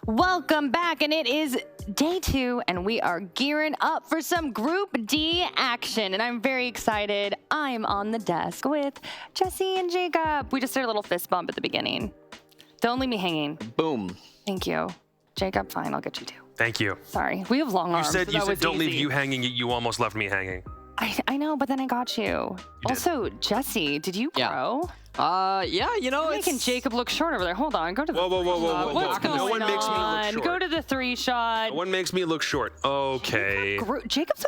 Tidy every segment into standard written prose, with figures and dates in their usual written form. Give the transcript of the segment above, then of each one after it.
Welcome back, and it is day 2, and we are gearing up for some Group D action, and I'm very excited. I'm on the desk with Jesse and Jacob. We just did a little fist bump at the beginning. Don't leave me hanging. Boom. Thank you. Jacob, fine, I'll get you 2. Thank you. Sorry, we have long arms. You said don't leave easy. you hanging, you almost left me hanging. I know, but then I got you. Also, Jesse, did you grow? Yeah, you know, You're making Jacob look short over there. Hold on, go to the Whoa. What's going No one on? makes me look short. Go to the 3 shot. No one makes me look short. Okay. Jacob's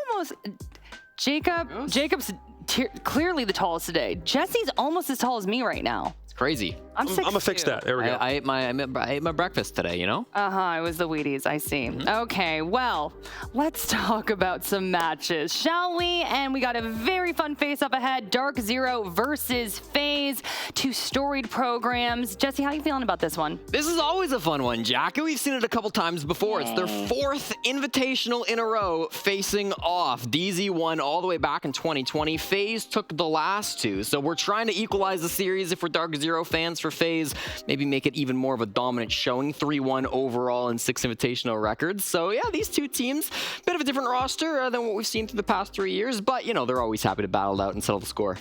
clearly the tallest today. Jesse's almost as tall as me right now. It's crazy. I'm gonna fix that. There we go. I ate my breakfast today, you know? It was the Wheaties, I see. Okay, well, let's talk about some matches, shall we? And we got a very fun face-up ahead. DarkZero versus FaZe, 2 storied programs. Jesse, how are you feeling about this one? This is always a fun one, Jackie. We've seen it a couple times before. It's their 4th invitational in a row facing off. DZ won all the way back in 2020. FaZe took the last 2. So we're trying to equalize the series if we're DarkZero fans. For FaZe, maybe make it even more of a dominant showing. 3-1 overall in 6 invitational records. So yeah, these 2 teams, bit of a different roster than what we've seen through the past 3 years, but you know, they're always happy to battle it out and settle the score.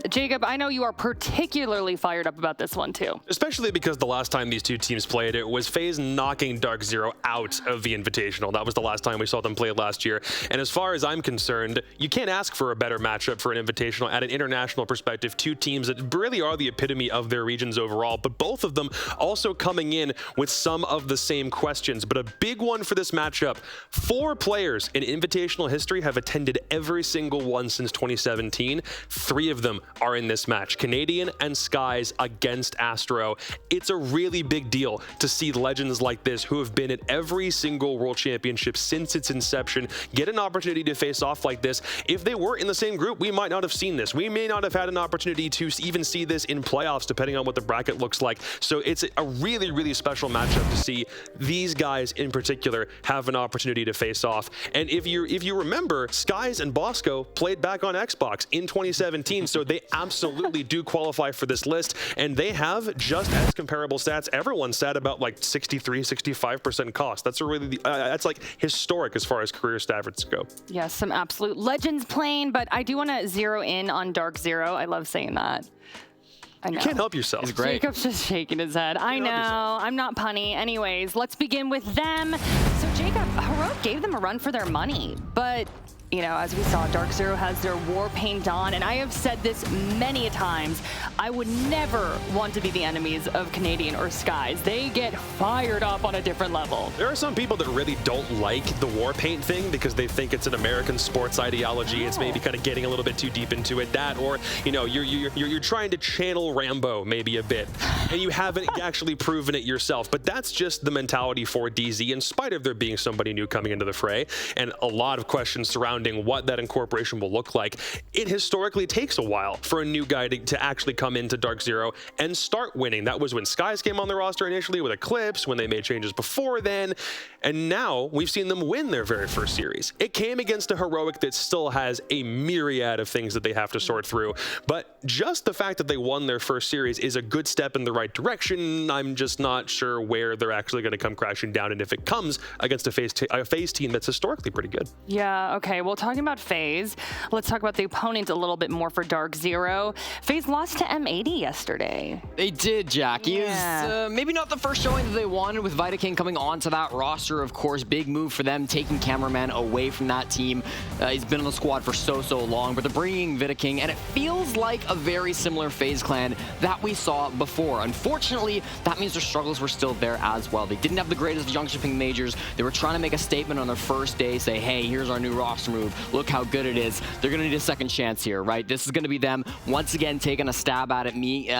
Jacob, I know you are particularly fired up about this one too. Especially because the last time these 2 teams played, it was FaZe knocking DarkZero out of the invitational. That was the last time we saw them play last year. And as far as I'm concerned, you can't ask for a better matchup for an invitational at an international perspective. 2 teams that really are the epitome of their regions overall, but both of them also coming in with some of the same questions. But a big one for this matchup, 4 players in invitational history have attended every single one since 2017. 3 of them are in this match, Canadian and Skies against Astro. It's a really big deal to see legends like this who have been at every single world championship since its inception get an opportunity to face off like this. If they were in the same group, we might not have seen this. We may not have had an opportunity to even see this in playoffs, depending on what the bracket looks like. So it's a really, really special matchup to see these guys in particular have an opportunity to face off. And if you remember, Skies and Bosco played back on Xbox in 2017, so they absolutely do qualify for this list, and they have just as comparable stats. Everyone's stat about like 63-65% cost. That's a really that's like historic as far as career stats go. Yes, some absolute legends playing, but I do want to zero in on DarkZero. I love saying that. I know. You can't help yourself. It's great. Jacob's just shaking his head. I know. I'm not punny. Anyways, let's begin with them. So Jacob, Heroic gave them a run for their money, but you know, as we saw, DarkZero has their war paint on, and I have said this many times, I would never want to be the enemies of Canadian or Skies. They get fired up on a different level. There are some people that really don't like the war paint thing because they think it's an American sports ideology. It's maybe kind of getting a little bit too deep into it. That, or you know, you're trying to channel Rambo maybe a bit, and you haven't actually proven it yourself. But that's just the mentality for DZ, in spite of there being somebody new coming into the fray, and a lot of questions surrounding what that incorporation will look like. It historically takes a while for a new guy to actually come into DarkZero and start winning. That was when Skies came on the roster initially with Eclipse, when they made changes before then, and now we've seen them win their very first series. It came against a Heroic that still has a myriad of things that they have to sort through, but just the fact that they won their first series is a good step in the right direction. I'm just not sure where they're actually going to come crashing down, and if it comes against a FaZe team that's historically pretty good. Yeah, okay, well, talking about FaZe, let's talk about the opponent a little bit more for DarkZero. FaZe lost to M80 yesterday. They did, Jackie. Yeah. It was maybe not the first showing that they wanted with Vitaking coming onto that roster, of course. Big move for them, taking Cameraman away from that team. He's been on the squad for so long, but they're bringing Vitaking, and it feels like a very similar FaZe Clan that we saw before. Unfortunately, that means their struggles were still there as well. They didn't have the greatest young shipping majors. They were trying to make a statement on their first day, say, hey, here's our new roster move. Look how good it is. They're going to need a second chance here, right? This is going to be them once again taking a stab at it,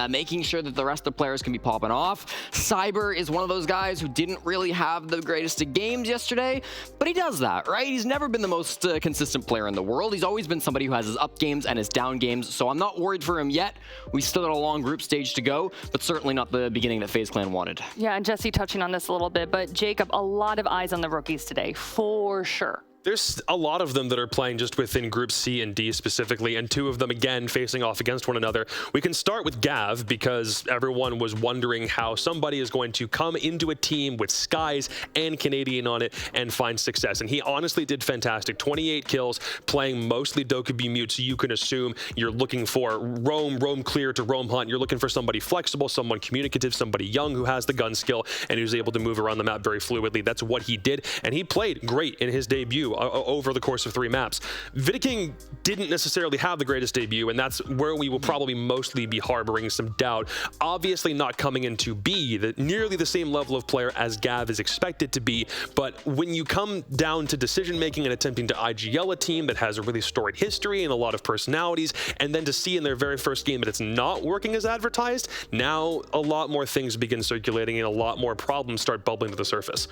making sure that the rest of the players can be popping off. Cyber is one of those guys who didn't really have the greatest of games yesterday, but he does that, right? He's never been the most consistent player in the world. He's always been somebody who has his up games and his down games, so I'm not worried for him yet. We still got a long group stage to go, but certainly not the beginning that FaZe Clan wanted. Yeah, and Jesse touching on this a little bit, but Jacob, a lot of eyes on the rookies today, for sure. There's a lot of them that are playing just within Group C and D specifically, and 2 of them, again, facing off against one another. We can start with Gav, because everyone was wondering how somebody is going to come into a team with Skies and Canadian on it and find success. And he honestly did fantastic. 28 kills, playing mostly Dokkaebi Mute, so you can assume you're looking for roam clear to roam hunt. You're looking for somebody flexible, someone communicative, somebody young who has the gun skill and who's able to move around the map very fluidly. That's what he did, and he played great in his debut over the course of 3 maps. Vidaking didn't necessarily have the greatest debut, and that's where we will probably mostly be harboring some doubt. Obviously not coming into B, nearly the same level of player as Gav is expected to be, but when you come down to decision making and attempting to IGL a team that has a really storied history and a lot of personalities, and then to see in their very first game that it's not working as advertised, now a lot more things begin circulating and a lot more problems start bubbling to the surface.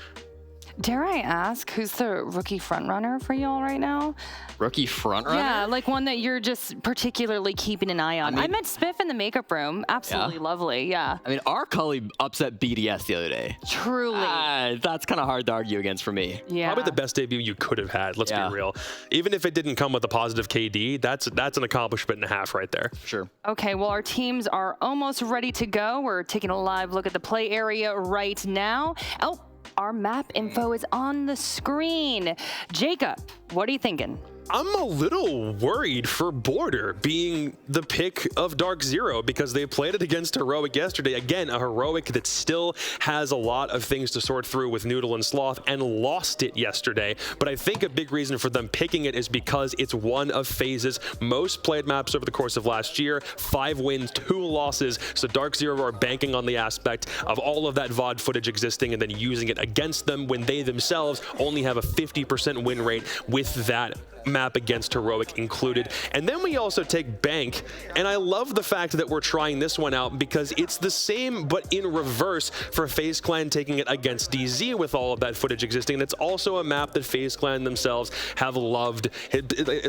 Dare I ask, who's the rookie frontrunner for y'all right now? Rookie frontrunner? Yeah, like one that you're just particularly keeping an eye on. I met Spiff in the makeup room. Absolutely lovely, yeah. I mean, our Cully upset BDS the other day. Truly. That's kind of hard to argue against for me. Yeah. Probably the best debut you could have had, let's be real. Even if it didn't come with a positive KD, that's an accomplishment and a half right there. Sure. Okay, well, our teams are almost ready to go. We're taking a live look at the play area right now. Oh, our map info is on the screen. Jacob, what are you thinking? I'm a little worried for Border being the pick of DarkZero, because they played it against Heroic yesterday. Again, a Heroic that still has a lot of things to sort through with Noodle and Sloth, and lost it yesterday. But I think a big reason for them picking it is because it's one of FaZe's most played maps over the course of last year. 5 wins, 2 losses. So DarkZero are banking on the aspect of all of that VOD footage existing and then using it against them when they themselves only have a 50% win rate with that map against Heroic included. And then we also take Bank, and I love the fact that we're trying this one out because it's the same but in reverse for FaZe Clan taking it against DZ with all of that footage existing. And it's also a map that FaZe Clan themselves have loved,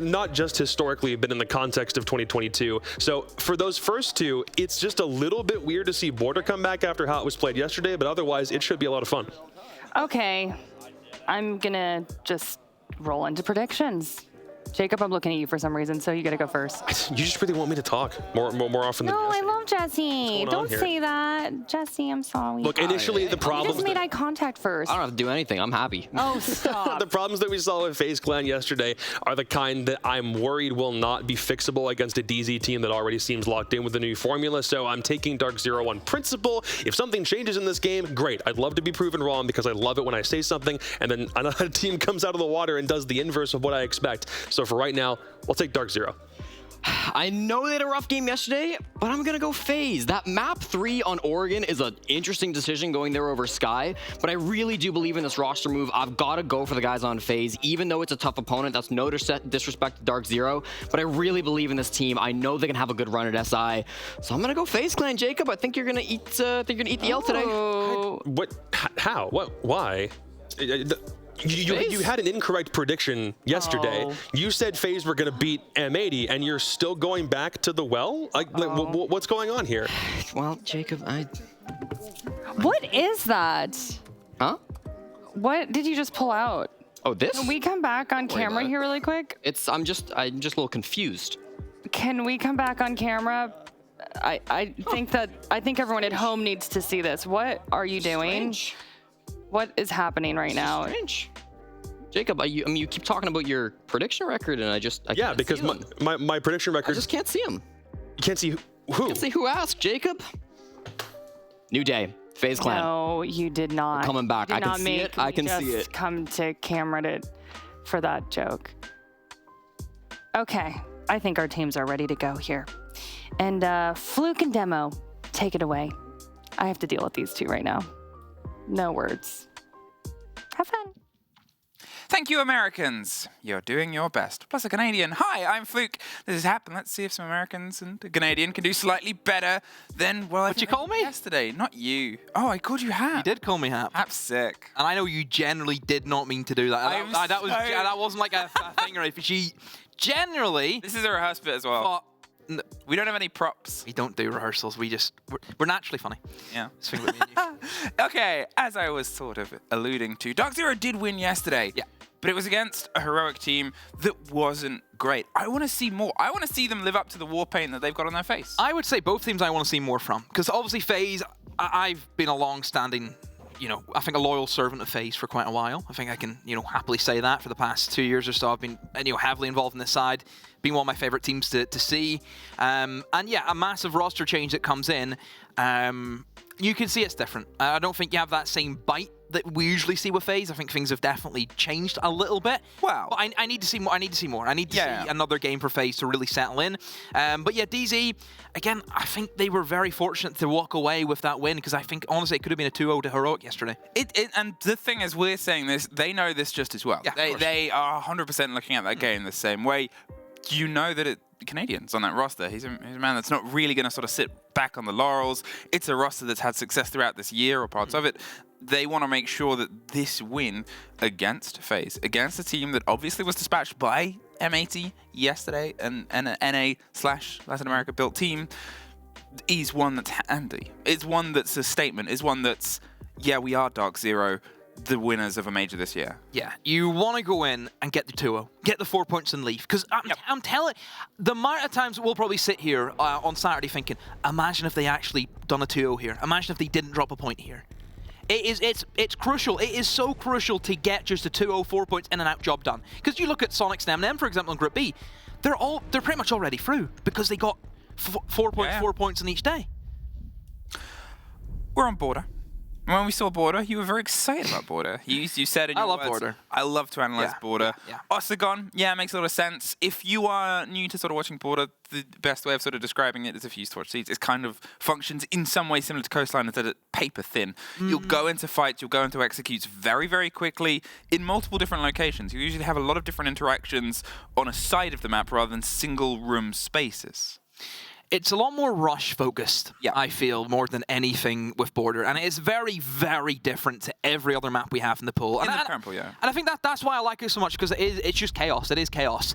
not just historically, but in the context of 2022. So for those first 2, it's just a little bit weird to see Border come back after how it was played yesterday, but otherwise it should be a lot of fun. Okay, I'm gonna just roll into predictions. Jacob, I'm looking at you for some reason, so you gotta go first. You just really want me to talk more often than No, Jesse. I love Jesse. Don't say that. Jesse, I'm sorry. Look, initially the You problems just made eye contact first. I don't have to do anything. I'm happy. Oh, stop. the problems that we saw with FaZe Clan yesterday are the kind that I'm worried will not be fixable against a DZ team that already seems locked in with the new formula. So I'm taking DarkZero on principle. If something changes in this game, great. I'd love to be proven wrong because I love it when I say something and then another team comes out of the water and does the inverse of what I expect. So for right now, I'll take DarkZero. I know they had a rough game yesterday, but I'm gonna go FaZe. That map 3 on Oregon is an interesting decision going there over Sky, but I really do believe in this roster move. I've got to go for the guys on FaZe, even though it's a tough opponent. That's no disrespect to DarkZero, but I really believe in this team. I know they can have a good run at SI, so I'm gonna go FaZe Clan. Jacob, I think you're gonna eat. The L today. What? How? What? Why? You had an incorrect prediction yesterday. You said FaZe were going to beat M80, and you're still going back to the well? What's going on here? Well, Jacob, What is that? Huh? What did you just pull out? Oh, this? Can we come back on camera here really quick? I'm just a little confused. Can we come back on camera? I think everyone at home needs to see this. What are you doing? Strange. What is happening right now? Strange. Jacob, you keep talking about your prediction record, and I can't because see them. my prediction record. I just can't see them. You can't see who? Can't see who asked, Jacob. New day, FaZe Clan. No, you did not. We're coming back. You I did can not see make it. I me can see just it. Come to camera for that joke. Okay, I think our teams are ready to go here. And Fluke and Demo, take it away. I have to deal with these 2 right now. No words. Have fun. Thank you, Americans. You're doing your best. Plus a Canadian. Hi, I'm Fluke. This has happened. Let's see if some Americans and a Canadian can do slightly better than, well, What'd you call me? Yesterday. Not you. Oh, I called you Hap. You did call me Hap. Hap's sick. And I know you generally did not mean to do that. That wasn't like a thing or anything. She generally This is a rehearsed bit as well. thought We don't have any props. We don't do rehearsals. We're naturally funny. Yeah. It's a thing with me and you. Okay, as I was sort of alluding to, DarkZero did win yesterday. Yeah. But it was against a heroic team that wasn't great. I want to see more. I want to see them live up to the war paint that they've got on their face. I would say both teams I want to see more from. Because obviously FaZe, I've been a long-standing, I think a loyal servant of FaZe for quite a while. I think I can, happily say that for the past 2 years or so. I've been, heavily involved in this side. Been one of my favorite teams to see. And yeah, a massive roster change that comes in. You can see it's different. I don't think you have that same bite that we usually see with FaZe. I think things have definitely changed a little bit. Wow. But I need to see more. I need to see more. I need to see another game for FaZe to really settle in. But yeah, DZ, again, I think they were very fortunate to walk away with that win because I think, honestly, it could have been a 2-0 to Heroic yesterday. And the thing is, we're saying this, they know this just as well. Yeah, they are 100% looking at that game the same way. You know that Canadians on that roster. He's a man that's not really going to sort of sit back on the laurels. It's a roster that's had success throughout this year or parts of it. They want to make sure that this win against FaZe, against a team that obviously was dispatched by M80 yesterday, and an NA/Latin America built team, is one that's handy. It's one that's a statement. It's one that's, yeah, we are DarkZero, the winners of a major this year. Yeah, you want to go in and get the 2-0, get the 4 points and leave. Because I'm telling, the amount of times we'll probably sit here on Saturday thinking, imagine if they actually done a 2-0 here. Imagine if they didn't drop a point here. It's crucial. It is so crucial to get just a 2-0, 4 points in and out job done. Because you look at Sonics and M&M, for example, in Group B, they're pretty much already through because they got 4 points in each day. We're on Border. When we saw Border, you were very excited about Border. You said in your words, Border. I love to analyze Border. Yeah. Osagon, yeah, it makes a lot of sense. If you are new to sort of watching Border, the best way of sort of describing it is if you used to watch Seeds, it kind of functions in some way similar to Coastline, instead it's paper thin. You'll go into fights, you'll go into executes very, very quickly in multiple different locations. You usually have a lot of different interactions on a side of the map rather than single room spaces. It's a lot more rush-focused, I feel, more than anything with Border. And it is very, very different to every other map we have in the pool. In the current pool, yeah. And I think that's why I like it so much, because it's just chaos. It is chaos.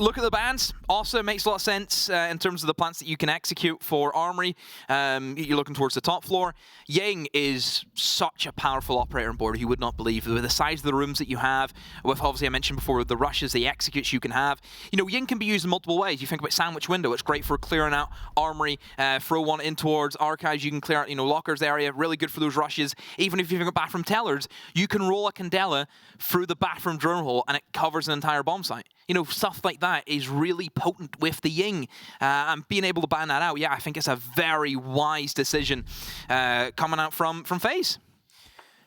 Look at the bans. Also makes a lot of sense in terms of the plans that you can execute for Armory. You're looking towards the top floor. Ying is such a powerful operator on Border. You would not believe with the size of the rooms that you have. With obviously I mentioned before the rushes, the executes you can have. Ying can be used in multiple ways. You think about Sandwich Window. It's great for clearing out Armory. Throw one in towards Archives. You can clear out Lockers area. Really good for those rushes. Even if you think about Bathroom Tellers, you can roll a Candela through the bathroom drone hole and it covers an entire bomb site. Stuff like that is really potent with the Ying. And being able to ban that out, I think it's a very wise decision coming out from FaZe.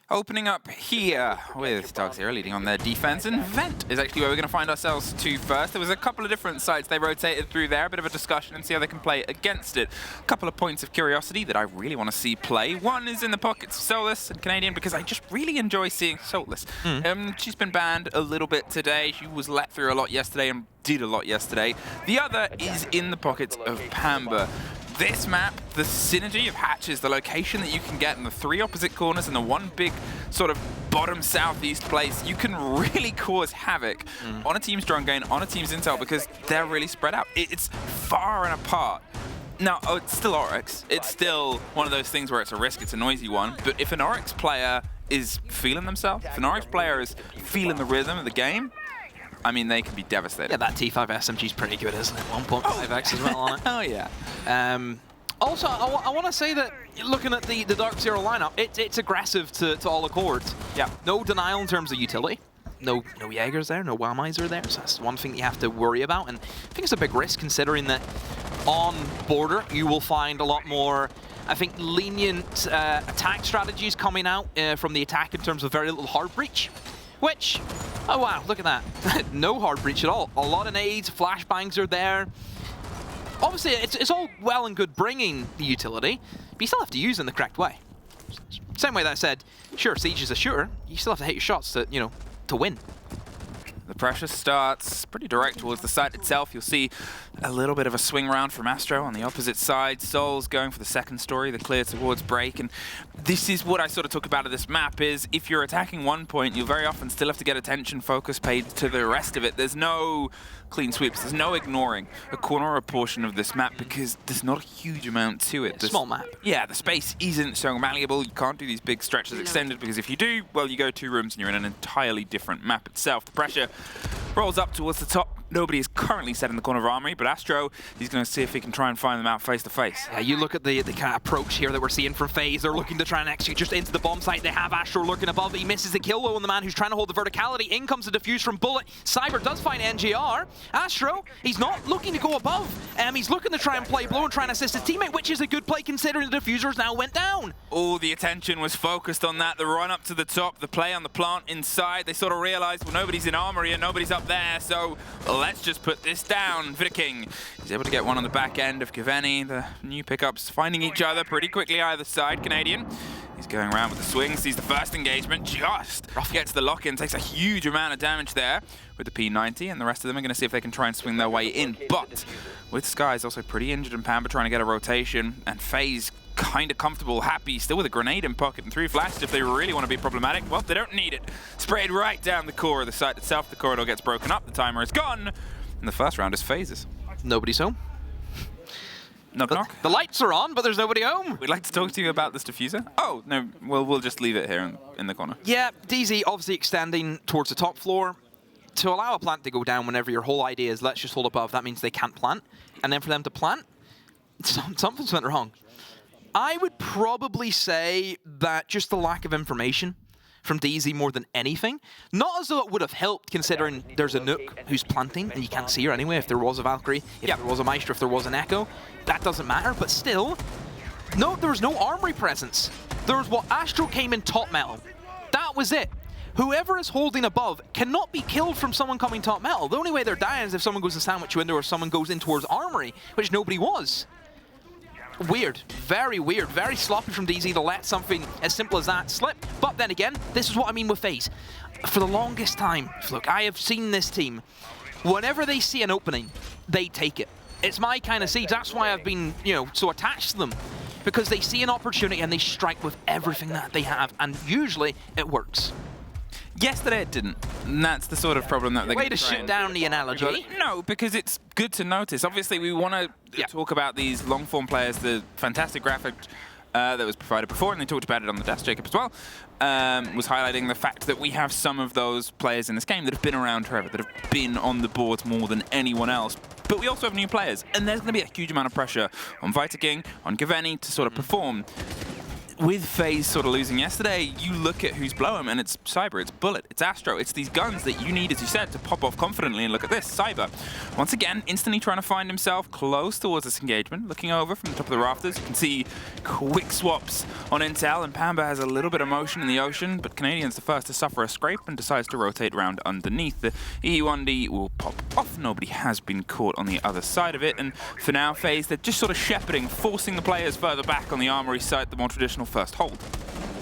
Opening up here with DarkZero leading on their defense, and Vent is actually where we're going to find ourselves to first. There was a couple of different sites they rotated through there, a bit of a discussion and see how they can play against it. A couple of points of curiosity that I really want to see play. One is in the pockets of Soulless and Canadian, because I just really enjoy seeing Soulless. She's been banned a little bit today. She was let through a lot yesterday and did a lot yesterday. The other is in the pockets of Pamba. This map, the synergy of hatches, the location that you can get in the 3 opposite corners and the one big sort of bottom southeast place, you can really cause havoc on a team's drone gain, on a team's intel, because they're really spread out. It's far and apart. Now, it's still Oryx. It's still one of those things where it's a risk, it's a noisy one, but if an Oryx player is feeling themselves, if an Oryx player is feeling the rhythm of the game, I mean, they can be devastated. Yeah, that T5 SMG is pretty good, isn't it? 1.5x as well on it. Oh, yeah. Also, I want to say that looking at the DarkZero lineup, it's aggressive to all accords. Yeah. No denial in terms of utility. No Jaegers there, no Wamais are there, so that's one thing you have to worry about. And I think it's a big risk considering that on Border you will find a lot more, I think, lenient attack strategies coming out from the attack in terms of very little hard breach. Which, oh wow, look at that. No hard breach at all. A lot of nades, flashbangs are there. Obviously, it's all well and good bringing the utility, but you still have to use it in the correct way. Same way that I said, sure, Siege is a shooter, you still have to hit your shots to, to win. The pressure starts pretty direct towards the site itself. You'll see a little bit of a swing round from Astro on the opposite side. Soul's going for the second story, the clear towards break. And this is what I sort of talk about of this map is if you're attacking one point, you'll very often still have to get attention, focus paid to the rest of it. There's no clean sweeps. There's no ignoring a corner or a portion of this map because there's not a huge amount to it. Small map. Yeah, the space isn't so malleable. You can't do these big stretches extended because if you do, well, you go 2 rooms and you're in an entirely different map itself. The pressure rolls up towards the top. Nobody is currently set in the corner of Armory, but Astro, he's going to see if he can try and find them out face to face. Yeah, you look at the kind of approach here that we're seeing from FaZe. They're looking to try and execute just into the bomb site. They have Astro lurking above. He misses the kill though on the man who's trying to hold the verticality. In comes the defuse from Bullet. Cyber does find NGR. Astro, he's not looking to go above. He's looking to try and play blow and try and assist his teammate, which is a good play considering the diffusers now went down. All the attention was focused on that. The run up to the top, the play on the plant inside. They sort of realized, well, nobody's in Armory and nobody's up there, so let's just put this down. Vidaking is able to get one on the back end of Kaveni. The new pickups finding each other pretty quickly either side. Canadian, he's going around with the swing, sees the first engagement, just gets the lock-in, takes a huge amount of damage there with the P90, and the rest of them are going to see if they can try and swing their way in. But with Sky's also pretty injured and Pamba trying to get a rotation, and FaZe kind of comfortable, happy, still with a grenade in pocket and 3 flashes if they really want to be problematic. Well, they don't need it. Sprayed right down the core of the site itself. The corridor gets broken up, the timer is gone, and the first round is FaZe's. Nobody's home. Knock, knock. The lights are on, but there's nobody home. We'd like to talk to you about this diffuser. Oh, no, well, we'll just leave it here in the corner. Yeah, DZ obviously extending towards the top floor. To allow a plant to go down whenever your whole idea is let's just hold above, that means they can't plant. And then for them to plant, something's went wrong. I would probably say that just the lack of information from DZ more than anything. Not as though it would have helped considering there's a Nook who's planting and you can't see her anyway. If there was a Valkyrie, if there was a Maestro, if there was an Echo, that doesn't matter. But still, no, there was no Armory presence. There was what Astro came in top metal. That was it. Whoever is holding above cannot be killed from someone coming top metal. The only way they're dying is if someone goes to sandwich window or someone goes in towards Armory, which nobody was. Weird, very sloppy from DZ to let something as simple as that slip. But then again, this is what I mean with FaZe. For the longest time, look, I have seen this team, whenever they see an opening, they take it. It's my kind of siege. That's why I've been, so attached to them. Because they see an opportunity and they strike with everything that they have, and usually it works. Yesterday it didn't, and that's the sort of problem that they're going to try. Way to shoot down the analogy. No, because it's good to notice. Obviously, we want to talk about these long-form players, the fantastic graphic that was provided before, and they talked about it on the desk, Jacob, as well, was highlighting the fact that we have some of those players in this game that have been around forever, that have been on the boards more than anyone else. But we also have new players, and there's going to be a huge amount of pressure on Vidaking, on Kaveni to sort of perform. With FaZe sort of losing yesterday, you look at who's blowing, and it's Cyber, it's Bullet, it's Astro, it's these guns that you need, as you said, to pop off confidently. And look at this, Cyber, once again, instantly trying to find himself close towards this engagement, looking over from the top of the rafters. You can see quick swaps on Intel, and Pamba has a little bit of motion in the ocean, but Canadian's the first to suffer a scrape and decides to rotate around underneath. The E1D will pop off. Nobody has been caught on the other side of it, and for now, FaZe, they're just sort of shepherding, forcing the players further back on the Armory site, the more traditional first hold.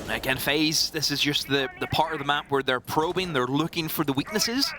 Again, FaZe, this is just the part of the map where they're probing, they're looking for the weaknesses.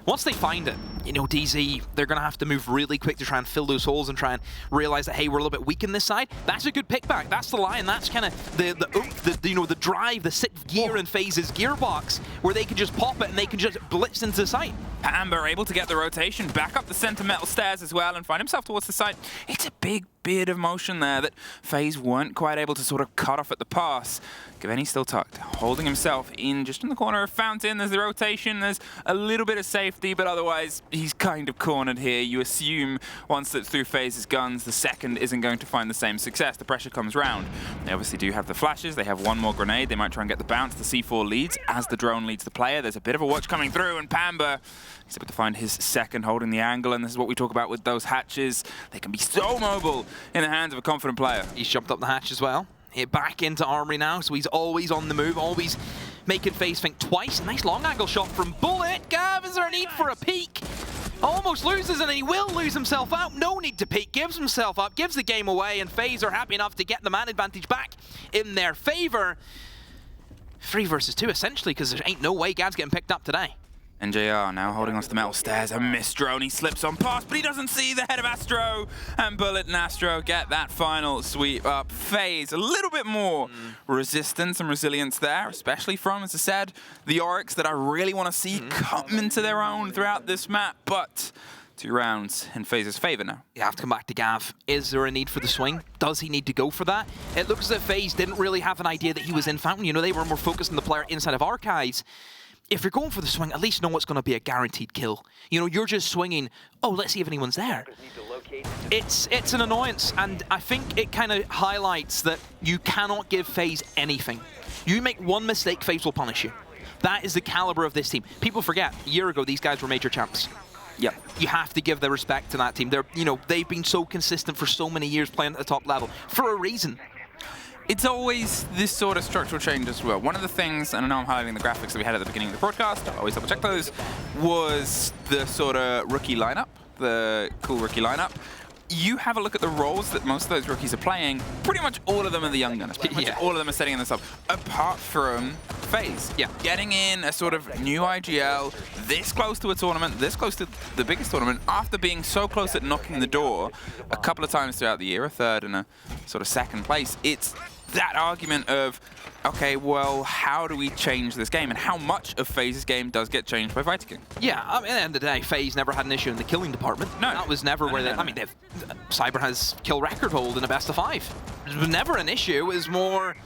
Once they find it, DZ, they're going to have to move really quick to try and fill those holes and try and realize that, hey, we're a little bit weak in this side. That's a good pickback. That's the line. That's kind of the drive, the sixth gear in FaZe's gearbox, where they can just pop it and they can just blitz into the site. Pamba able to get the rotation back up the center metal stairs as well and find himself towards the site. It's a big bit of motion there that FaZe weren't quite able to sort of cut off at the pass. Kaveni still tucked, holding himself in just in the corner of Fountain. There's the rotation, there's a little bit of safety, but otherwise he's kind of cornered here. You assume once that's through FaZe's guns, the second isn't going to find the same success. The pressure comes round. They obviously do have the flashes, they have one more grenade, they might try and get the bounce. The C4 leads as the drone leads the player. There's a bit of a watch coming through, and Pamba he's able to find his second holding the angle, and this is what we talk about with those hatches. They can be so mobile in the hands of a confident player. He's jumped up the hatch as well. Back into Armory now, so he's always on the move, always making FaZe think twice. A nice long angle shot from Bullet. Gav, is there a need for a peek? Almost loses, and he will lose himself out. No need to peek, gives himself up, gives the game away, and FaZe are happy enough to get the man advantage back in their favor. 3 versus 2, essentially, because there ain't no way Gav's getting picked up today. NJR now holding onto the metal stairs. A missed drone. He slips on past, but he doesn't see the head of Astro. And Bullet and Astro get that final sweep up. FaZe, a little bit more resistance and resilience there, especially from, as I said, the Oryx that I really want to see come into their own throughout this map. But 2 rounds in FaZe's favor now. You have to come back to Gav. Is there a need for the swing? Does he need to go for that? It looks as if FaZe didn't really have an idea that he was in Fountain. You know, they were more focused on the player inside of Archives. If you're going for the swing, at least know it's going to be a guaranteed kill. You know, you're just swinging, oh, let's see if anyone's there. It's an annoyance, and I think it kind of highlights that you cannot give FaZe anything. You make one mistake, FaZe will punish you. That is the caliber of this team. People forget, a year ago, these guys were major champs. Yep. You have to give the respect to that team. They're, you know, they've been so consistent for so many years playing at the top level for a reason. It's always this sort of structural change as well. One of the things, and I know I'm highlighting the graphics that we had at the beginning of the broadcast, I always double check those, was the sort of rookie lineup, the cool rookie lineup. You have a look at the roles that most of those rookies are playing, pretty much all of them are the young gunners. Pretty much all of them are setting this up, apart from FaZe. Yeah. Getting in a sort of new IGL, this close to a tournament, this close to the biggest tournament, after being so close at knocking the door a couple of times throughout the year, a third and a sort of second place. It's that argument of, okay, well, how do we change this game? And how much of FaZe's game does get changed by Vitaking? Yeah, I mean, at the end of the day, FaZe never had an issue in the killing department. No. That was never where they... I mean, Cyber has kill record hold in a best of 5. It was never an issue. It was more...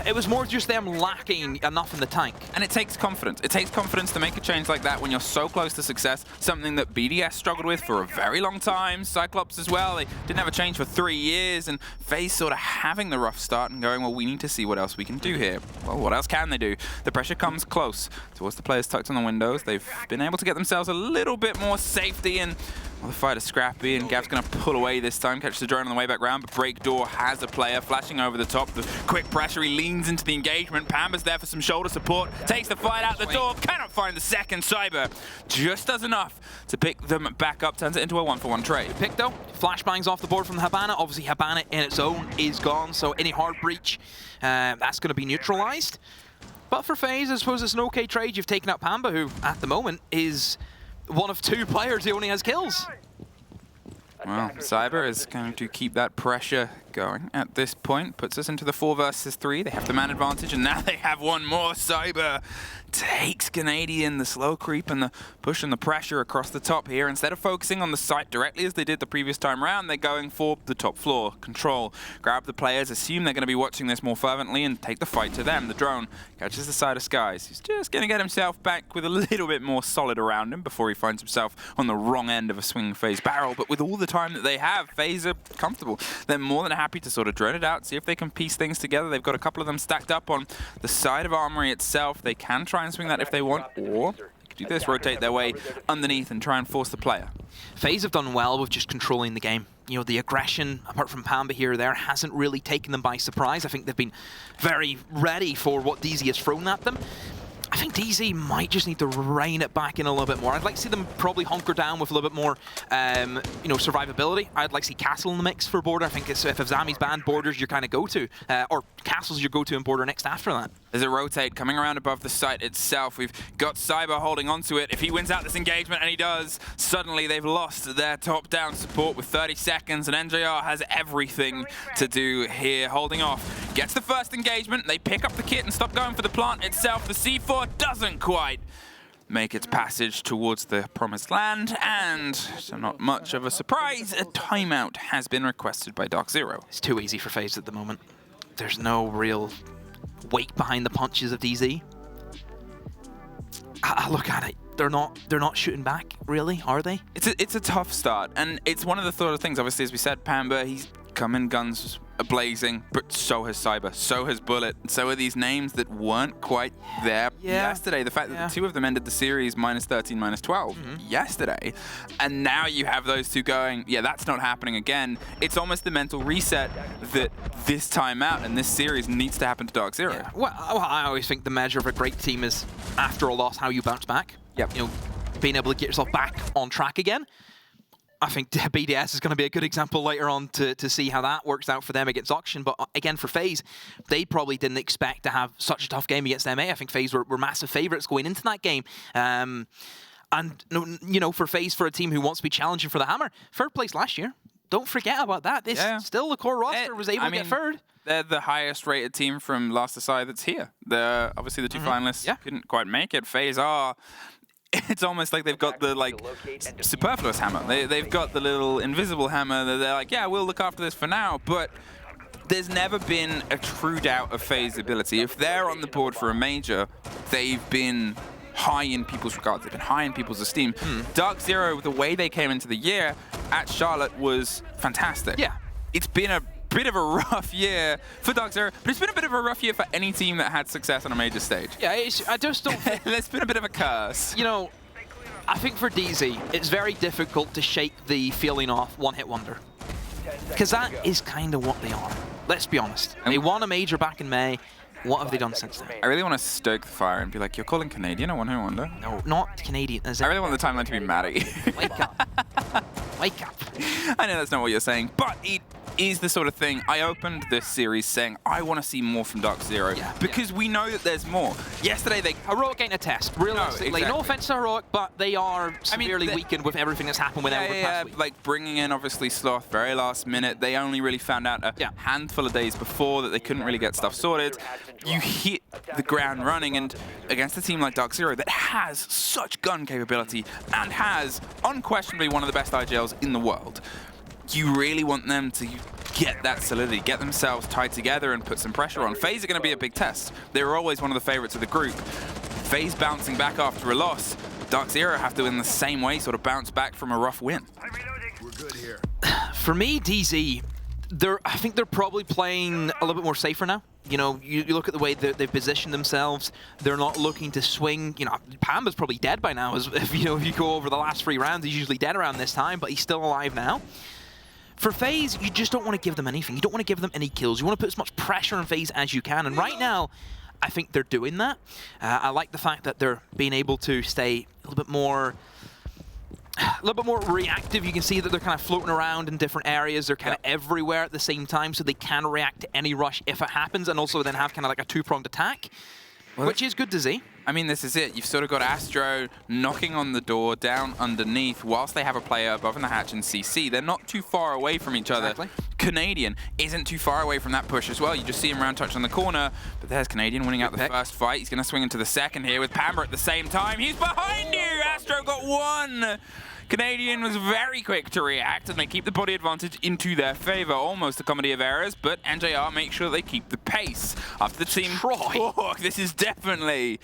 It was more just them lacking enough in the tank. And it takes confidence. It takes confidence to make a change like that when you're so close to success, something that BDS struggled with for a very long time, Cyclops as well. They didn't have a change for 3 years, and FaZe sort of having the rough start and going, well, we need to see what else we can do here. Well, what else can they do? The pressure comes close towards the players tucked on the windows. They've been able to get themselves a little bit more safety, and well, the fight is scrappy, and Gav's going to pull away this time, catch the drone on the way back round, but Break Door has a player flashing over the top. The quick pressure, he leans into the engagement. Pamba's there for some shoulder support, takes the fight out the door, cannot find the second. Cyber just does enough to pick them back up, turns it into a 1-for-1 trade. Pick though, flashbangs off the board from the Habana. Obviously, Habana in its own is gone, so any hard breach, that's going to be neutralized. But for FaZe, I suppose it's an okay trade. You've taken out Pamba, who at the moment is one of 2 players who only has kills. Well, Cyber is going to keep that pressure going at this point. Puts us into the 4 versus 3. They have the man advantage, and now they have one more. Cyber takes Canadian, the slow creep and the push and the pressure across the top here. Instead of focusing on the site directly as they did the previous time round, they're going for the top floor. Control, grab the players, assume they're going to be watching this more fervently, and take the fight to them. The drone catches the side of Skies. He's just going to get himself back with a little bit more solid around him before he finds himself on the wrong end of a swinging FaZe barrel. But with all the time that they have, FaZe are comfortable. They're more than happy to sort of drone it out, see if they can piece things together. They've got a couple of them stacked up on the side of Armory itself. They can try and swing that if they want, or they could do this, rotate their way underneath and try and force the player. FaZe have done well with just controlling the game. You know, the aggression, apart from Pamba here or there, hasn't really taken them by surprise. I think they've been very ready for what DZ has thrown at them. I think DZ might just need to rein it back in a little bit more. I'd like to see them probably hunker down with a little bit more, you know, survivability. I'd like to see Castle in the mix for Border. I think it's, if Zami's banned, Border's your kind of go-to, or Castle's your go-to and Border next after that. There's a rotate coming around above the site itself. We've got Cyber holding onto it. If he wins out this engagement, and he does, suddenly they've lost their top-down support with 30 seconds, and NJR has everything to do here, holding off. Gets the first engagement. They pick up the kit and stop going for the plant itself. The C4 doesn't quite make its passage towards the promised land, and so not much of a surprise, a timeout has been requested by DarkZero. It's too easy for FaZe at the moment. There's no real weight behind the punches of DZ. I look at it. They're not shooting back, really, are they? It's a tough start, and it's one of the sort of things. Obviously, as we said, Pamba, he's come in guns blazing, but so has Cyber, so has Bullet, and so are these names that weren't quite there yesterday. The fact that the 2 of them ended the series -13, -12 yesterday, and now you have those 2 going, yeah, that's not happening again. It's almost the mental reset that this time out and this series needs to happen to DarkZero. Yeah. Well, I always think the measure of a great team is, after a loss, how you bounce back. Yep. You know, being able to get yourself back on track again. I think BDS is going to be a good example later on to see how that works out for them against Auction. But again, for FaZe, they probably didn't expect to have such a tough game against MA. I think FaZe were massive favourites going into that game. And, you know, for FaZe, for a team who wants to be challenging for the Hammer, third place last year. Don't forget about that. This still the core roster was able to get third. They're the highest rated team from Last Aside that's here. Obviously, the two finalists couldn't quite make it. FaZe are... It's almost like they've got the superfluous hammer. They've got the little invisible hammer that they're like, yeah, we'll look after this for now. But there's never been a true doubt of FaZe ability. If they're on the board for a major, they've been high in people's regards. They've been high in people's esteem. DarkZero, the way they came into the year at Charlotte was fantastic. Yeah. It's been a bit of a rough year for DarkZero, but it's been a bit of a rough year for any team that had success on a major stage. Yeah, I just don't think... It's been a bit of a curse. You know, I think for DZ, it's very difficult to shake the feeling off one-hit wonder. Because that is kind of what they are. Let's be honest. They won a major back in May. What have they done since then? I really want to stoke the fire and be like, you're calling Canadian a one-hit wonder? No, not Canadian. I really want the timeline to be Maddie. Wake up. Wake up. I know that's not what you're saying, but it is the sort of thing. I opened this series saying I want to see more from DarkZero because we know that there's more. Yesterday they... Heroic ain't a test, realistically. No offense to Heroic, but they are severely weakened with everything that's happened with them over the past week. Like bringing in obviously Sloth very last minute. They only really found out a handful of days before that they couldn't really get stuff sorted. You hit the ground running, and against a team like DarkZero that has such gun capability and has unquestionably one of the best IGLs in the world, you really want them to get that solidity, get themselves tied together and put some pressure on. FaZe are going to be a big test. They were always one of the favorites of the group. FaZe bouncing back after a loss. DarkZero have to, in the same way, sort of bounce back from a rough win. We're good here. For me, DZ, I think they're probably playing a little bit more safer now. You know, you look at the way that they've positioned themselves. They're not looking to swing. You know, Pamba's probably dead by now. If you go over the last 3 rounds, he's usually dead around this time, but he's still alive now. For FaZe, you just don't want to give them anything. You don't want to give them any kills. You want to put as much pressure on FaZe as you can. And right now, I think they're doing that. I like the fact that they're being able to stay a little bit more reactive. You can see that they're kind of floating around in different areas. They're kind of everywhere at the same time, so they can react to any rush if it happens, and also then have kind of like a 2-pronged attack, which is good to see. I mean, this is it. You've sort of got Astro knocking on the door down underneath whilst they have a player above in the hatch and CC. They're not too far away from each other. Canadian isn't too far away from that push as well. You just see him round touch on the corner, but there's Canadian winning out the first fight. He's going to swing into the second here with Pamba at the same time. He's behind you! Astro got 1! Canadian was very quick to react, and they keep the body advantage into their favor. Almost a comedy of errors, but NJR make sure they keep the pace. After the team talk, this is definitely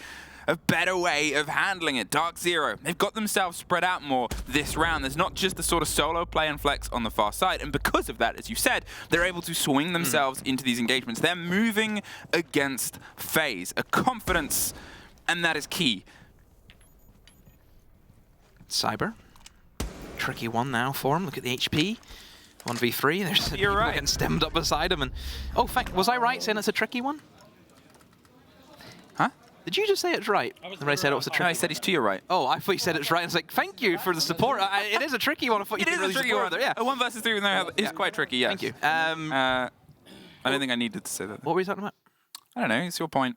a better way of handling it. DarkZero, they've got themselves spread out more this round. There's not just the sort of solo play and flex on the far side, and because of that, as you said, they're able to swing themselves into these engagements. They're moving against FaZe, a confidence, and that is key. Cyber. Tricky one now for him. Look at the HP. 1v3. There's people getting stemmed up beside him. And was I right saying it's a tricky one? Huh? Did you just say it's right? When I said it was a tricky one? No, I said he's to your right. Oh, I thought you said it's right. I was like, thank you for the support. It is a tricky one. I thought you didn't really support it. Yeah. A 1 versus 3 is quite tricky, yes. Thank you. I don't think I needed to say that. What were you talking about? I don't know. It's your point.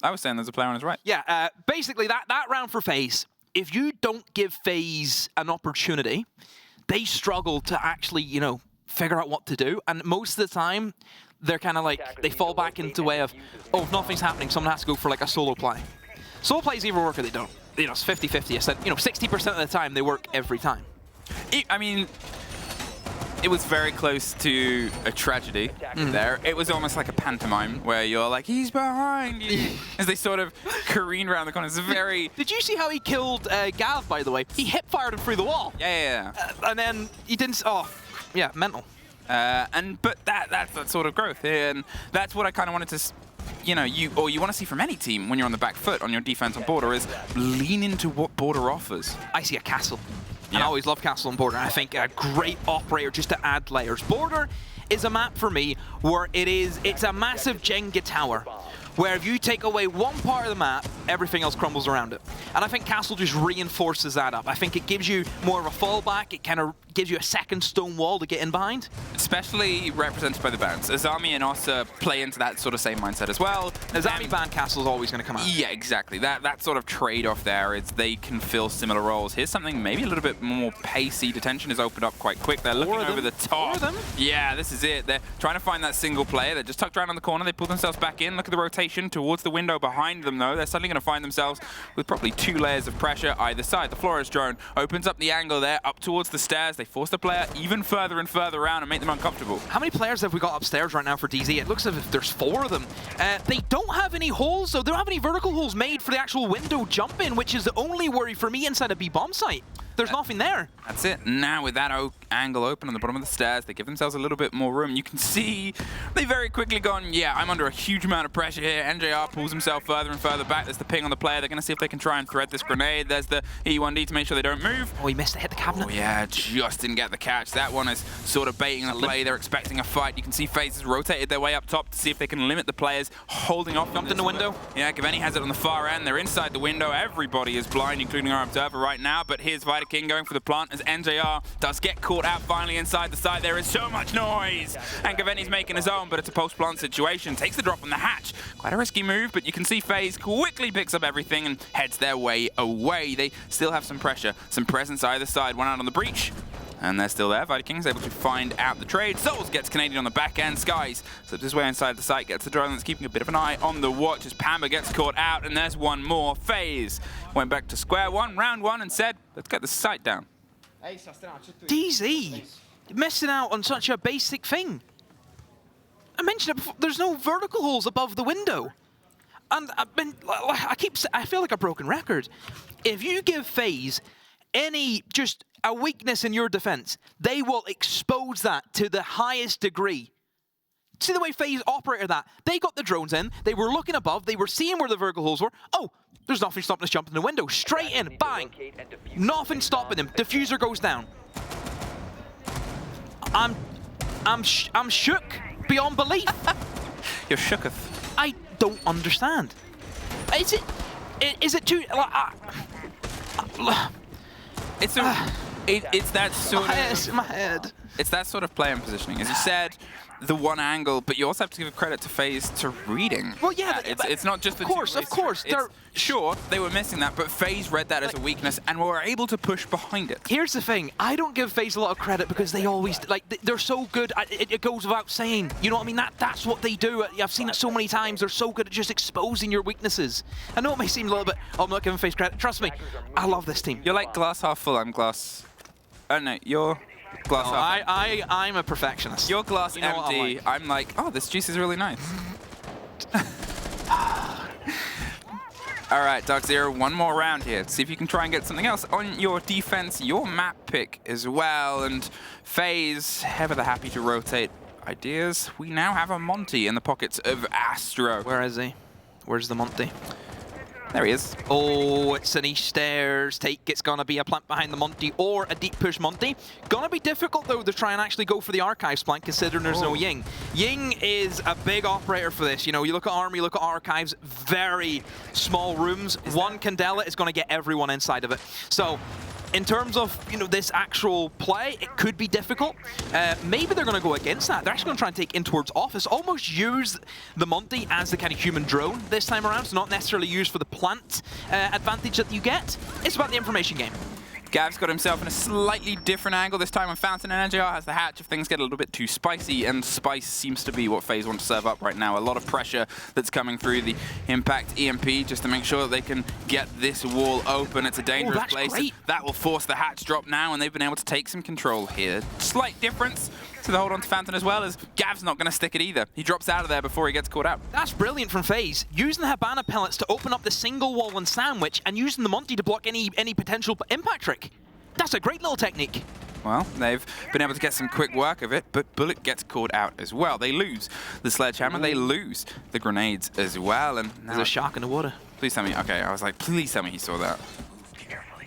I was saying there's a player on his right. Yeah, basically that round for FaZe, if you don't give FaZe an opportunity, they struggle to actually, you know, figure out what to do. And most of the time, they're kind of like, they fall back into the way of, oh, if nothing's happening, someone has to go for like a solo play. Solo plays either work or they don't. You know, it's 50-50. You know, 60% of the time, they work every time. I mean, it was very close to a tragedy there. It was almost like a pantomime where you're like, he's behind you, as they sort of careen around the corner. It's very... Did you see how he killed Gav, by the way? He hip-fired him through the wall. Yeah. And then he didn't... Oh, yeah, mental. But that's that sort of growth, and that's what I kind of wanted to... You know, you want to see from any team when you're on the back foot on your defense on Border is lean into what Border offers. I see a Castle. And I always love Castle on Border. I think a great operator just to add layers. Border is a map for me where it's a massive Jenga tower, where if you take away one part of the map, everything else crumbles around it. And I think Castle just reinforces that up. I think it gives you more of a fallback. It kind of gives you a second stone wall to get in behind. Especially represented by the bans. Azami and Ossa play into that sort of same mindset as well. Azami ban Castle's always going to come out. Yeah, exactly. That sort of trade-off there is they can fill similar roles. Here's something maybe a little bit more pacey. Detention is opened up quite quick. They're looking over the top. Yeah, this is it. They're trying to find that single player. They're just tucked around on the corner. They pull themselves back in. Look at the rotation towards the window behind them, though. They're suddenly going to find themselves with probably 2 layers of pressure either side. The Flores drone opens up the angle there, up towards the stairs. They force the player even further and further around and make them uncomfortable. How many players have we got upstairs right now for DZ? It looks as if there's 4 of them. They don't have any holes, though. They don't have any vertical holes made for the actual window jump in, which is the only worry for me inside a B-bomb site. There's nothing there. That's it. Now with that angle open on the bottom of the stairs, they give themselves a little bit more room. You can see they very quickly gone, yeah, I'm under a huge amount of pressure here. NJR pulls himself further and further back. There's the ping on the player. They're going to see if they can try and thread this grenade. There's the E1D to make sure they don't move. Oh, he missed it, hit the cabinet. Oh yeah, just didn't get the catch. That one is sort of baiting the play. They're expecting a fight. You can see FaZe has rotated their way up top to see if they can limit the players holding off. Jumped in the window. Yeah, Gaveni has it on the far end. They're inside the window. Everybody is blind, including our observer right now. But here's Vidaking going for the plant as NJR does get caught out finally inside the site. There is so much noise. And Gaveni's making his own, but it's a post-plant situation. Takes the drop on the hatch. Quite a risky move, but you can see FaZe quickly picks up everything and heads their way away. They still have some pressure, some presence either side. One out on the breach. And they're still there. Viking's able to find out the trade. Souls gets Canadian on the back end. Skies slips his way inside the site, gets the drone that's keeping a bit of an eye on the watch as Pamba gets caught out. And there's one more. FaZe went back to square one, round one, and said, let's get the site down. DZ, missing out on such a basic thing. I mentioned it before, there's no vertical holes above the window. And I feel like a broken record. If you give FaZe just a weakness in your defense, they will expose that to the highest degree. See the way FaZe operated that? They got the drones in, they were looking above, they were seeing where the vertical holes were. Oh, there's nothing stopping us jumping the window. Straight in, bang! Nothing stopping them. Diffuser goes down. I'm shook beyond belief. You're shooketh. I don't understand. Is it too? It's that sort of my head. It's that sort of play and positioning. As you said, the one angle, but you also have to give credit to FaZe to reading. Well, yeah, it's not just the of course. Sure, they were missing that, but FaZe read that as a weakness and were able to push behind it. Here's the thing: I don't give FaZe a lot of credit because they always they're so good. It goes without saying. You know what I mean? That's what they do. I've seen it so many times. They're so good at just exposing your weaknesses. I know it may seem a little bit. Oh, I'm not giving FaZe credit. Trust me, I love this team. You're like glass half full. I'm glass. Oh no, you're glass half. I'm a perfectionist. You're glass empty. I'm like, oh, this juice is really nice. All right, DarkZero, one more round here. See if you can try and get something else on your defense, your map pick as well. And FaZe, ever the happy to rotate ideas. We now have a Monty in the pockets of Astro. Where is he? Where's the Monty? There he is. Oh, it's an east stairs take. It's going to be a plant behind the Monty or a deep push Monty. Going to be difficult, though, to try and actually go for the Archives plant, considering there's no Ying. Ying is a big operator for this. You know, you look at Army, you look at Archives, very small rooms. One Candela is going to get everyone inside of it. So, in terms of, you know, this actual play, it could be difficult. Maybe they're going to go against that. They're actually going to try and take in towards Office, almost use the Monty as the kind of human drone this time around, so not necessarily used for the plant advantage that you get. It's about the information game. Gav's got himself in a slightly different angle this time on Fountain, and NJR has the hatch if things get a little bit too spicy, and spice seems to be what FaZe want to serve up right now. A lot of pressure that's coming through the Impact EMP just to make sure that they can get this wall open. It's a dangerous place. Great. That will force the hatch drop now, and they've been able to take some control here. Slight difference to the hold on to Fountain as well, as Gav's not going to stick it either. He drops out of there before he gets caught out. That's brilliant from FaZe. Using the Habana pellets to open up the single wall and sandwich, and using the Monty to block any potential impact trick. That's a great little technique. Well, they've been able to get some quick work of it, but Bullet gets caught out as well. They lose the sledgehammer, they lose the grenades as well. And there's a shark in the water. Please tell me, okay, I was like, please tell me he saw that.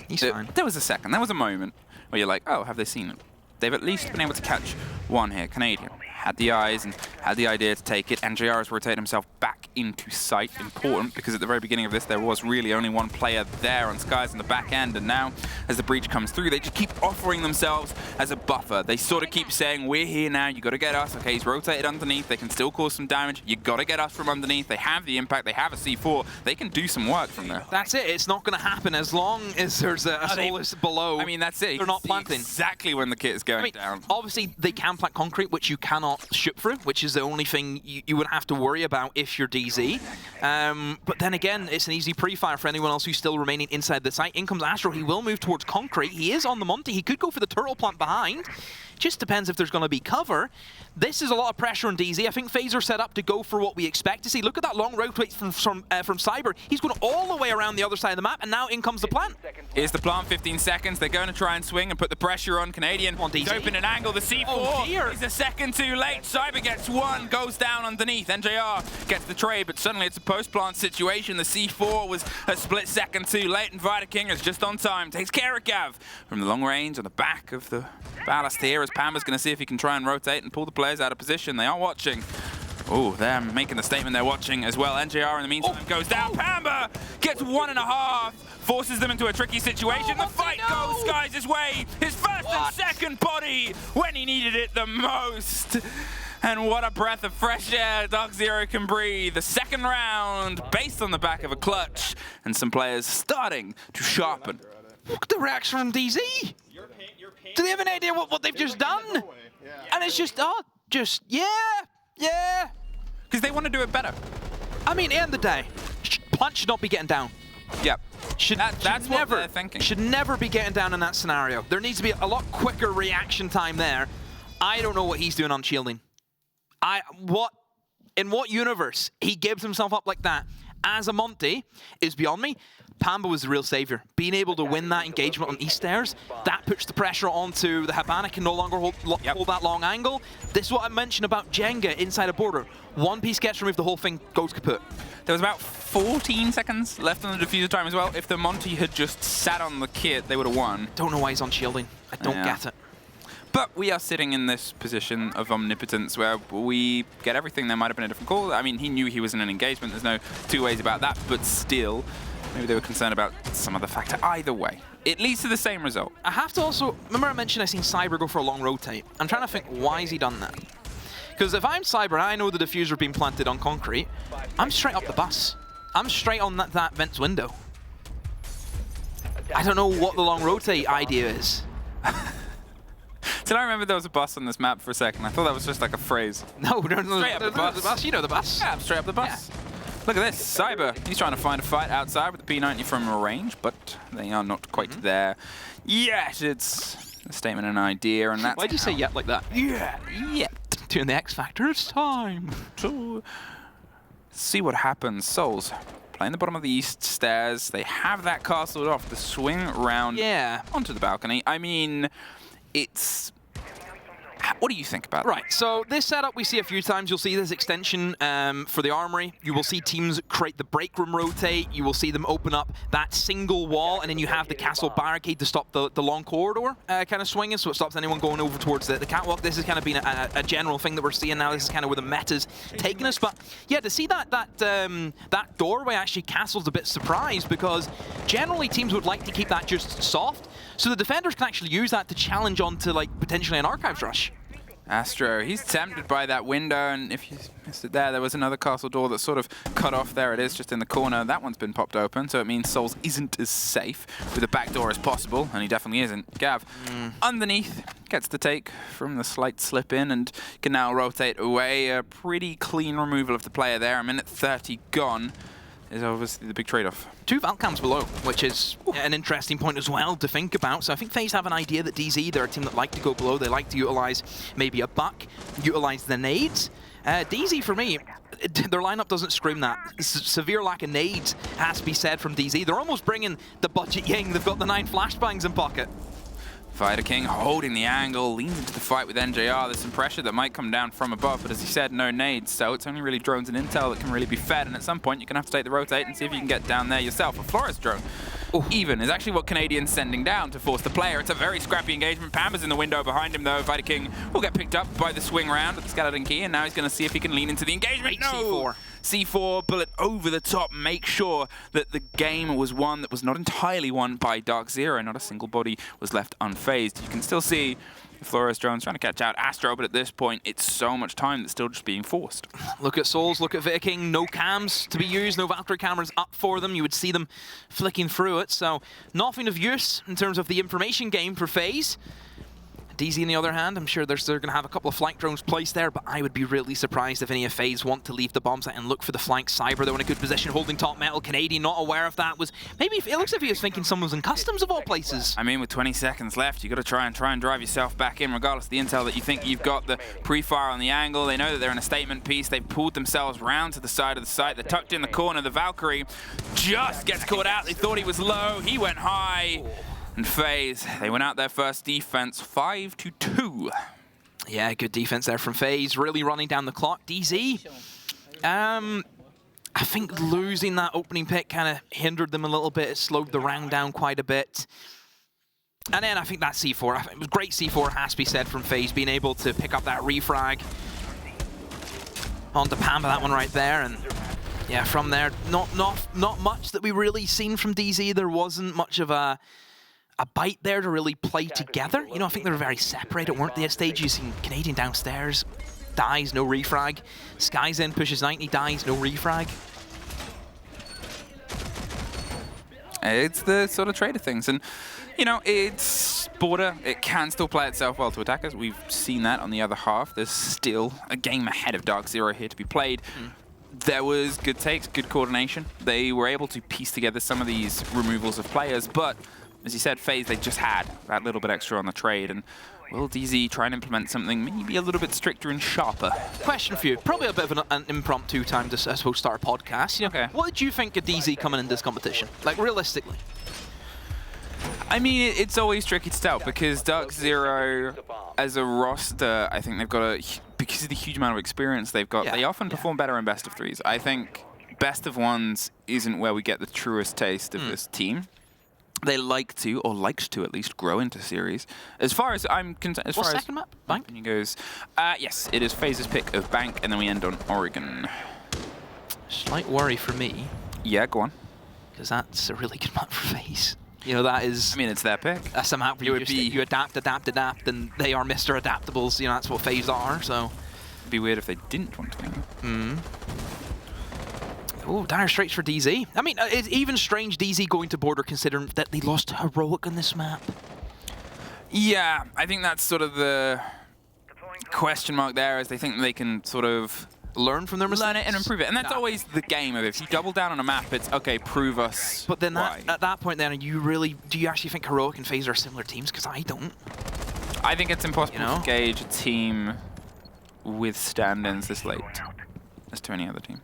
He's fine. There was a second, there was a moment where you're like, oh, have they seen it? They've at least been able to catch one here. Canadian had the eyes and had the idea to take it. NJR has rotated himself back into sight. Important, because at the very beginning of this, there was really only one player there on Skies in the back end, and now, as the breach comes through, they just keep offering themselves as a buffer. They sort of keep saying, we're here now, you got to get us. Okay, he's rotated underneath, they can still cause some damage. You got to get us from underneath. They have the impact, they have a C4. They can do some work from there. That's it. It's not going to happen as long as there's a Solus below. I mean, that's it. They're not planting. Exactly when the kit is going down. Obviously, they can plant concrete, which you cannot shoot through, which is the only thing you would have to worry about if you're DZ. But then again, it's an easy pre-fire for anyone else who's still remaining inside the site. In comes Astro. He will move towards concrete. He is on the Monty. He could go for the turtle plant behind. Just depends if there's going to be cover. This is a lot of pressure on DZ. I think FaZe are set up to go for what we expect to see. Look at that long rotate from Cyber. He's going all the way around the other side of the map, and now in comes the plant. Here's the plant, 15 seconds. They're going to try and swing and put the pressure on Canadian. He's opened an angle. The C4 is a second too late. Cyber gets one, goes down underneath. NJR gets the trade, but suddenly it's a post-plant situation. The C4 was a split second too late, and Vidaking is just on time. Takes care of Gav from the long range on the back of the ballast here, as Pamba's going to see if he can try and rotate and pull the players out of position. They are watching. Oh, they're making the statement they're watching as well. NJR in the meantime goes down. Pamba gets 1.5, forces them into a tricky situation. The fight goes Skies' way. His first and second body when he needed it the most. And what a breath of fresh air DarkZero can breathe. The second round based on the back of a clutch, and some players starting to sharpen. Look at the reaction from DZ. Do they have an idea what they've just done? And it's just, yeah. Because they want to do it better. I mean, at the end of the day, plant should not be getting down. Yep. That's what they're thinking. Should never be getting down in that scenario. There needs to be a lot quicker reaction time there. I don't know what he's doing on shielding. In what universe he gives himself up like that as a Monty is beyond me. Pamba was the real savior. Being able to win that engagement on East Stairs, that puts the pressure onto the Habana, can no longer hold that long angle. This is what I mentioned about Jenga inside a border. One piece gets removed, the whole thing goes kaput. There was about 14 seconds left on the diffuser time as well. If the Monty had just sat on the kit, they would have won. Don't know why he's on shielding. I don't get it. But we are sitting in this position of omnipotence where we get everything. There might have been a different call. I mean, he knew he was in an engagement. There's no two ways about that. But still, maybe they were concerned about some other factor. Either way, it leads to the same result. I have to also, remember I mentioned I seen Cyber go for a long rotate. I'm trying to think, why has he done that? Because if I'm Cyber and I know the diffuser being planted on concrete, I'm straight up the bus. I'm straight on that vent's window. I don't know what the long rotate idea is. Did I remember there was a bus on this map for a second? I thought that was just like a phrase. No, straight up the bus. You know the bus. Yeah, I'm straight up the bus. Yeah. Look at this, Cyber. He's trying to find a fight outside with the P90 from range, but they are not quite there. Yes, it's a statement and an idea, and that's... Why'd you say yet like that? Yeah, yet. Doing the X Factor, it's time to see what happens. Souls playing the bottom of the east stairs. They have that castled off. The swing round onto the balcony. I mean, it's... What do you think about that? Right, so this setup we see a few times. You'll see this extension for the armory. You will see teams create the break room rotate. You will see them open up that single wall, and then you have the castle barricade to stop the long corridor kind of swinging, so it stops anyone going over towards the catwalk. This has kind of been a general thing that we're seeing now. This is kind of where the meta's taking us. But yeah, to see that doorway actually castle's a bit surprised, because generally teams would like to keep that just soft, so the defenders can actually use that to challenge onto like potentially an archives rush. Astro, he's tempted by that window, and if you missed it there was another castle door that's sort of cut off. There it is, just in the corner. That one's been popped open, so it means Souls isn't as safe with the back door as possible, and he definitely isn't. Gav, underneath, gets the take from the slight slip in, and can now rotate away. A pretty clean removal of the player there. A minute 30 gone is obviously the big trade-off. 2 Valcams below, which is an interesting point as well to think about. So I think FaZe have an idea that DZ, they're a team that like to go below. They like to utilize maybe a buck, utilize the nades. DZ, for me, their lineup doesn't scream that. Severe lack of nades has to be said from DZ. They're almost bringing the budget Ying. They've got the 9 flashbangs in pocket. Vidaking holding the angle, leans into the fight with NJR. There's some pressure that might come down from above, but as he said, no nades, so it's only really drones and intel that can really be fed, and at some point you're going to have to take the rotate and see if you can get down there yourself. A Flores drone even is actually what Canadian's sending down to force the player. It's a very scrappy engagement. Pamba's in the window behind him, though. Viking will get picked up by the swing round at the Skeleton Key, and now he's going to see if he can lean into the engagement. No! C4, bullet over the top. Make sure that the game was one that was not entirely won by DarkZero. Not a single body was left unfazed. You can still see the Flores drones trying to catch out Astro, but at this point, it's so much time that's still just being forced. Look at Souls, look at Viking. No cams to be used, no Valkyrie cameras up for them. You would see them flicking through it, so nothing of use in terms of the information game for FaZe. DZ, on the other hand, I'm sure they're going to have a couple of flank drones placed there, but I would be really surprised if any of FaZe want to leave the bomb site and look for the flank. Cyber, though, in a good position, holding top metal. Canadian not aware of that. Maybe it looks as if he was thinking someone was in customs of all places. I mean, with 20 seconds left, you got to try and drive yourself back in, regardless of the intel that you think you've got. The pre-fire on the angle. They know that they're in a statement piece. They've pulled themselves round to the side of the site. They're tucked in the corner. The Valkyrie just gets caught out. They thought he was low. He went high. And FaZe, they went out their first defense 5-2. Yeah, good defense there from FaZe, really running down the clock. DZ, I think losing that opening pick kind of hindered them a little bit. It slowed the round down quite a bit. And then I think that C4, it was great C4, has to be said, from FaZe, being able to pick up that refrag onto Pamba, that one right there. And yeah, from there, not much that we really seen from DZ. There wasn't much of a bite there to really play together. You know, I think they were very separated, weren't they, at stage? You've seen Canadian downstairs, dies, no refrag. Sky's in, pushes 90, dies, no refrag. It's the sort of trade of things. And, you know, it's border. It can still play itself well to attackers. We've seen that on the other half. There's still a game ahead of DarkZero here to be played. There was good takes, good coordination. They were able to piece together some of these removals of players, but as you said, FaZe, they just had that little bit extra on the trade, and will DZ try and implement something maybe a little bit stricter and sharper? Question for you, probably a bit of an impromptu time to, I suppose, start a podcast. You know, okay. What did you think of DZ coming in this competition? Like, realistically? I mean, it's always tricky to tell, because DarkZero, as a roster, I think they've got because of the huge amount of experience they've got, they often perform better in best of threes. I think best of ones isn't where we get the truest taste of this team. They like to, or liked to at least, grow into series. As far as I'm concerned, What's second map? Bank? And he goes, yes, it is FaZe's pick of Bank, and then we end on Oregon. Slight worry for me. Yeah, go on. Because that's a really good map for FaZe. You know, that is... I mean, it's their pick. That's a map where you adapt, and they are Mr. Adaptables. You know, that's what FaZe are, so... It'd be weird if they didn't want to. Oh, dire straits for DZ. I mean, it's even strange DZ going to border considering that they lost Heroic on this map. Yeah, I think that's sort of the question mark there, is they think they can sort of learn from their mistakes. Learn it and improve it. And that's always the game of it. If you double down on a map, it's, okay, prove us But then why. at that point then, do you actually think Heroic and FaZe are similar teams? Because I don't. I think it's impossible to gauge a team with stand-ins this late as to any other team.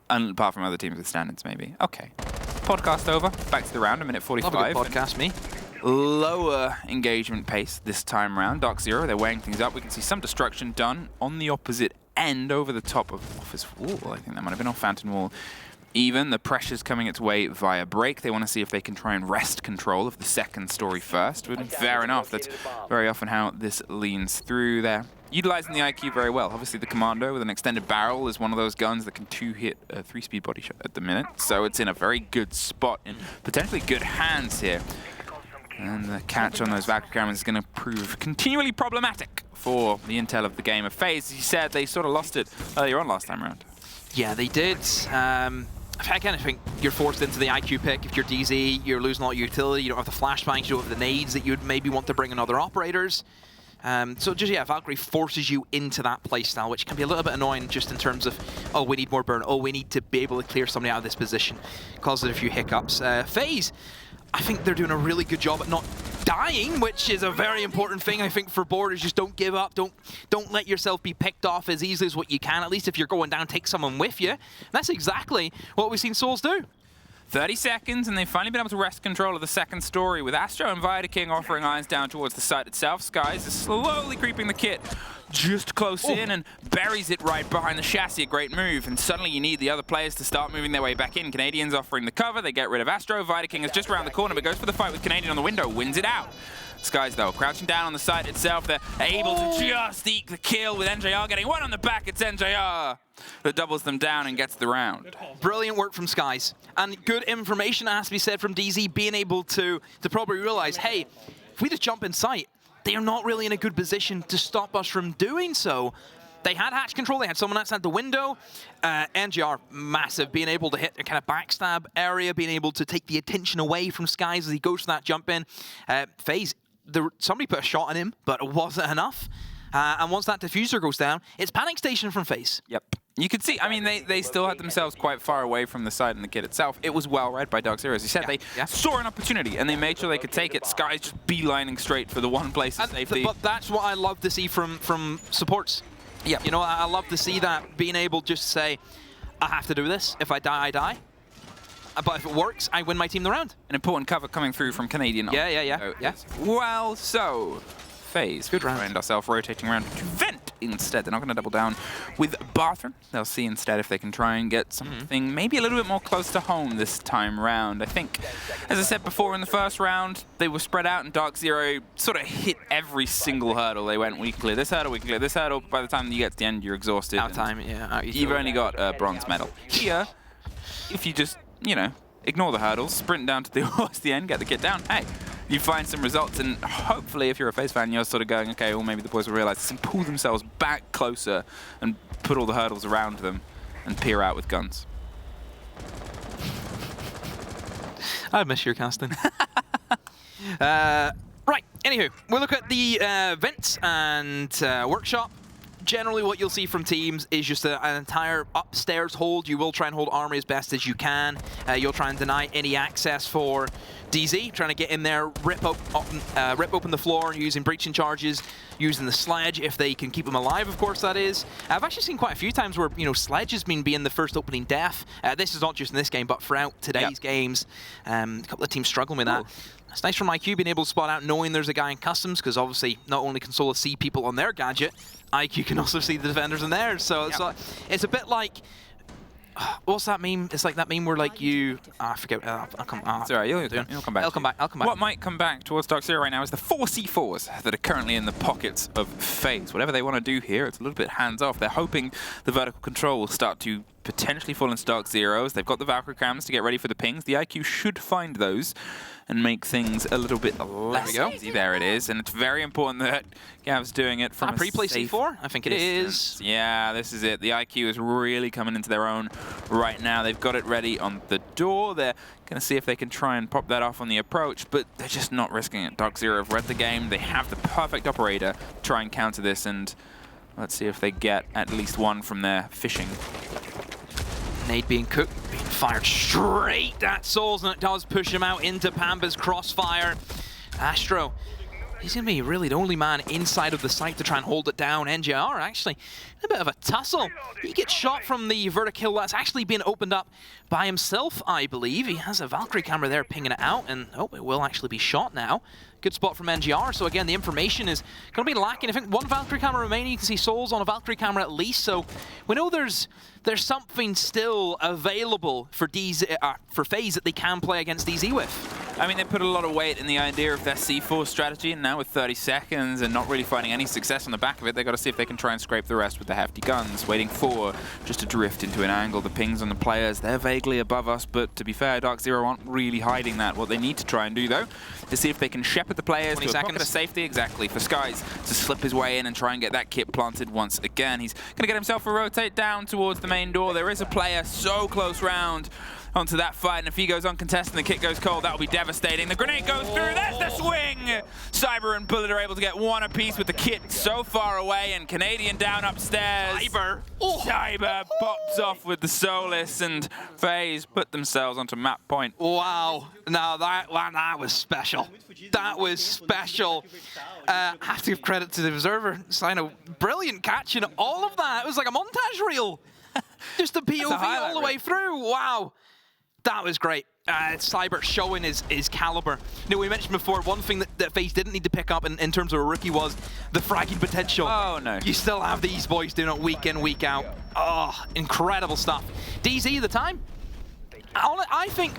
And apart from other teams with stand-ins, maybe. Okay. Podcast over. Back to the round, a minute 45. Love a good podcast, me. Lower engagement pace this time round. DarkZero, they're weighing things up. We can see some destruction done on the opposite end over the top of Office Wall. I think that might have been on Fountain Wall. Even the pressure's coming its way via break. They want to see if they can try and wrest control of the second story first. But fair enough, that's very often how this leans through there. Utilizing the IQ very well. Obviously, the Commando with an extended barrel is one of those guns that can two-hit a 3-speed body shot at the minute. So it's in a very good spot and potentially good hands here. And the catch on those Valkyrie cameras is going to prove continually problematic for the intel of the game of FaZe. As you said, they sort of lost it earlier on last time around. Yeah, they did. I kind of think you're forced into the IQ pick. If you're DZ, you're losing all your utility. You don't have the flashbangs, you don't have the nades that you'd maybe want to bring in other operators. So just, yeah, Valkyrie forces you into that playstyle, which can be a little bit annoying just in terms of, oh, we need more burn. Oh, we need to be able to clear somebody out of this position. Causes a few hiccups. FaZe, I think they're doing a really good job at not dying, which is a very important thing, I think, for borders. Just don't give up. Don't let yourself be picked off as easily as what you can. At least if you're going down, take someone with you. And that's exactly what we've seen Souls do. 30 seconds, and they've finally been able to wrest control of the second story, with Astro and Vidaking offering irons down towards the site itself. Skies is slowly creeping the kit just close in and buries it right behind the chassis. A great move, and suddenly you need the other players to start moving their way back in. Canadians offering the cover. They get rid of Astro. Vidaking is just around the corner, but goes for the fight with Canadian on the window, wins it out. Skies, though, crouching down on the site itself. They're able to just eke the kill with NJR getting one on the back. It's NJR that doubles them down and gets the round. Brilliant work from Skies. And good information, has to be said, from DZ, being able to probably realize, hey, if we just jump in sight, they are not really in a good position to stop us from doing so. They had hatch control, they had someone outside the window. NGR, massive, being able to hit a kind of backstab area, being able to take the attention away from Skies as he goes for that jump in. FaZe, somebody put a shot on him, but it wasn't enough. And once that diffuser goes down, it's panic station from FaZe. Yep. You could see, I mean, they still had themselves quite far away from the site and the kit itself. It was well read by DarkZero. As you said, they saw an opportunity and they made sure they could take it. Skies just beelining straight for the one place of safety. But that's what I love to see from supports. Yeah. You know, I love to see that, being able to just say, I have to do this. If I die, I die. But if it works, I win my team the round. An important cover coming through from Canadian. Yeah. Well, so FaZe. Good round. Find ourselves rotating around to Vent instead. They're not going to double down with Bathroom. They'll see instead if they can try and get something maybe a little bit more close to home this time round. I think, as I said before in the first round, they were spread out and DarkZero sort of hit every single hurdle. They went, we can clear this hurdle, we can clear this hurdle. By the time you get to the end, you're exhausted. Out time, yeah. You've only got a bronze medal. Here, if you just, you know, ignore the hurdles, sprint down to the end, get the kit down, hey, you find some results, and hopefully if you're a FaZe fan, you're sort of going, okay, well maybe the boys will realize this and pull themselves back closer and put all the hurdles around them and peer out with guns. I miss your casting. Right, anywho, we'll look at the Vents and Workshop. Generally, what you'll see from teams is just an entire upstairs hold. You will try and hold Armory as best as you can. You'll try and deny any access for DZ, trying to get in there, rip open the floor using breaching charges, using the sledge if they can keep them alive, of course, that is. I've actually seen quite a few times where, you know, sledge has been being the first opening death. This is not just in this game, but throughout today's games. A couple of teams struggling with that. Ooh. It's nice from IQ being able to spot out knowing there's a guy in customs, because obviously not only can Sola see people on their gadget, IQ can also see the defenders in theirs. So it's a bit like, what's that meme? It's like that meme where like you, I forget. I'll come. It's alright. You'll come back. I'll come back. What might come back towards DarkZero right now is the 4 C4s that are currently in the pockets of FaZe. Whatever they want to do here, it's a little bit hands off. They're hoping the vertical control will start to potentially fall into DarkZero's. They've got the Valkyrie cams to get ready for the pings. The IQ should find those and make things a little bit less easy. There it is, and it's very important that Gav's doing it from a pre-play safe C4? I think it distance. is. Yeah, this is it. The IQ is really coming into their own right now. They've got it ready on the door. They're going to see if they can try and pop that off on the approach, but they're just not risking it. DarkZero have read the game. They have the perfect operator to try and counter this, and let's see if they get at least one from their fishing. Nade being cooked, being fired straight at Souls, and it does push him out into Pamba's crossfire. Astro, he's going to be really the only man inside of the site to try and hold it down. NJR actually a bit of a tussle. He gets shot from the vertical that's actually been opened up by himself, I believe. He has a Valkyrie camera there pinging it out, and it will actually be shot now. Good spot from NGR. So again, the information is going to be lacking. I think one Valkyrie camera remaining. You can see Souls on a Valkyrie camera at least. So we know there's something still available for FaZe that they can play against DZ with. I mean, they put a lot of weight in the idea of their C4 strategy, and now with 30 seconds and not really finding any success on the back of it, they've got to see if they can try and scrape the rest with the hefty guns, waiting for just to drift into an angle. The pings on the players, they're vaguely above us, but to be fair, DarkZero aren't really hiding that. What they need to try and do, though, is see if they can shepherd the players to a pocket of safety, exactly, for Skies to slip his way in and try and get that kit planted once again. He's going to get himself a rotate down towards the main door. There is a player so close round onto that fight, and if he goes uncontested and the kit goes cold, that'll be devastating. The grenade goes through, there's the swing! Cyber and Bullet are able to get one apiece with the kit so far away, and Canadian down upstairs. Cyber pops off with the Solus, and FaZe put themselves onto map point. Wow, now that was special. That was special. I have to give credit to the Observer. Sino, brilliant catch in all of that. It was like a montage reel. Just the POV all the way through. Wow. That was great. Cyber showing his caliber. We mentioned before, one thing that FaZe didn't need to pick up in terms of a rookie was the fragging potential. Oh, no. You still have these boys doing it week in, week out. Oh, incredible stuff. DZ at the time, I think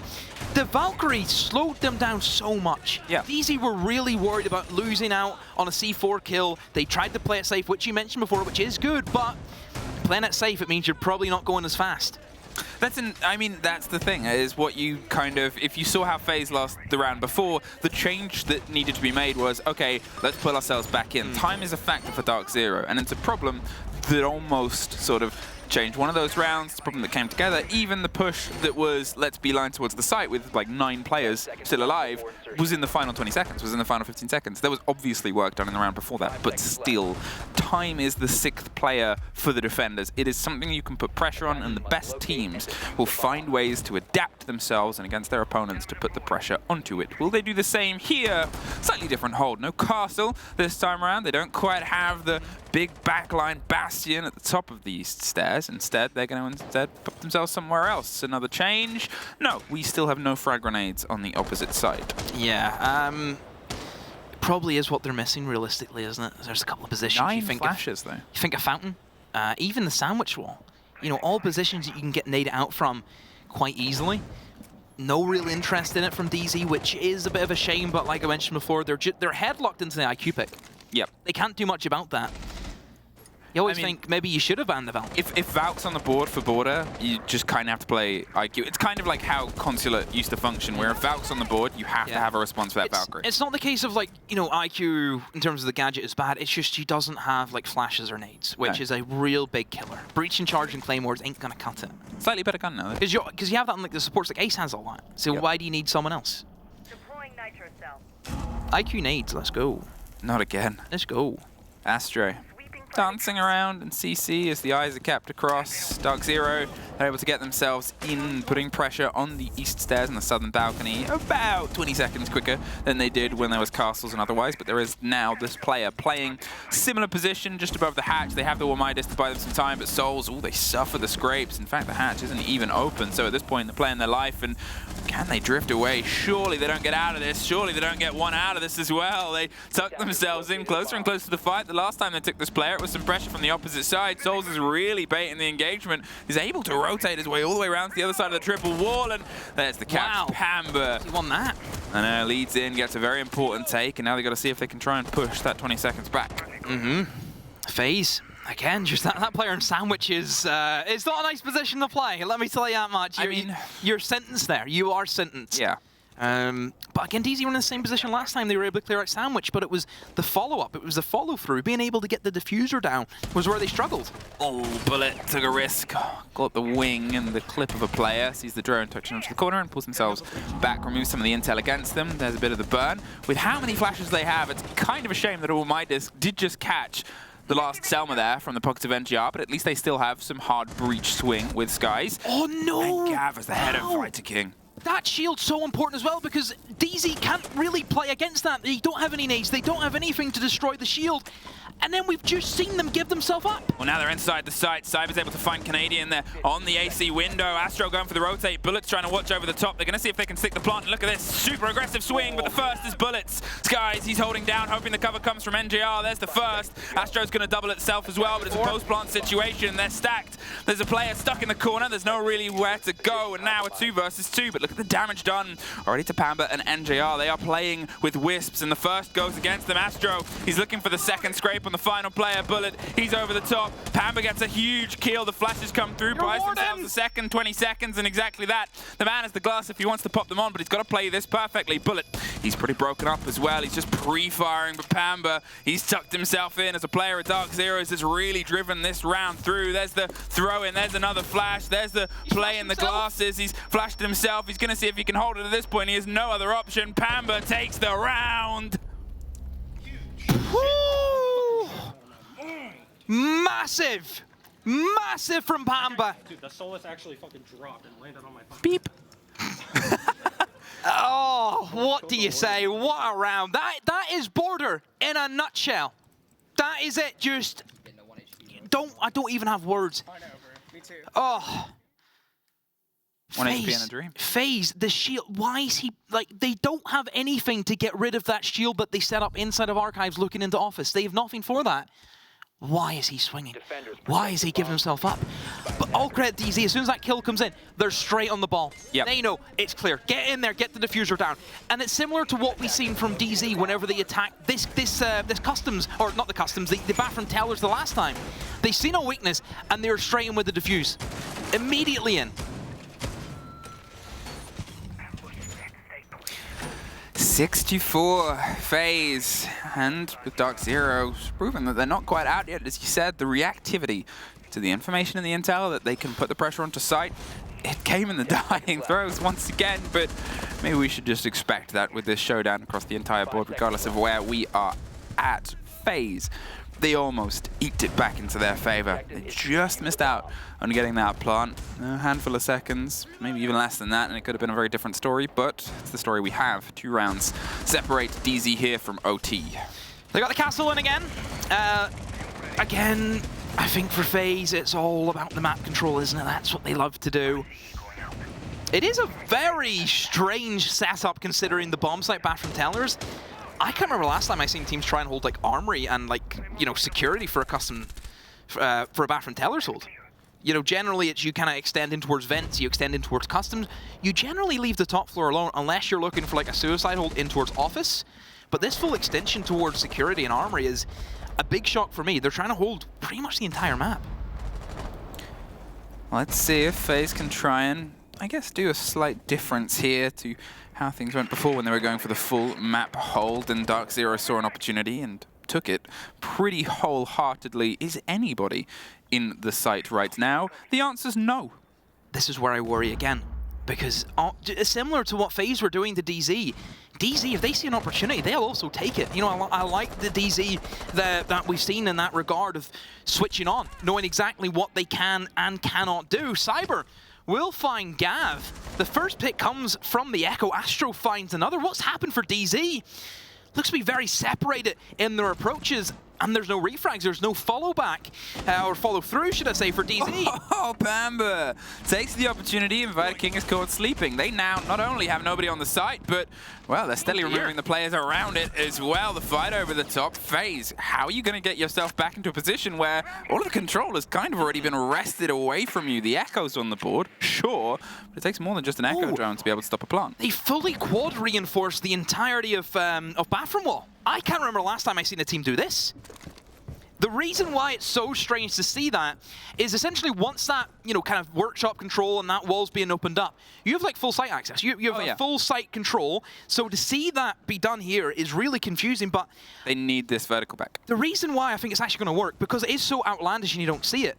the Valkyrie slowed them down so much. Yeah. DZ were really worried about losing out on a C4 kill. They tried to play it safe, which you mentioned before, which is good, but playing it safe, it means you're probably not going as fast. I mean, that's the thing, is what you kind of, if you saw how FaZe lost the round before, the change that needed to be made was, okay, let's put ourselves back in. Time is a factor for DarkZero, and it's a problem that almost sort of changed one of those rounds. It's a problem that came together. Even the push that was, let's beeline towards the site with like 9 players still alive, was in the final 20 seconds, was in the final 15 seconds. There was obviously work done in the round before that, but still, time is the 6th player for the defenders. It is something you can put pressure on, and the best teams will find ways to adapt themselves and against their opponents to put the pressure onto it. Will they do the same here? Slightly different hold. No castle this time around. They don't quite have the big backline bastion at the top of these stairs. Instead, they're going to put themselves somewhere else. Another change? No, we still have no frag grenades on the opposite side. Yeah, probably is what they're missing realistically, isn't it? There's a couple of positions. 9 flashes, though. You think a fountain, even the sandwich wall. You know, all positions that you can get naded out from quite easily. No real interest in it from DZ, which is a bit of a shame, but like I mentioned before, they're headlocked into the IQ pick. Yep. They can't do much about that. You always think maybe you should have banned the Valk. If Valk's on the board for Border, you just kind of have to play IQ. It's kind of like how Consulate used to function, where if Valk's on the board, you have to have a response for that Valkyrie. It's not the case of like, you know, IQ in terms of the gadget is bad. It's just he doesn't have like flashes or nades, which is a real big killer. Breach and charge and claymores ain't gonna cut it. Slightly better gun now, though. Because you have that on like the supports, like Ace has all that. So why do you need someone else? Deploying nitro cell. IQ nades, let's go. Not again. Let's go. Astro. Dancing around, and CC as the eyes are capped across. DarkZero are able to get themselves in, putting pressure on the east stairs and the southern balcony about 20 seconds quicker than they did when there was castles and otherwise, but there is now this player playing similar position just above the hatch. They have the Midas to buy them some time, but Souls, they suffer the scrapes. In fact, the hatch isn't even open, so at this point they're playing their life, and can they drift away? Surely they don't get out of this. Surely they don't get one out of this as well. They tuck themselves in closer and closer to the fight. The last time they took this player, it was some pressure from the opposite side. Souls is really baiting the engagement. He's able to rotate his way all the way around to the other side of the triple wall, and there's the catch. Wow. Pamba. He won that. And leads in, gets a very important take, and now they've got to see if they can try and push that 20 seconds back. FaZe. Again, just that player in sandwich is it's not a nice position to play. Let me tell you that much. You're sentenced there. You are sentenced. Yeah. But again, DZ were in the same position last time. They were able to clear out sandwich, but it was the follow-up. It was the follow-through. Being able to get the diffuser down was where they struggled. Oh, Bullet took a risk. Got the wing and the clip of a player. Sees the drone touching onto the corner and pulls themselves back, removes some of the intel against them. There's a bit of the burn. With how many flashes they have, it's kind of a shame that Midas did just catch the last Selma there from the pockets of NGR, but at least they still have some hard breach swing with Skies. Oh no! And Gav as the head of Fighter King. That shield's so important as well, because DZ can't really play against that. They don't have any nades, they don't have anything to destroy the shield. And then we've just seen them give themselves up. Well, now they're inside the site. Cyber's able to find Canadian there on the AC window. Astro going for the rotate. Bullets trying to watch over the top. They're going to see if they can stick the plant. And look at this super aggressive swing, but the first is Bullets. Skies, he's holding down, hoping the cover comes from NJR. There's the first. Astro's going to double itself as well, but it's a post-plant situation. They're stacked. There's a player stuck in the corner. There's no really where to go, and now a 2 versus 2. But look at the damage done already to Pamba and NJR. They are playing with wisps, and the first goes against them. Astro, he's looking for the second scrape on the final player. Bullet, he's over the top. Pamba gets a huge kill. The flashes come through, buys themselves a second, 20 seconds, and exactly that. The man has the glass if he wants to pop them on, but he's got to play this perfectly. Bullet, he's pretty broken up as well. He's just pre-firing, but Pamba, he's tucked himself in as a player of DarkZero has really driven this round through. There's the throw in, there's another flash, there's the play in the glasses. He's flashed himself. He's going to see if he can hold it at this point. He has no other option. Pamba takes the round. Woo! Massive! Massive from Pamba! Dude, the Solus actually fucking dropped and landed on my phone. Beep! Oh, what do you say? What a round. That is Border in a nutshell. That is it. Just I don't even have words. I know, bro. Me too. Oh. 1 HP and a dream. FaZe, the shield, why is he, like, they don't have anything to get rid of that shield that they set up inside of Archives looking into Office. They have nothing for that. Why is he swinging? Why is he giving himself up? But all credit DZ, as soon as that kill comes in, they're straight on the ball. Yep. They know it's clear. Get in there, get the diffuser down. And it's similar to what we've seen from DZ whenever they attack this customs, or not the customs, the bathroom tellers the last time. They see no weakness, and they're straight in with the diffuse. Immediately in. 64 FaZe, and with DarkZero proving that they're not quite out yet. As you said, the reactivity to the information and the intel that they can put the pressure onto site, it came in the dying throws once again, but maybe we should just expect that with this showdown across the entire board, regardless of where we are at. FaZe, they almost eked it back into their favor. They just missed out on getting that plant. A handful of seconds, maybe even less than that, and it could have been a very different story, but it's the story we have. 2 rounds separate DZ here from OT. They got the castle in again. Again, I think for FaZe, it's all about the map control, isn't it? That's what they love to do. It is a very strange setup considering the bomb site bathroom tellers. I can't remember last time I seen teams try and hold like armory and like, you know, security for a custom, for a bathroom teller's hold. You know, generally it's you kind of extend in towards vents, you extend in towards customs. You generally leave the top floor alone unless you're looking for like a suicide hold in towards office. But this full extension towards security and armory is a big shock for me. They're trying to hold pretty much the entire map. Let's see if FaZe can try and, I guess, do a slight difference here to how things went before when they were going for the full map hold, and DarkZero saw an opportunity and took it pretty wholeheartedly. Is anybody in the site right now? The answer's no. This is where I worry again, because similar to what FaZe were doing to DZ, if they see an opportunity, they'll also take it. You know, I like the DZ that we've seen in that regard of switching on, knowing exactly what they can and cannot do. Cyber will find Gav. The first pick comes from the Echo. Astro finds another. What's happened for DZ? Looks to be very separated in their approaches, and there's no refrags, there's no follow back, or follow through, should I say, for DZ. Oh, Pamba takes the opportunity, and Viking is caught sleeping. They now not only have nobody on the site, but, well, they're steadily removing the players around it as well. The fight over the top. FaZe, how are you going to get yourself back into a position where all of the control has kind of already been wrested away from you? The Echo's on the board, sure, but it takes more than just an Echo drone to be able to stop a plant. They fully quad reinforced the entirety of bathroom wall. I can't remember the last time I've seen a team do this. The reason why it's so strange to see that is essentially once that, you know, kind of workshop control and that wall's being opened up, you have like full site access. You have full site control. So to see that be done here is really confusing, but they need this vertical back. The reason why I think it's actually going to work, because it is so outlandish and you don't see it.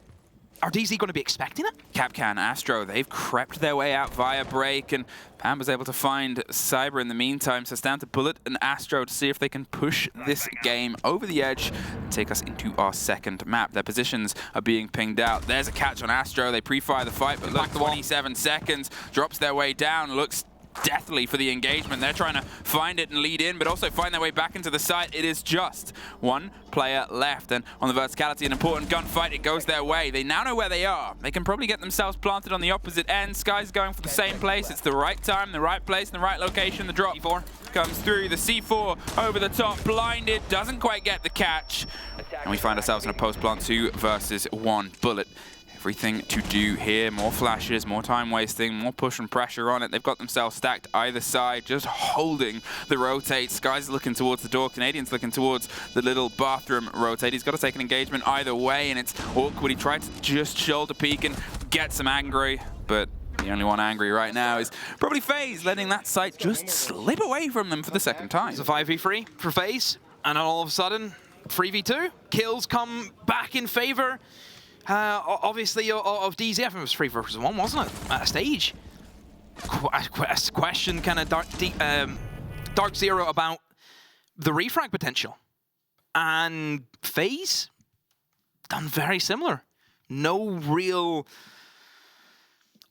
Are DZ going to be expecting it? Capcan, Astro, they've crept their way out via break, and Pam was able to find Cyber in the meantime, so it's down to Bullet and Astro to see if they can push this game over the edge and take us into our second map. Their positions are being pinged out. There's a catch on Astro. They pre-fire the fight, but look, 27 seconds, drops their way down, looks deathly for the engagement. They're trying to find it and lead in, but also find their way back into the site. It is just one player left, and on the verticality, an important gunfight, it goes their way. They now know where they are. They can probably get themselves planted on the opposite end. Sky's going for the same place. It's the right time, the right place, and the right location. The drop C4 comes through. The C4 over the top, blinded, doesn't quite get the catch. And we find ourselves in a post-plant 2 versus 1. Bullet. Everything to do here, more flashes, more time wasting, more push and pressure on it. They've got themselves stacked either side, just holding the rotate. Sky's looking towards the door, Canadian's looking towards the little bathroom rotate. He's got to take an engagement either way, and it's awkward. He tried to just shoulder peek and get some angry, but the only one angry right now is probably FaZe, letting that site just slip away from them for the second time. It's a 5v3 for FaZe, and all of a sudden, 3v2. Kills come back in favor. Obviously, of DZ, I think it was 3 versus 1, wasn't it? At a stage. Question kind of DarkZero about the refrag potential. And FaZe done very similar. No real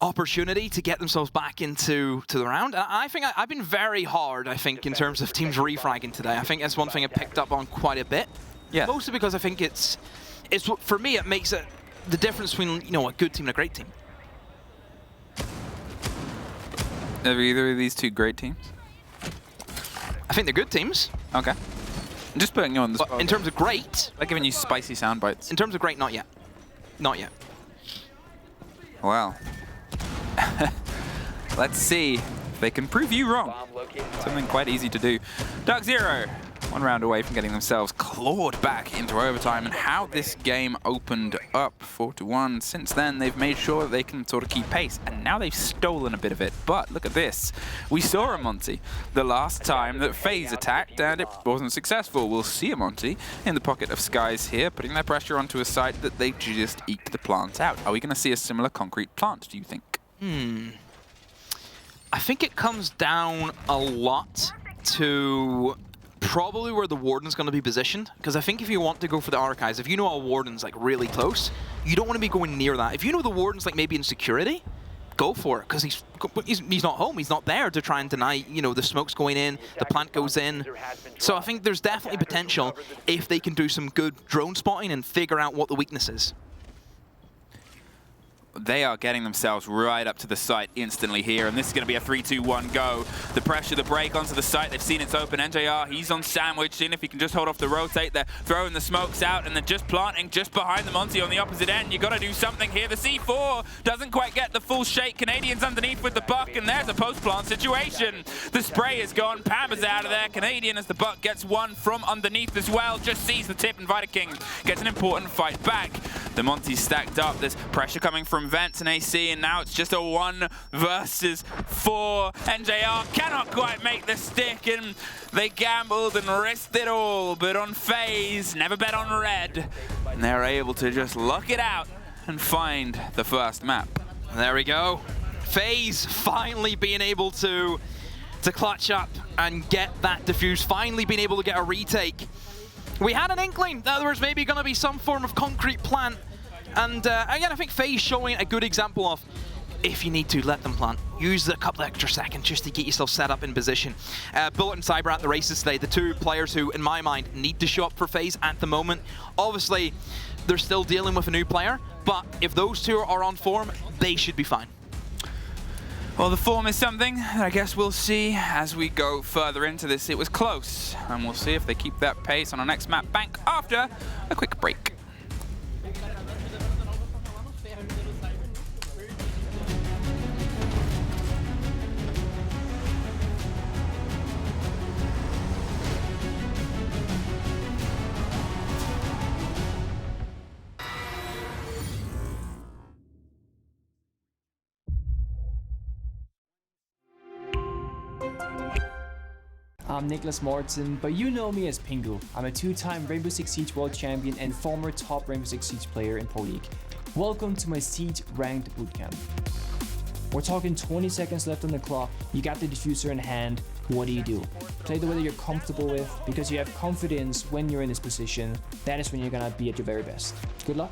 opportunity to get themselves back into the round. And I think I've been very hard, I think, in terms of teams refragging today. I think that's one thing I picked up on quite a bit. Yeah. Mostly because I think it's for me, it makes it the difference between, you know, a good team and a great team. Are either of these two great teams? I think they're good teams. Okay. I'm just putting you on the spot. In terms of great, Like giving you spicy sound bites. in terms of great, not yet. Not yet. Well. Let's see if they can prove you wrong. Something quite easy to do. DarkZero, one round away from getting themselves clawed back into overtime, and how this game opened up 4-1. Since then, they've made sure that they can sort of keep pace, and now they've stolen a bit of it. But look at this. We saw a Monty the last time that FaZe attacked, and it wasn't successful. We'll see a Monty in the pocket of Skies here, putting their pressure onto a site that they just eked the plant out. Are we going to see a similar concrete plant, do you think? I think it comes down a lot to probably where the Warden's going to be positioned. Because I think if you want to go for the Archives, if you know a Warden's like really close, you don't want to be going near that. If you know the Warden's like maybe in security, go for it. Because he's not home. He's not there to try and deny, you know, the smoke's going in, the plant goes in. So I think there's definitely potential if they can do some good drone spotting and figure out what the weakness is. They are getting themselves right up to the site instantly here, and this is going to be a 3-2-1 go. The pressure, the break onto the site, they've seen it's open. NJR, he's on sandwich, seeing if he can just hold off the rotate. They're throwing the smokes out, and they're just planting just behind the Monty on the opposite end. You got to do something here. The C4 doesn't quite get the full shake. Canadians underneath with the buck, and there's a post-plant situation. The spray is gone. Pam is out of there. Canadian, as the buck gets one from underneath as well, just sees the tip, and Vidaking gets an important fight back. The Monty's stacked up. There's pressure coming from Vents and AC, and now it's just a 1 versus 4. NJR cannot quite make the stick, and they gambled and risked it all, but on FaZe, never bet on red, and they're able to just lock it out and find the first map. There we go. FaZe finally being able to clutch up and get that defuse, finally being able to get a retake. We had an inkling that there was maybe going to be some form of concrete plant. And again, I think FaZe showing a good example of, if you need to, let them plant. Use a couple extra seconds just to get yourself set up in position. Bullet and Cyber at the races today, the two players who, in my mind, need to show up for FaZe at the moment. Obviously, they're still dealing with a new player, but if those two are on form, they should be fine. Well, the form is something that I guess we'll see as we go further into this. It was close, and we'll see if they keep that pace on our next map bank after a quick break. I'm Nicholas Morton, but you know me as Pingu. I'm a two-time Rainbow Six Siege World Champion and former top Rainbow Six Siege player in Pro League. Welcome to my Siege Ranked Bootcamp. We're talking 20 seconds left on the clock, you got the diffuser in hand, what do? Play the way that you're comfortable with, because you have confidence when you're in this position. That is when you're gonna be at your very best. Good luck.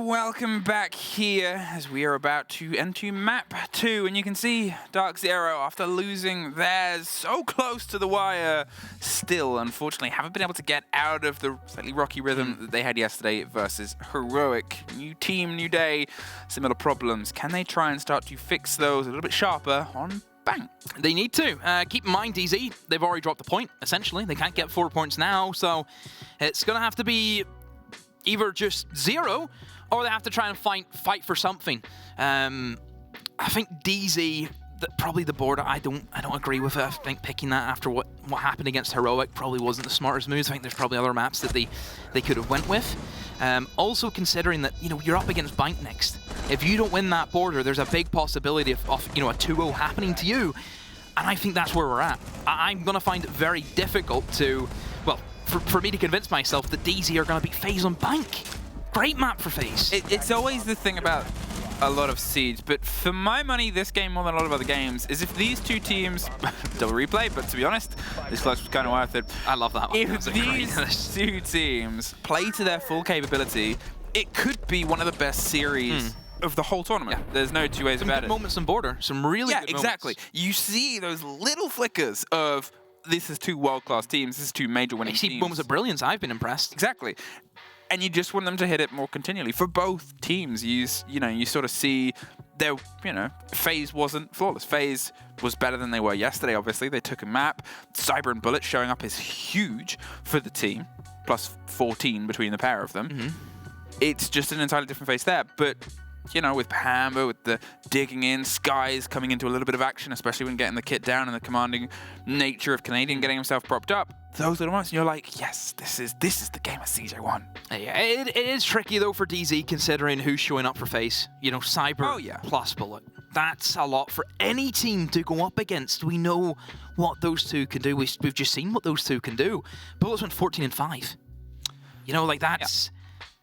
Welcome back here as we are about to enter map 2, and you can see DarkZero, after losing theirs so close to the wire, still unfortunately haven't been able to get out of the slightly rocky rhythm that they had yesterday versus Heroic. New team, new day, similar problems. Can they try and start to fix those a little bit sharper on Bang? They need to. Keep in mind, DZ, they've already dropped the point, essentially. They can't get 4 points now, so it's going to have to be either just 0, or they have to try and fight for something. I think DZ, probably the board, I don't agree with it. I think picking that after what happened against Heroic probably wasn't the smartest move. I think there's probably other maps that they could have went with. Also considering that, you know, you're up against Bank next. If you don't win that border, there's a big possibility of you know, a 2-0 happening to you. And I think that's where we're at. I'm going to find it very difficult to, well, for me to convince myself that DZ are going to beat FaZe on Bank. Great map for FaZe. It's always the thing about a lot of Siege, but for my money, this game more than a lot of other games is if these two teams, double replay, but to be honest, this clutch was kind of worth it. I love that one. If these two teams play to their full capability, it could be one of the best series of the whole tournament. Yeah. There's no two ways about it. Some good moments on border, some really good moments. Yeah, exactly. You see those little flickers of this is two world-class teams, this is two major winning teams. You see moments of brilliance, I've been impressed. Exactly. And you just want them to hit it more continually. For both teams, you sort of see their, FaZe wasn't flawless. FaZe was better than they were yesterday, obviously. They took a map. Cyber and Bullet showing up is huge for the team, plus 14 between the pair of them. It's just an entirely different FaZe there. But you know, with Pamba, with the digging in, Skies coming into a little bit of action, especially when getting the kit down and the commanding nature of Canadian getting himself propped up. Those little moments, and you're like, yes, this is the game of CJ1. Yeah, it is tricky though for DZ considering who's showing up for FaZe. You know, Cyber plus Bullet. That's a lot for any team to go up against. We know what those two can do. We've just seen what those two can do. Bullets went 14 and 5. You know, like that's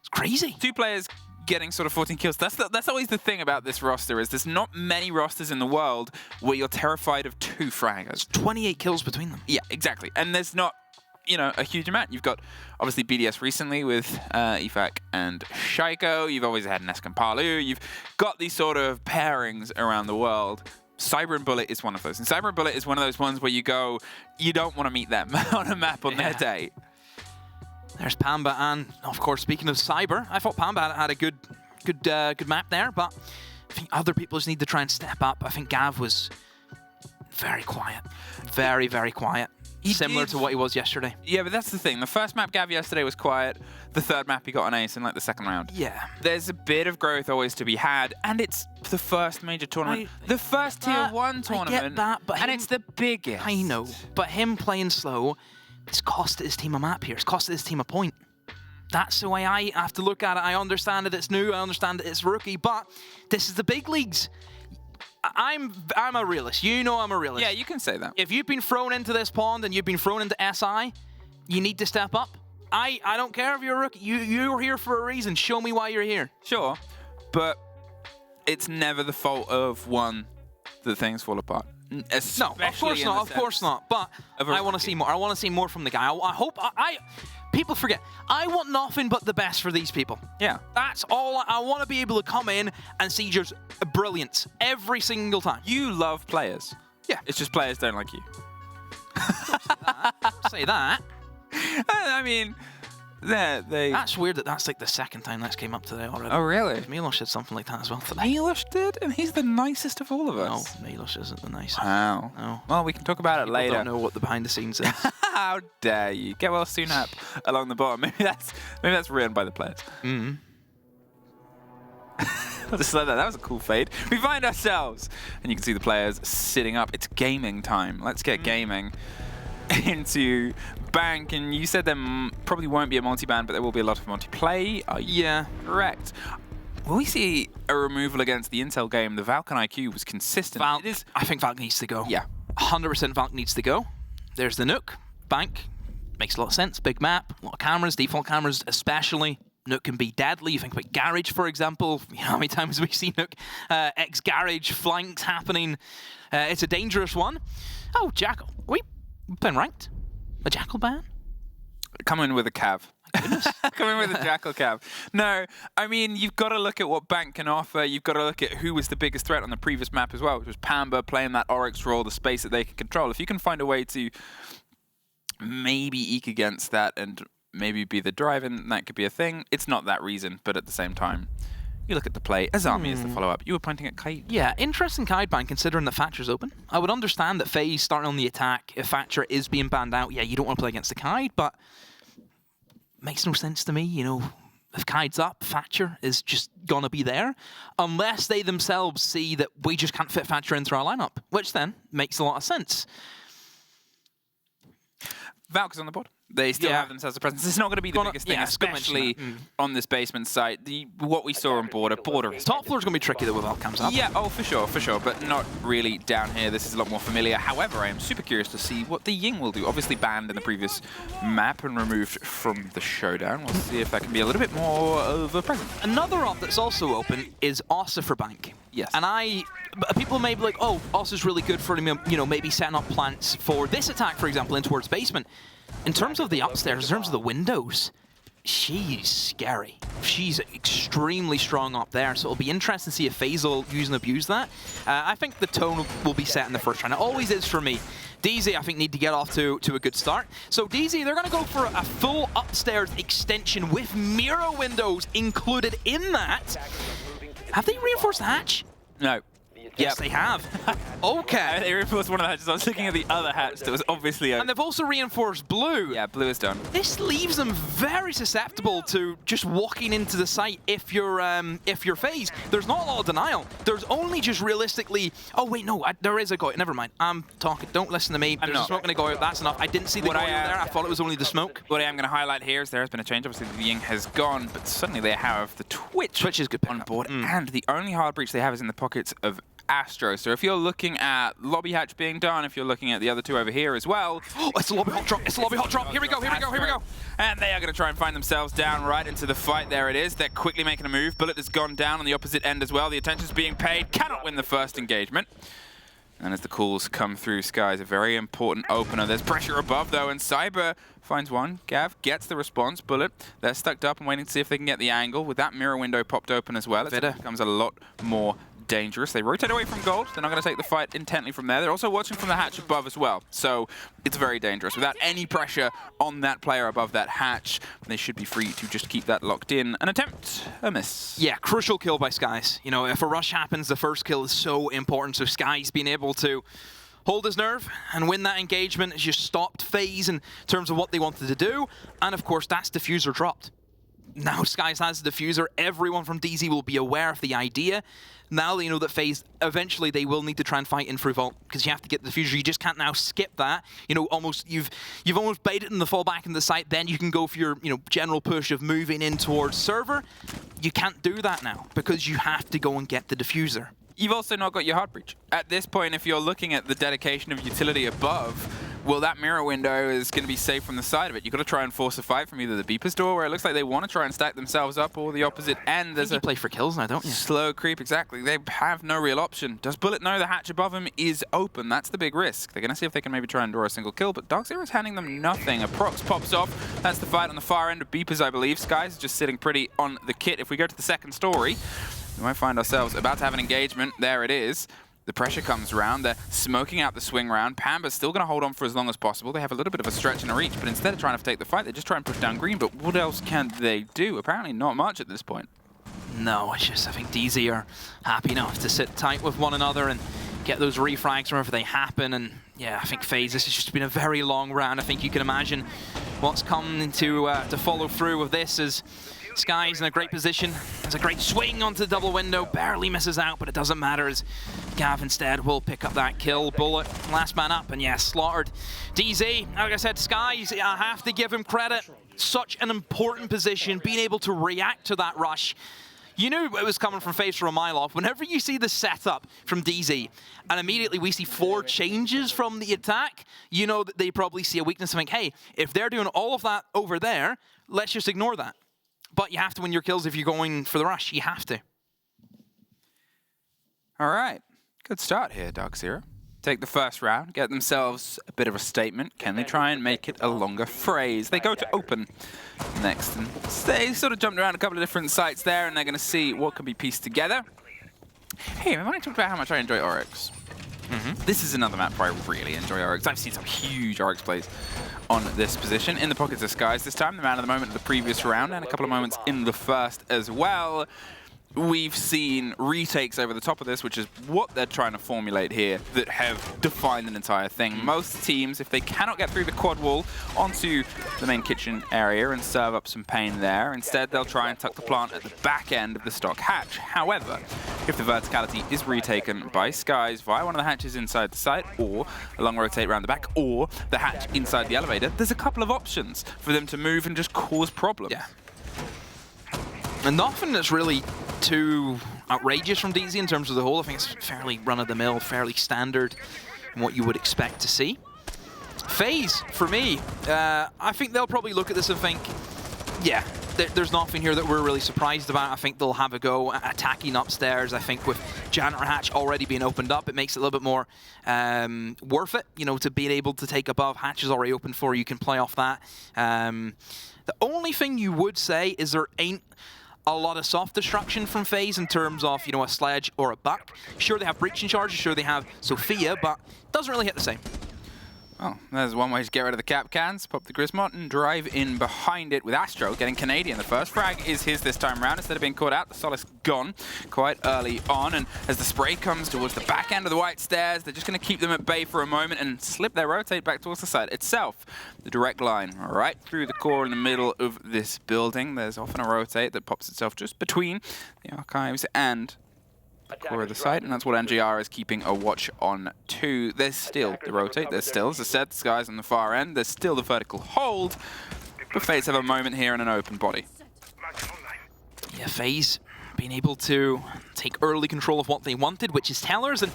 it's crazy. 2 players getting sort of 14 kills. That's always the thing about this roster, is there's not many rosters in the world where you're terrified of 2 fraggers. 28 kills between them. Yeah, exactly. And there's not, you know, a huge amount. You've got obviously BDS recently with Efak and Shaiko. You've always had Nesk and Palu. You've got these sort of pairings around the world. Cyber and Bullet is one of those. And Cyber and Bullet is one of those ones where you go, you don't want to meet them on a map on their day. There's Pamba, and of course, speaking of Cyber, I thought Pamba had a good map there, but I think other people just need to try and step up. I think Gav was very quiet, very, very quiet. Similar to what he was yesterday. Yeah, but that's the thing. The first map Gav yesterday was quiet. The third map he got an ace in like the second round. Yeah. There's a bit of growth always to be had, and it's the first major tournament. The first tier 1 tournament. I get that, but it's the biggest. I know, but him playing slow, it's costed his team a map here. It's costed his team a point. That's the way I have to look at it. I understand that it's new. I understand that it's rookie, but this is the big leagues. I'm a realist. You know I'm a realist. Yeah, you can say that. If you've been thrown into this pond and you've been thrown into SI, you need to step up. I don't care if you're a rookie. You're here for a reason. Show me why you're here. Sure, but it's never the fault of one that things fall apart. No, of course not. Of course not. But I want to see more. I want to see more from the guy. I hope people forget. I want nothing but the best for these people. Yeah. That's all. I want to be able to come in and see just brilliance every single time. You love players. Yeah. It's just players don't like you. Say that. I mean, That's weird that that's like the second time that's came up today already. Oh, really? Milos did something like that as well today. Milos did? And he's the nicest of all of us. No, Milos isn't the nicest. Wow. No. Well, we can talk about it later. I don't know what the behind the scenes is. How dare you? Get well soon up along the bottom. Maybe that's written by the players. I'll just let that. That was a cool fade. We find ourselves, and you can see the players sitting up. It's gaming time. Let's get gaming into Bank. And you said there probably won't be a multi-ban, but there will be a lot of multiplay. Yeah. Correct. Will we see a removal against the Intel game? The Falcon IQ was consistent. I think Valk needs to go. Yeah. 100% Valk needs to go. There's the Nook. Bank. Makes a lot of sense. Big map. A lot of cameras. Default cameras especially. Nook can be deadly. You think about Garage, for example. You know how many times we see Nook X-Garage flanks happening. It's a dangerous one. Oh, Jackal. We've been ranked. A Jackal ban? Come in with a cav. Come in with a Jackal cav. No, I mean, you've got to look at what Bank can offer. You've got to look at who was the biggest threat on the previous map as well, which was Pamba playing that Oryx role, the space that they can control. If you can find a way to maybe eke against that and maybe be the drive, and that could be a thing. It's not that reason, but at the same time, you look at the play. Azami is the follow-up. You were pointing at Kite. Yeah, interesting Kite ban considering that Thatcher's open. I would understand that FaZe starting on the attack. If Thatcher is being banned out, yeah, you don't want to play against the Kite, but makes no sense to me. You know, if Kite's up, Thatcher is just going to be there. Unless they themselves see that we just can't fit Thatcher into our lineup, which then makes a lot of sense. Valk's on the board. They still have themselves a presence. It's not going to be the biggest thing, especially on this basement site. What we saw on border is top floor is going to be tricky though with Valk comes up. Yeah, oh for sure, but not really down here. This is a lot more familiar. However, I am super curious to see what the Ying will do. Obviously banned in the previous map and removed from the showdown. We'll see if that can be a little bit more of a presence. Another op that's also open is Ossa for Bank. Yes. And people may be like, oh, Ossa's really good for, you know, maybe setting up plants for this attack, for example, in towards basement. In terms of the upstairs, in terms of the windows, she's scary. She's extremely strong up there, so it'll be interesting to see if FaZe will use and abuse that. I think the tone will be set in the first round. It always is for me. DZ, I think, need to get off to a good start. So DZ, they're going to go for a full upstairs extension with mirror windows included in that. Have they reinforced the hatch? No. Yes, they have. Okay. They reinforced one of the hatches. I was looking at the other hatch that was obviously And they've also reinforced blue. Yeah, blue is done. This leaves them very susceptible to just walking into the site if you're FaZe. There's not a lot of denial. There's only just realistically, oh wait, no, there is a Goyo. Never mind. I'm talking. Don't listen to me. There's a smoke and a Goyo. That's enough. I didn't see the Goyo there. I thought it was only the smoke. What I am going to highlight here is there has been a change. Obviously, the Ying has gone, but suddenly they have the Twitch Is good on board, and the only hard breach they have is in the pockets of Astro. So if you're looking at lobby hatch being done, if you're looking at the other two over here as well. Oh, it's a lobby hot drop. It's a lobby hot drop. Here we go. Here we go. Here we go. And they are going to try and find themselves down right into the fight. There it is. They're quickly making a move. Bullet has gone down on the opposite end as well. The attention's being paid. Cannot win the first engagement. And as the calls come through, Sky is a very important opener. There's pressure above, though, and Cyber finds one. Gav gets the response. Bullet, they're stuck up and waiting to see if they can get the angle. With that mirror window popped open as well, it becomes a lot more dangerous. They rotate away from gold. They're not going to take the fight intently from there. They're also watching from the hatch above as well. So it's very dangerous. Without any pressure on that player above that hatch, they should be free to just keep that locked in and attempt a miss. Yeah, crucial kill by Skies. You know, if a rush happens, the first kill is so important. So Skies being able to hold his nerve and win that engagement has just stopped FaZe in terms of what they wanted to do. And of course, that's diffuser dropped. Now Skies has the diffuser. Everyone from DZ will be aware of the idea. Now they know that FaZe, eventually they will need to try and fight in through vault because you have to get the diffuser. You just can't now skip that. You know, you've almost baited in the fall back in the site. Then you can go for your general push of moving in towards server. You can't do that now because you have to go and get the diffuser. You've also not got your hard breach. At this point, if you're looking at the dedication of utility above, well, that mirror window is going to be safe from the side of it. You've got to try and force a fight from either the Beeper's door, where it looks like they want to try and stack themselves up, or the opposite end. There's you play for kills now, don't you? Slow creep, exactly. They have no real option. Does Bullet know the hatch above him is open? That's the big risk. They're going to see if they can maybe try and draw a single kill, but DarkZero is handing them nothing. A prox pops off. That's the fight on the far end of Beepers, I believe. Skies is just sitting pretty on the kit. If we go to the second story, we might find ourselves about to have an engagement. There it is. The pressure comes round. They're smoking out the swing round. Pamba's still going to hold on for as long as possible. They have a little bit of a stretch and a reach, but instead of trying to take the fight, they just try and push down green. But what else can they do? Apparently not much at this point. No, it's just I think DZ are happy enough to sit tight with one another and get those refrags whenever they happen. And yeah, I think FaZe, this has just been a very long round. I think you can imagine what's coming to follow through with this is Sky's in a great position. There's a great swing onto the double window. Barely misses out, but it doesn't matter as Gav instead will pick up that kill. Bullet, last man up, and yeah, slaughtered. DZ, like I said, Sky's, I have to give him credit. Such an important position, being able to react to that rush. You knew it was coming from FaZe from a mile off. Whenever you see the setup from DZ, and immediately we see 4 changes from the attack, you know that they probably see a weakness and think, hey, if they're doing all of that over there, let's just ignore that. But you have to win your kills if you're going for the rush. You have to. All right. Good start here, DarkZero. Take the first round, get themselves a bit of a statement. Can they try and make it a longer phrase? They go to open next. And they sort of jumped around a couple of different sites there, and they're going to see what can be pieced together. Hey, remember I talked about how much I enjoy Oryx? This is another map where I really enjoy Oryx. I've seen some huge Oryx plays on this position. In the pockets of Skies this time, the man of the moment of the previous round, and a couple of moments in the first as well. We've seen retakes over the top of this, which is what they're trying to formulate here, that have defined an entire thing. Most teams, if they cannot get through the quad wall onto the main kitchen area and serve up some pain there, instead they'll try and tuck the plant at the back end of the stock hatch. However, if the verticality is retaken by Skies via one of the hatches inside the site, or a long rotate around the back, or the hatch inside the elevator, there's a couple of options for them to move and just cause problems. Yeah. And nothing that's really too outrageous from DZ in terms of the whole. I think it's fairly run-of-the-mill, fairly standard and what you would expect to see. FaZe, for me, I think they'll probably look at this and think, yeah, there's nothing here that we're really surprised about. I think they'll have a go at attacking upstairs. I think with Janitor Hatch already being opened up, it makes it a little bit more worth it, you know, to be able to take above. Hatch is already open for you, can play off that. The only thing you would say is there ain't a lot of soft destruction from FaZe in terms of, you know, a sledge or a buck. Sure, they have breaching charges, sure they have Sophia, but it doesn't really hit the same. Well, there's one way to get rid of the cap cans. Pop the Grismot and drive in behind it with Astro getting Canadian. The first frag is his this time around. Instead of being caught out, the Solace gone quite early on. And as the spray comes towards the back end of the white stairs, they're just going to keep them at bay for a moment and slip their rotate back towards the site itself. The direct line right through the core in the middle of this building. There's often a rotate that pops itself just between the archives and the core of the site, and that's what NGR is keeping a watch on too. There's still the rotate, there's still, as I said, the guys on the far end, there's still the vertical hold, but FaZe have a moment here in an open body. Yeah, FaZe being able to take early control of what they wanted, which is Tellers, and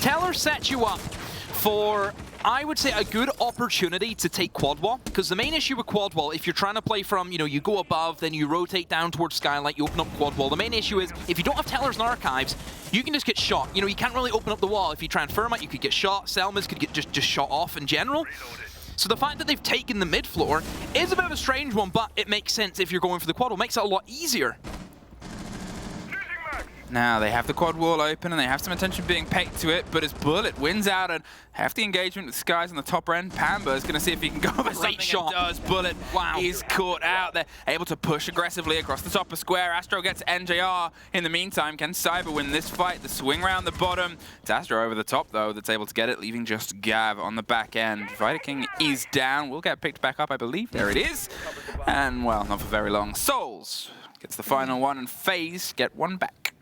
Tellers sets you up for, I would say, a good opportunity to take quad wall, because the main issue with quad wall, if you're trying to play from, you go above, then you rotate down towards Skylight, you open up quad wall. The main issue is, if you don't have Tellers and Archives, you can just get shot. You can't really open up the wall. If you try and firm it, you could get shot. Selmas could get just shot off in general. So the fact that they've taken the mid floor is a bit of a strange one, but it makes sense if you're going for the quad wall. It makes it a lot easier. Now they have the quad wall open and they have some attention being paid to it, but as Bullet wins out and hefty engagement with Skies on the top end, Pamba is going to see if he can go over something shot. and does. Bullet is caught out. They're able to push aggressively across the top of square. Astro gets NJR. In the meantime, can Cyber win this fight? The swing round the bottom. It's Astro over the top though that's able to get it, leaving just Gav on the back end. Viking is down. Will get picked back up, I believe. There it is. And well, not for very long. Souls gets the final one and FaZe get one back.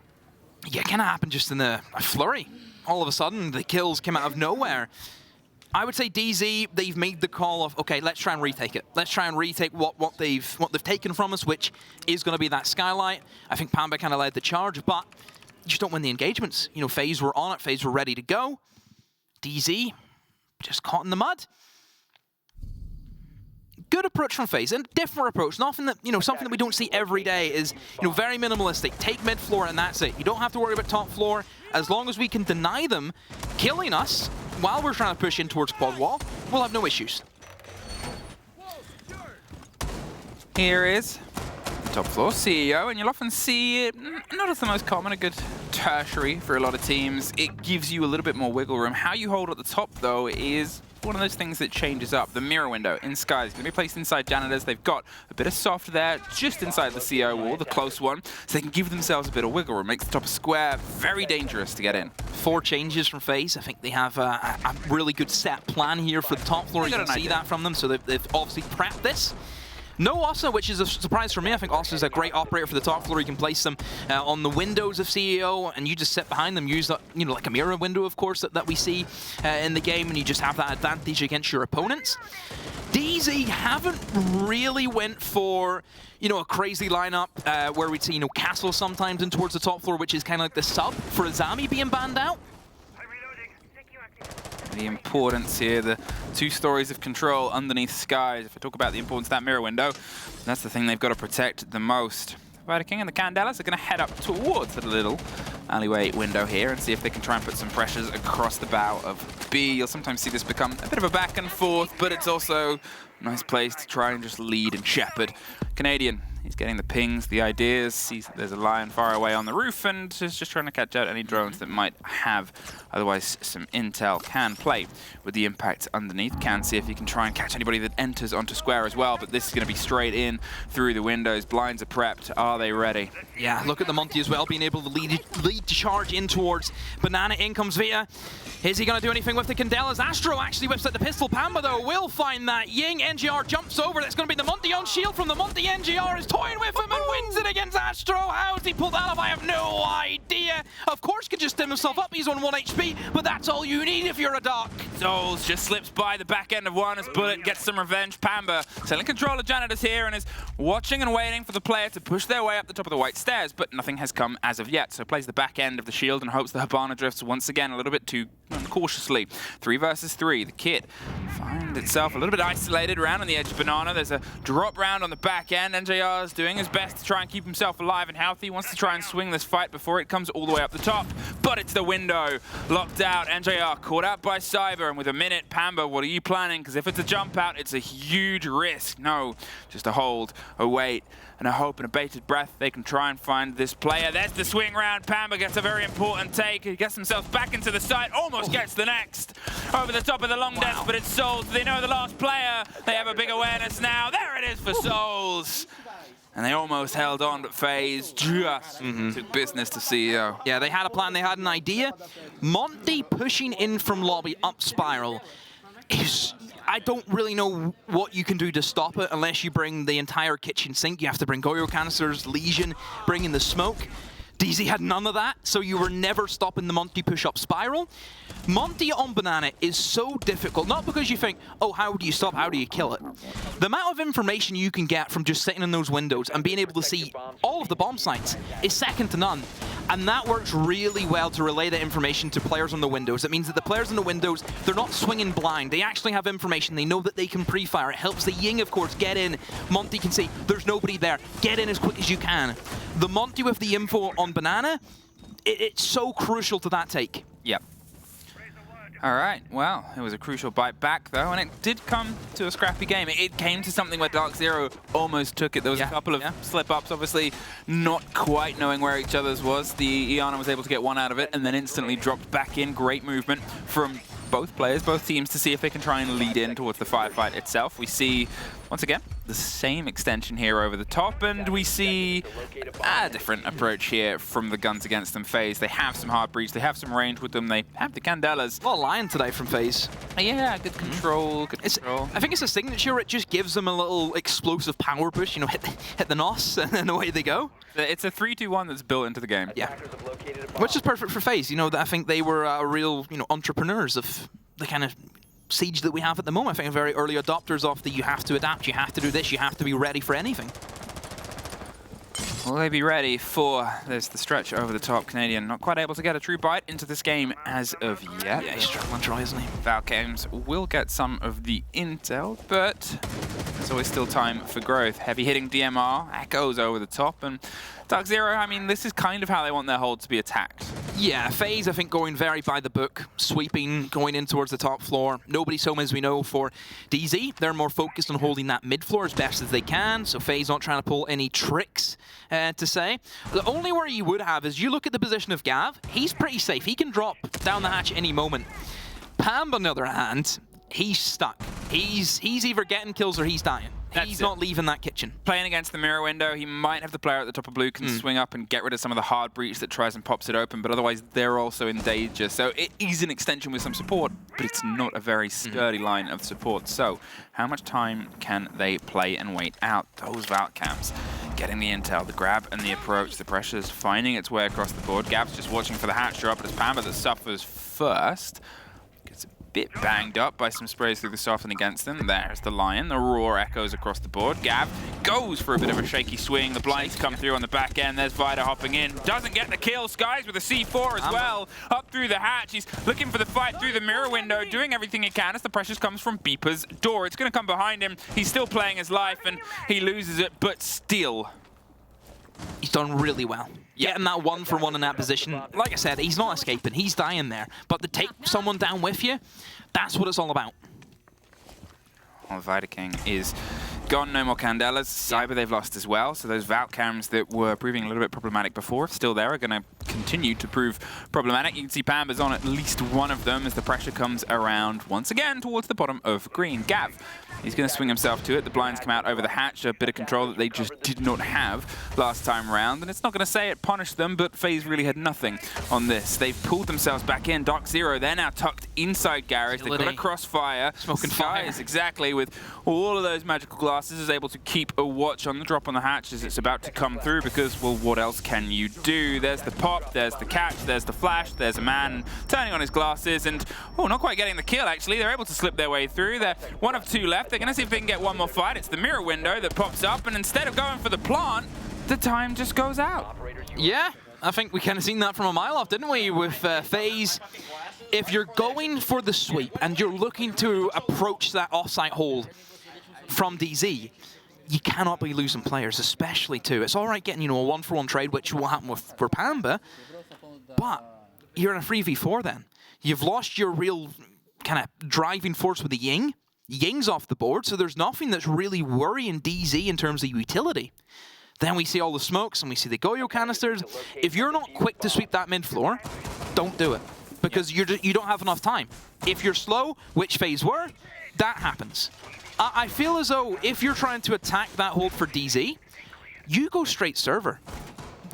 Yeah, it kind of happened just in a flurry. All of a sudden, the kills came out of nowhere. I would say DZ, they've made the call of, okay, let's try and retake it. Let's try and retake what they've taken from us, which is going to be that Skylight. I think Pamba kind of led the charge, but you just don't win the engagements. FaZe were on it, FaZe were ready to go. DZ just caught in the mud. Good approach from FaZe, and different approach. Nothing that, something that we don't see every day is, very minimalistic. Take mid floor and that's it. You don't have to worry about top floor. As long as we can deny them killing us while we're trying to push in towards quad wall, we'll have no issues. Here is top floor CEO, and you'll often see it, not as the most common, a good tertiary for a lot of teams. It gives you a little bit more wiggle room. How you hold at the top, though, is one of those things that changes up. The mirror window in Sky is going to be placed inside Janitors. They've got a bit of soft there, just inside the CO wall, the close one, so they can give themselves a bit of wiggle room. Makes the top square very dangerous to get in. 4 changes from FaZe. I think they have a really good set plan here for the top floor. You can see that from them, so they've obviously prepped this. No Osa, which is a surprise for me. I think Osa is a great operator for the top floor. You can place them on the windows of CEO, and you just sit behind them, use that, like a mirror window, of course, that we see in the game, and you just have that advantage against your opponents. DZ haven't really went for, a crazy lineup where we'd see, Castle sometimes in towards the top floor, which is kind of like the sub for Azami being banned out. The importance here, the 2 stories of control underneath Skies. If I talk about the importance of that mirror window, that's the thing they've got to protect the most. Viking and the Candelas are going to head up towards the little alleyway window here and see if they can try and put some pressures across the bow of B. You'll sometimes see this become a bit of a back and forth, but it's also a nice place to try and just lead and shepherd. Canadian, he's getting the pings, the ideas, sees that there's a lion far away on the roof and is just trying to catch out any drones that might have otherwise some intel. Can play with the impact underneath, can see if he can try and catch anybody that enters onto square as well, but this is going to be straight in through the windows. Blinds are prepped. Are they ready? Yeah, look at the Monty as well, being able to lead charge in towards Banana. In comes Via. Is he going to do anything with the Candelas? Astro actually whips at the pistol. Pamba, though, will find that. Ying, NGR jumps over. That's going to be the Monty on shield from the Monty. NGR is toying with him and wins it against Astro. How's he pulled that off? I have no idea. Of course, can just stim himself up. He's on 1 HP, but that's all you need if you're a Dark. Souls just slips by the back end of one as Bullet gets some revenge. Pamba still in control of Janitors here and is watching and waiting for the player to push their way up the top of the white stairs, but nothing has come as of yet. So plays the back end of the shield and hopes the Hibana drifts once again a little bit too cautiously. 3 versus 3. The kit finds itself a little bit isolated around on the edge of Banana. There's a drop round on the back end. NJR is doing his best to try and keep himself alive and healthy. He wants to try and swing this fight before it comes all the way up the top, but it's the window. Locked out. NJR caught out by Cyber, and with a minute, Pamba, what are you planning? Because if it's a jump out, it's a huge risk. No, just a hold, a wait, and a hope and a bated breath they can try and find this player. There's the swing round. Pamba gets a very important take. He gets himself back into the site, almost gets the next. over the top of the long desk, but it's Souls. They know the last player. They have a big awareness now. There it is for Souls. And they almost held on, but FaZe just took business to CEO. Yeah, they had a plan, they had an idea. Monty pushing in from lobby up Spiral is... I don't really know what you can do to stop it unless you bring the entire kitchen sink. You have to bring Goyo canisters, Legion, bring in the smoke. DZ had none of that, so you were never stopping the Monty push up Spiral. Monty on Banana is so difficult, not because you think, oh, how do you stop, how do you kill it? The amount of information you can get from just sitting in those windows and being able to see all of the bomb sites is second to none. And that works really well to relay that information to players on the windows. It means that the players on the windows, they're not swinging blind. They actually have information. They know that they can pre-fire. It helps the Ying, of course, get in. Monty can see there's nobody there. Get in as quick as you can. The Monty with the info on Banana, it's so crucial to that take. Yep. All right, well, it was a crucial bite back, though, and it did come to a scrappy game. It came to something where DarkZero almost took it. There was a couple of slip-ups, obviously not quite knowing where each other's was. The Iana was able to get one out of it and then instantly dropped back in. Great movement from both players, both teams, to see if they can try and lead in towards the firefight itself. We see, once again, the same extension here over the top, and we see a different approach here from the guns against them. FaZe, they have some hard breach, they have some range with them, they have the Candelas. A lot of Lion today from FaZe. Yeah, good control, good control. I think it's a signature, it just gives them a little explosive power push, you know, hit the NOS, and then away they go. It's a 3-2-1 that's built into the game. Yeah, which is perfect for FaZe. You know, I think they were real, you know, entrepreneurs of the kind of siege that we have at the moment. I think very early adopters of the you have to adapt, you have to do this, you have to be ready for anything. Will they be ready for, there's the stretch over the top. Canadian not quite able to get a true bite into this game as of yet. Yeah, he's struggling to try, isn't he? Valcames will get some of the intel, but there's always still time for growth. Heavy hitting DMR, echoes over the top, and DarkZero, I mean, this is kind of how they want their hold to be attacked. Yeah, FaZe, I think, going very by the book, sweeping, going in towards the top floor. Nobody's home, as we know, for DZ. They're more focused on holding that mid floor as best as they can, so FaZe not trying to pull any tricks, to say. The only worry you would have is you look at the position of Gav, he's pretty safe. He can drop down the hatch at any moment. Pam, on the other hand, he's stuck. He's either getting kills or he's dying. He's not leaving that kitchen. Playing against the mirror window, he might have the player at the top of blue can swing up and get rid of some of the hard breach that tries and pops it open, but otherwise they're also in danger. So it is an extension with some support, but it's not a very sturdy line of support. So how much time can they play and wait out? Those Valcams getting the intel, the grab and the approach, the pressure's finding its way across the board. Gav's just watching for the hatch drop, but it's Pamba that suffers first. Gets a bit banged up by some sprays through the soften against them. There's the Lion. The roar echoes across the board. Gav goes for a bit of a shaky swing. The blinds come through on the back end. There's Vida hopping in. Doesn't get the kill. Skies with a C4 as well. Up through the hatch. He's looking for the fight through the mirror window, doing everything he can as the pressure comes from Beeper's door. It's going to come behind him. He's still playing his life and he loses it, but still. He's done really well. Getting that 1-for-1 in that position. Like I said, he's not escaping. He's dying there. But to take someone down with you, that's what it's all about. Well, Vida King is gone. No more Candelas. Cyber they've lost as well. So those Valcams that were proving a little bit problematic before, still there, are going to continue to prove problematic. You can see Pamba's on at least one of them as the pressure comes around once again towards the bottom of green. Gav, he's going to swing himself to it. The blinds come out over the hatch, a bit of control that they just did not have last time around. And it's not going to say it punished them, but FaZe really had nothing on this. They've pulled themselves back in. DarkZero, they're now tucked inside Garage. They've got a crossfire. Smoking fire. Exactly, with all of those magical glasses, is able to keep a watch on the drop on the hatch as it's about to come through because, well, what else can you do? There's the pop, there's the catch, there's the flash, there's a man turning on his glasses and, oh, not quite getting the kill, actually. They're able to slip their way through. They're one of two left. They're going to see if they can get one more fight. It's the mirror window that pops up, and instead of going for the plant, the time just goes out. Yeah, I think we kind of seen that from a mile off, didn't we, with FaZe? If you're going for the sweep and you're looking to approach that offsite hold from DZ, you cannot be losing players, especially two. It's all right getting, you know, a 1-for-1 trade, which will happen for Pamba, but you're in a 3v4 then. You've lost your real kind of driving force with the Ying. Ying's off the board, so there's nothing that's really worrying DZ in terms of utility. Then we see all the smokes and we see the Goyo canisters. If you're not quick to sweep that mid floor, don't do it. because you don't have enough time. If you're slow, which FaZe were, that happens. I feel as though if you're trying to attack that hold for DZ, you go straight server.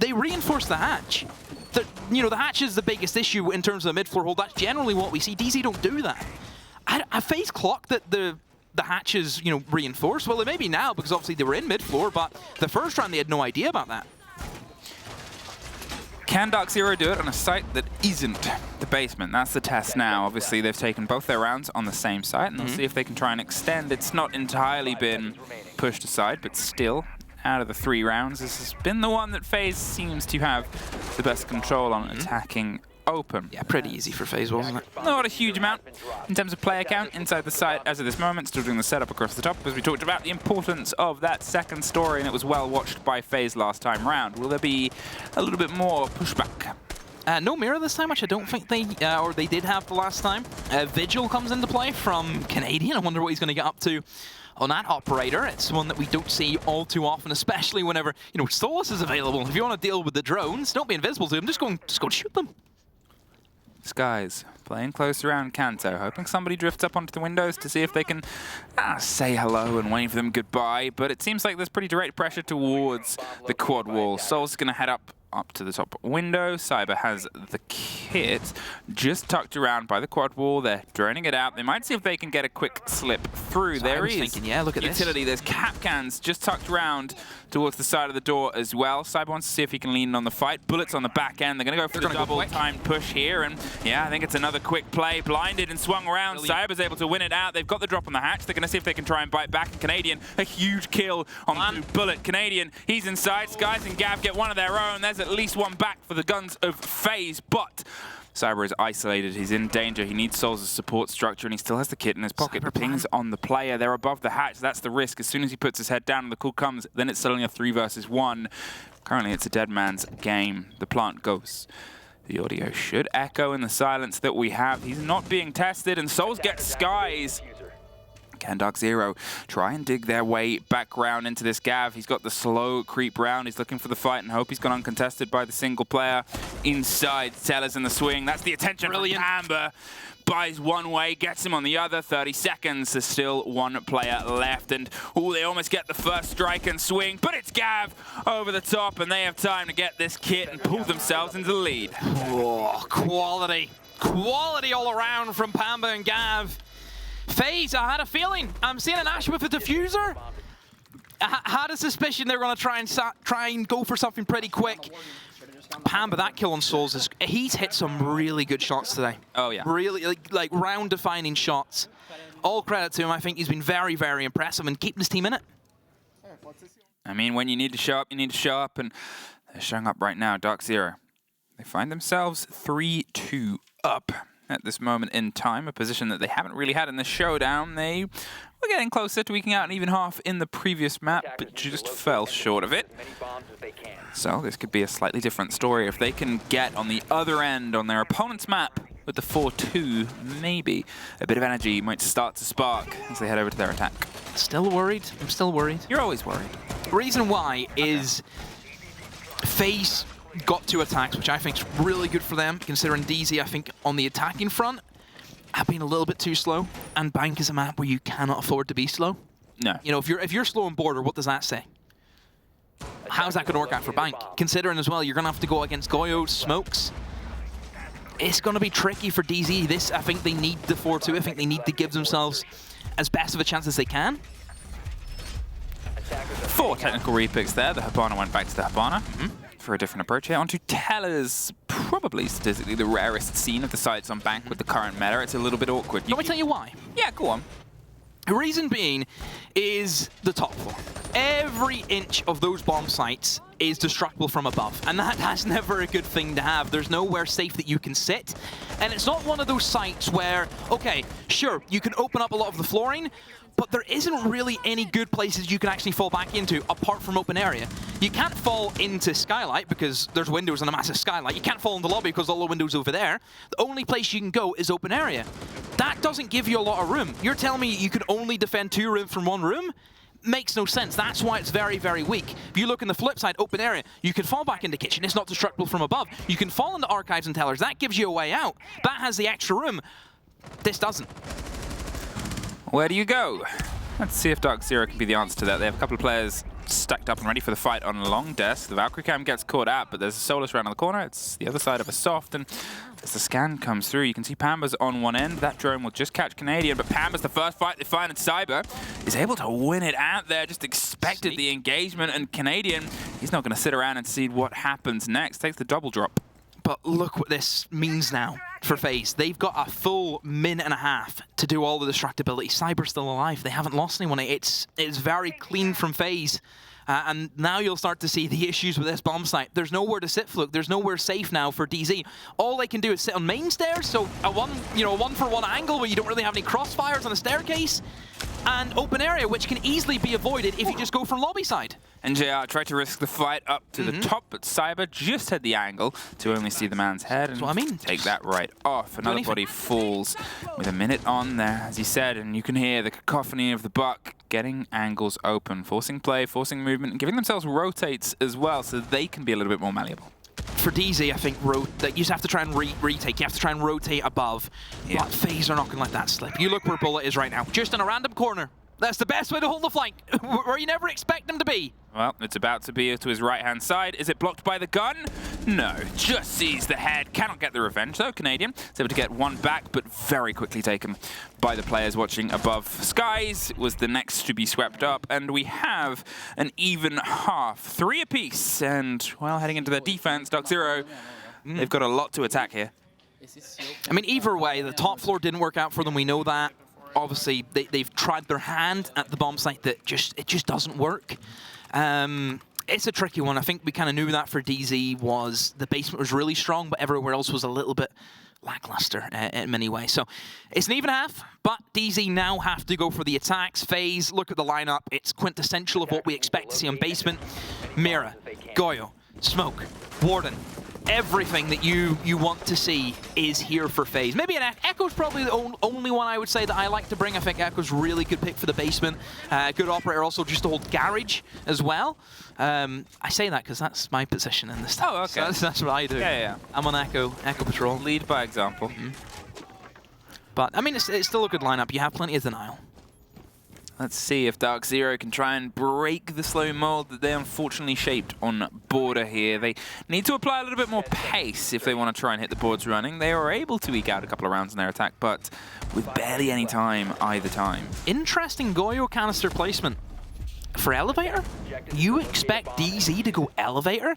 They reinforce the hatch. The hatch is the biggest issue in terms of the mid-floor hold. That's generally what we see. DZ don't do that. I FaZe clocked that the hatch is, reinforced. Well, it may be now because obviously they were in mid-floor, but the first round they had no idea about that. Can DarkZero do it on a site that isn't the basement? That's the test now. Obviously, they've taken both their rounds on the same site, and they'll see if they can try and extend. It's not entirely been pushed aside, but still, out of the 3 rounds, this has been the one that FaZe seems to have the best control on attacking open. Yeah, pretty easy for FaZe, wasn't it? Not a huge amount in terms of player count inside the site as of this moment. Still doing the setup across the top, as we talked about the importance of that second story, and it was well watched by FaZe last time round. Will there be a little bit more pushback? No mirror this time, which I don't think they did have the last time. Vigil comes into play from Canadian. I wonder what he's going to get up to on that operator. It's one that we don't see all too often, especially whenever, Solus is available. If you want to deal with the drones, don't be invisible to them, just go shoot them. Skies playing close around Kanto, hoping somebody drifts up onto the windows to see if they can say hello and wave them goodbye, but it seems like there's pretty direct pressure towards the quad wall. Soul's going to head up to the top window. Cyber has the kit just tucked around by the quad wall. They're droning it out. They might see if they can get a quick slip through. There he is. Yeah, look at utility. There's cap cans just tucked around towards the side of the door as well. Cyber wants to see if he can lean on the fight. Bullets on the back end. They're going to go for the double-timed push here, and yeah, I think it's another quick play. Blinded and swung around. Cyber's able to win it out. They've got the drop on the hatch. They're going to see if they can try and bite back. And Canadian, a huge kill on the Bullet. Canadian, he's inside. Skies and Gav get one of their own. There's at least one back for the guns of FaZe, but Cyber is isolated. He's in danger. He needs Souls' support structure, and he still has the kit in his pocket. The pings on the player. They're above the hatch. That's the risk. As soon as he puts his head down and the call comes, then it's suddenly a 3 versus 1. Currently, it's a dead man's game. The plant goes. The audio should echo in the silence that we have. He's not being tested, and Souls gets Skies. Can DarkZero try and dig their way back round into this Gav? He's got the slow creep round. He's looking for the fight and hope he's gone uncontested by the single player. Inside, Tellers in the swing. That's the attention from Amber. Buys one way, gets him on the other. 30 seconds. There's still one player left. And, they almost get the first strike and swing. But it's Gav over the top, and they have time to get this kit and pull themselves into the lead. Oh, quality. Quality all around from Pamba and Gav. FaZe, I had a feeling. I'm seeing an Ash with a diffuser. I had a suspicion they were going to try and go for something pretty quick. Pamba, that kill on Souls, he's hit some really good shots today. Oh, yeah. Really, like round-defining shots. All credit to him. I think he's been very, very impressive and keeping his team in it. I mean, when you need to show up, you need to show up, and they're showing up right now. DarkZero, they find themselves 3-2 up at this moment in time, a position that they haven't really had in the showdown. They were getting closer to eking out an even half in the previous map, but just fell short of it. So this could be a slightly different story. If they can get on the other end on their opponent's map with the 4-2, maybe a bit of energy might start to spark as they head over to their attack. Still worried. I'm still worried. You're always worried. Reason why is FaZe got 2 attacks, which I think is really good for them, considering DZ, I think, on the attacking front, have been a little bit too slow, and Bank is a map where you cannot afford to be slow. No. If you're slow on border, what does that say? How's that going to work out for Bank? Considering as well, you're going to have to go against Goyo, Smokes. It's going to be tricky for DZ. This, I think they need the 4-2. I think they need to give themselves as best of a chance as they can. 4 technical repicks there. The Hibana went back to the Hibana. For a different approach here. Onto Tellers, probably statistically the rarest scene of the sites on Bank with the current meta. It's a little bit awkward. Let me tell you why. Yeah, go on. The reason being is the top floor. Every inch of those bomb sites is destructible from above, and that's never a good thing to have. There's nowhere safe that you can sit, and it's not one of those sites where, okay, sure, you can open up a lot of the flooring, but there isn't really any good places you can actually fall back into apart from open area. You can't fall into Skylight because there's windows and a massive skylight. You can't fall in the lobby because all the windows over there. The only place you can go is open area. That doesn't give you a lot of room. You're telling me you can only defend 2 rooms from 1 room? makes no sense. That's why it's very, very weak. If you look in the flip side, open area, you can fall back into kitchen. It's not destructible from above. You can fall into archives and tellers. That gives you a way out. That has the extra room. This doesn't. Where do you go? Let's see if DarkZero can be the answer to that. They have a couple of players stacked up and ready for the fight on a long desk. The Valkyrie cam gets caught out, but there's a Solus around the corner. It's the other side of a soft, and as the scan comes through, you can see Pamba's on one end. That drone will just catch Canadian, but Pamba's the first fight they find, and Cyber is able to win it out there. Just expected the engagement, and Canadian, he's not going to sit around and see what happens next. Takes the double drop. But look what this means now for FaZe. They've got a full min and a half to do all the destructibility. Cyber's still alive. They haven't lost anyone. It's very clean from FaZe. And now you'll start to see the issues with this bomb site. There's nowhere to sit, Fluke. There's nowhere safe now for DZ. All they can do is sit on main stairs, so a one-for-one angle where you don't really have any crossfires on a staircase, and open area, which can easily be avoided if you just go from lobby side. And JR tried to risk the fight up to the top, but Cyber just had the angle to only see the man's head and take that right off. Another body falls with a minute on there, as he said, and you can hear the cacophony of the buck getting angles open, forcing play, forcing movement, and giving themselves rotates as well so they can be a little bit more malleable. For DZ, I think that you just have to try and retake. You have to try and rotate above. Yeah. But FaZe are not going to let that slip. You look where Bullet is right now, just in a random corner. That's the best way to hold the flank, where you never expect him to be. Well, it's about to be to his right-hand side. Is it blocked by the gun? No, just sees the head. Cannot get the revenge, though. Canadian is able to get one back, but very quickly taken by the players watching above. Skies was the next to be swept up, and we have an even half. 3 apiece, and, well, heading into their defense, DarkZero, they've got a lot to attack here. I mean, either way, the top floor didn't work out for them. We know that. Obviously, they've tried their hand at the bomb site that it just doesn't work. It's a tricky one. I think we kind of knew that for DZ was the basement was really strong, but everywhere else was a little bit lackluster in many ways. So it's an even half, but DZ now have to go for the attacks. FaZe, look at the lineup. It's quintessential of what we expect to see on basement. Mira, Goyo, Smoke, Warden. Everything that you want to see is here for FaZe. Maybe an Echo's probably the only one I would say that I like to bring. I think Echo's really good pick for the basement. Good operator also just to hold garage as well. I say that because that's my position in this stuff. Oh, okay. So that's what I do. Yeah. I'm on Echo Patrol. Lead by example. But, I mean, it's still a good lineup. You have plenty of denial. Let's see if DarkZero can try and break the slow mold that they unfortunately shaped on border here. They need to apply a little bit more pace if they want to try and hit the boards running. They were able to eke out a couple of rounds in their attack, but with barely any time either time. Interesting Goyo canister placement. For Elevator, you expect DZ to go Elevator?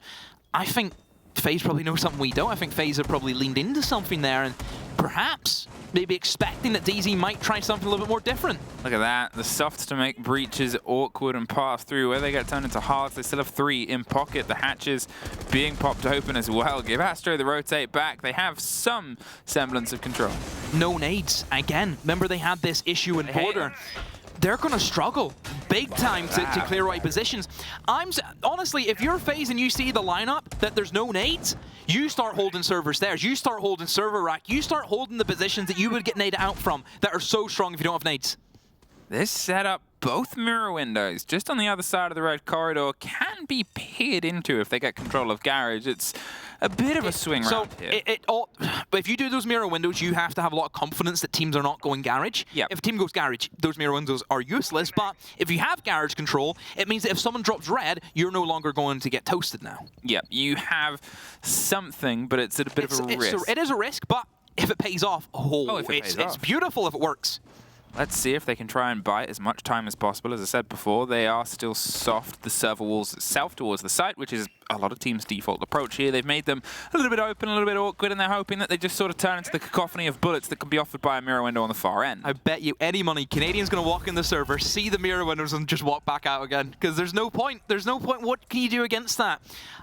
I think FaZe probably knows something we don't. I think FaZe have probably leaned into something there and perhaps maybe expecting that DZ might try something a little bit more different. Look at that. The softs to make breaches awkward and pass through. Where they get turned into hards, they still have 3 in pocket. The hatches being popped open as well. Give Astro the rotate back. They have some semblance of control. No nades. Again, remember they had this issue in border. They're going to struggle big time to clear right positions. Honestly, if you're FaZe and you see the lineup that there's no nades, you start holding server stairs, you start holding server rack, you start holding the positions that you would get naded out from that are so strong if you don't have nades. This setup, both mirror windows, just on the other side of the red corridor, can be peered into if they get control of garage. It's a bit of a swing round here. But if you do those mirror windows, you have to have a lot of confidence that teams are not going garage. Yep. If a team goes garage, those mirror windows are useless. But if you have garage control, it means that if someone drops red, you're no longer going to get toasted now. Yeah, you have something, but it's a bit of a risk. It is a risk, but if it pays off, it's beautiful if it works. Let's see if they can try and buy as much time as possible. As I said before, they are still soft, the server walls itself towards the site, which is a lot of teams' default approach here. They've made them a little bit open, a little bit awkward, and they're hoping that they just sort of turn into the cacophony of bullets that can be offered by a mirror window on the far end. I bet you any money, Canadian's going to walk in the server, see the mirror windows, and just walk back out again. Because there's no point. There's no point. What can you do against that?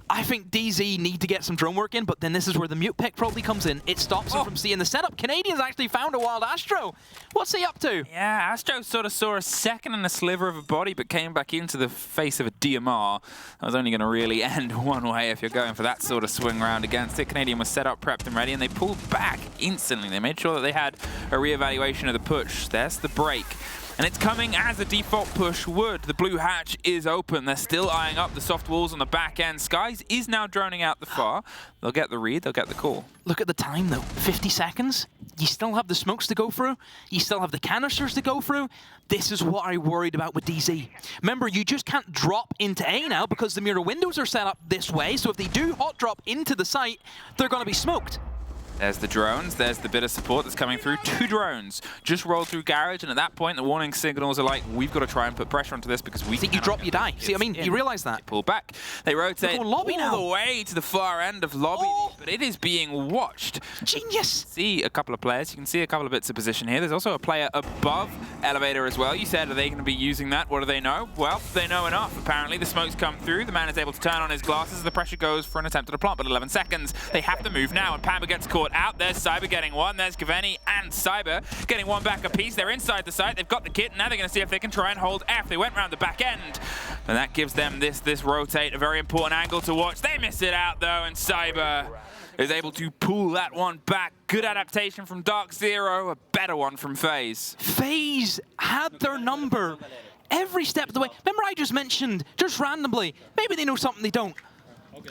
I think DZ need to get some drone work in, but then this is where the mute pick probably comes in. It stops him from seeing the setup. Canadian's actually found a wild Astro. What's he up to? Yeah, Astro sort of saw a second and a sliver of a body, but came back into the face of a DMR. That was only going to really end one way if you're going for that sort of swing round against it. Canadian was set up, prepped and ready, and they pulled back instantly. They made sure that they had a reevaluation of the push. There's the break. And it's coming as a default push would. The blue hatch is open. They're still eyeing up the soft walls on the back end. Skies is now droning out the far. They'll get the read, they'll get the call. Look at the time though, 50 seconds. You still have the smokes to go through. You still have the canisters to go through. This is what I worried about with DZ. Remember, you just can't drop into A now because the mirror windows are set up this way. So if they do hot drop into the site, they're going to be smoked. There's the drones, there's the bit of support that's coming through. 2 drones just rolled through garage, and at that point the warning signals are like, we've got to try and put pressure onto this because we think you drop, you die. See, I mean, you realize that. Pull back. They rotate lobby all now. the way to the far end of lobby, but it is being watched. Genius. See a couple of players. You can see a couple of bits of position here. There's also a player above elevator as well. You said, are they going to be using that? What do they know? Well, they know enough. Apparently, the smokes come through. The man is able to turn on his glasses. The pressure goes for an attempt at a plant, but 11 seconds. They have to move now, and Pamba gets caught out. There's Cyber getting one. There's Gaveni and Cyber getting one back apiece. They're inside the site. They've got the kit. Now they're going to see if they can try and hold F. They went around the back end, and that gives them this rotate, a very important angle to watch. They miss it out, though, and Cyber is able to pull that one back. Good adaptation from DarkZero, a better one from FaZe. FaZe had their number every step of the way. Remember I just mentioned, just randomly, maybe they know something they don't.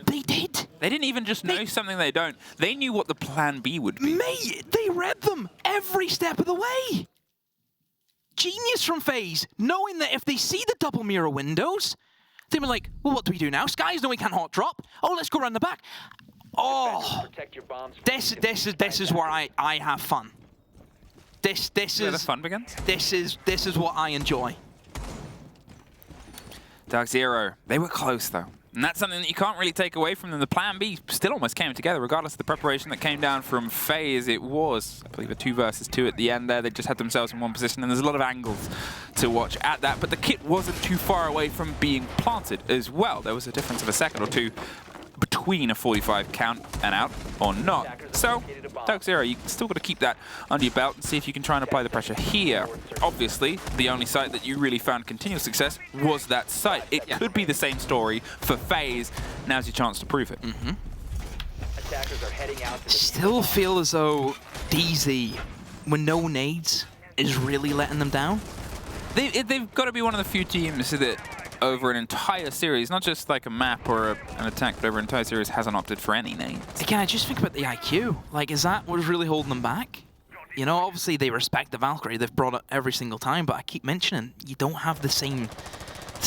They did. They didn't even just know something they don't. They knew what the plan B would be. Mate, they read them every step of the way. Genius from FaZe, knowing that if they see the double mirror windows, they were like, well, what do we do now? Skies know we can't hot drop. Oh, let's go around the back. Oh, this is where I have fun. This is where the fun begins. This is what I enjoy. DarkZero, they were close though. And that's something that you can't really take away from them. The plan B still almost came together, regardless of the preparation that came down from FaZe. It was, I believe, a 2 versus 2 at the end there. They just had themselves in one position, and there's a lot of angles to watch at that. But the kit wasn't too far away from being planted as well. There was a difference of a second or two between a 45 count and out or not. So, DarkZero, you still got to keep that under your belt and see if you can try and apply the pressure here. Obviously, the only site that you really found continual success was that site. It could be the same story for FaZe. Now's your chance to prove it. Still feel as though DZ, with no nades, is really letting them down. They've got to be one of the few teams that over an entire series, not just like a map or an attack, but over an entire series hasn't opted for any nades. Again, I just think about the IQ. Like, is that what's really holding them back? You know, obviously they respect the Valkyrie. They've brought it every single time, but I keep mentioning you don't have the same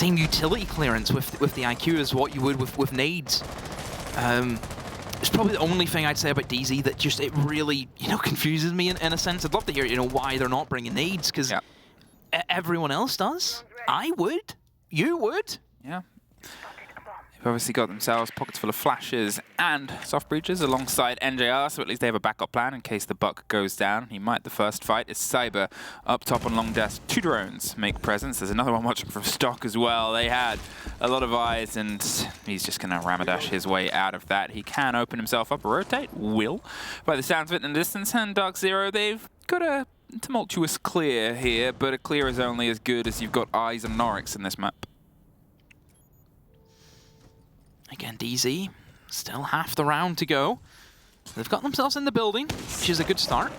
utility clearance with the IQ as what you would with nades. It's probably the only thing I'd say about DZ that just, it really, you know, confuses me in a sense. I'd love to hear, you know, why they're not bringing nades, because everyone else does. I would. You would. Yeah. They've obviously got themselves pockets full of flashes and soft breaches alongside NJR, so at least they have a backup plan in case the buck goes down. He might the first fight. Is Cyber up top on long desk. 2 drones make presence. There's another one watching from stock as well. They had a lot of eyes, and he's just going to Ramadash his way out of that. He can open himself up. Rotate will, by the sounds of it in the distance. And DarkZero, they've got a tumultuous clear here, but a clear is only as good as you've got eyes and Norix in this map. Again, DZ, still half the round to go. They've got themselves in the building, which is a good start.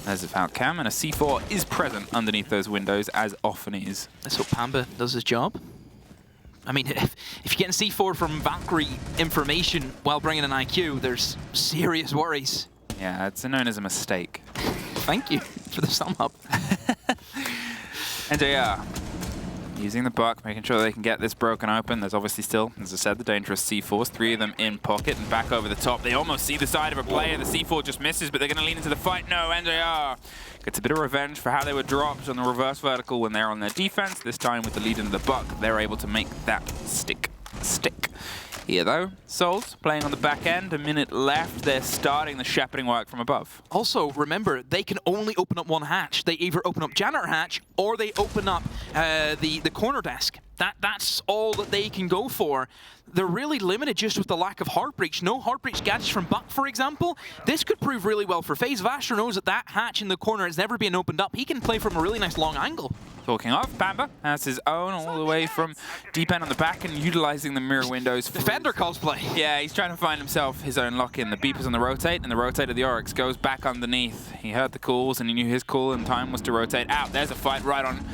There's a Falcam, and a C4 is present underneath those windows, as often is. Let's hope Pamba does his job. I mean, if you're getting C4 from Valkyrie information while bringing an IQ, there's serious worries. Yeah, it's known as a mistake. Thank you for the sum up. NJR using the buck, making sure they can get this broken open. There's obviously still, as I said, the dangerous C4s. 3 of them in pocket and back over the top. They almost see the side of a player. The C4 just misses, but they're going to lean into the fight. No, NJR gets a bit of revenge for how they were dropped on the reverse vertical when they're on their defense. This time with the lead into the buck, they're able to make that stick. Here though, Souls playing on the back end, a minute left. They're starting the shepherding work from above. Also, remember, they can only open up one hatch. They either open up janitor hatch or they open up the corner desk. That's all that they can go for. They're really limited just with the lack of heart breach. No heart breach gadgets from Buck, for example. This could prove really well for FaZe. Vasher knows that hatch in the corner has never been opened up. He can play from a really nice long angle. Talking of, Pamba has his own all the way from deep end on the back and utilizing the mirror windows. Defender cosplay. Yeah, he's trying to find himself his own lock-in. The beep is on the rotate, and the rotate of the Oryx goes back underneath. He heard the calls, and he knew his call, and time was to rotate out. There's a fight right on,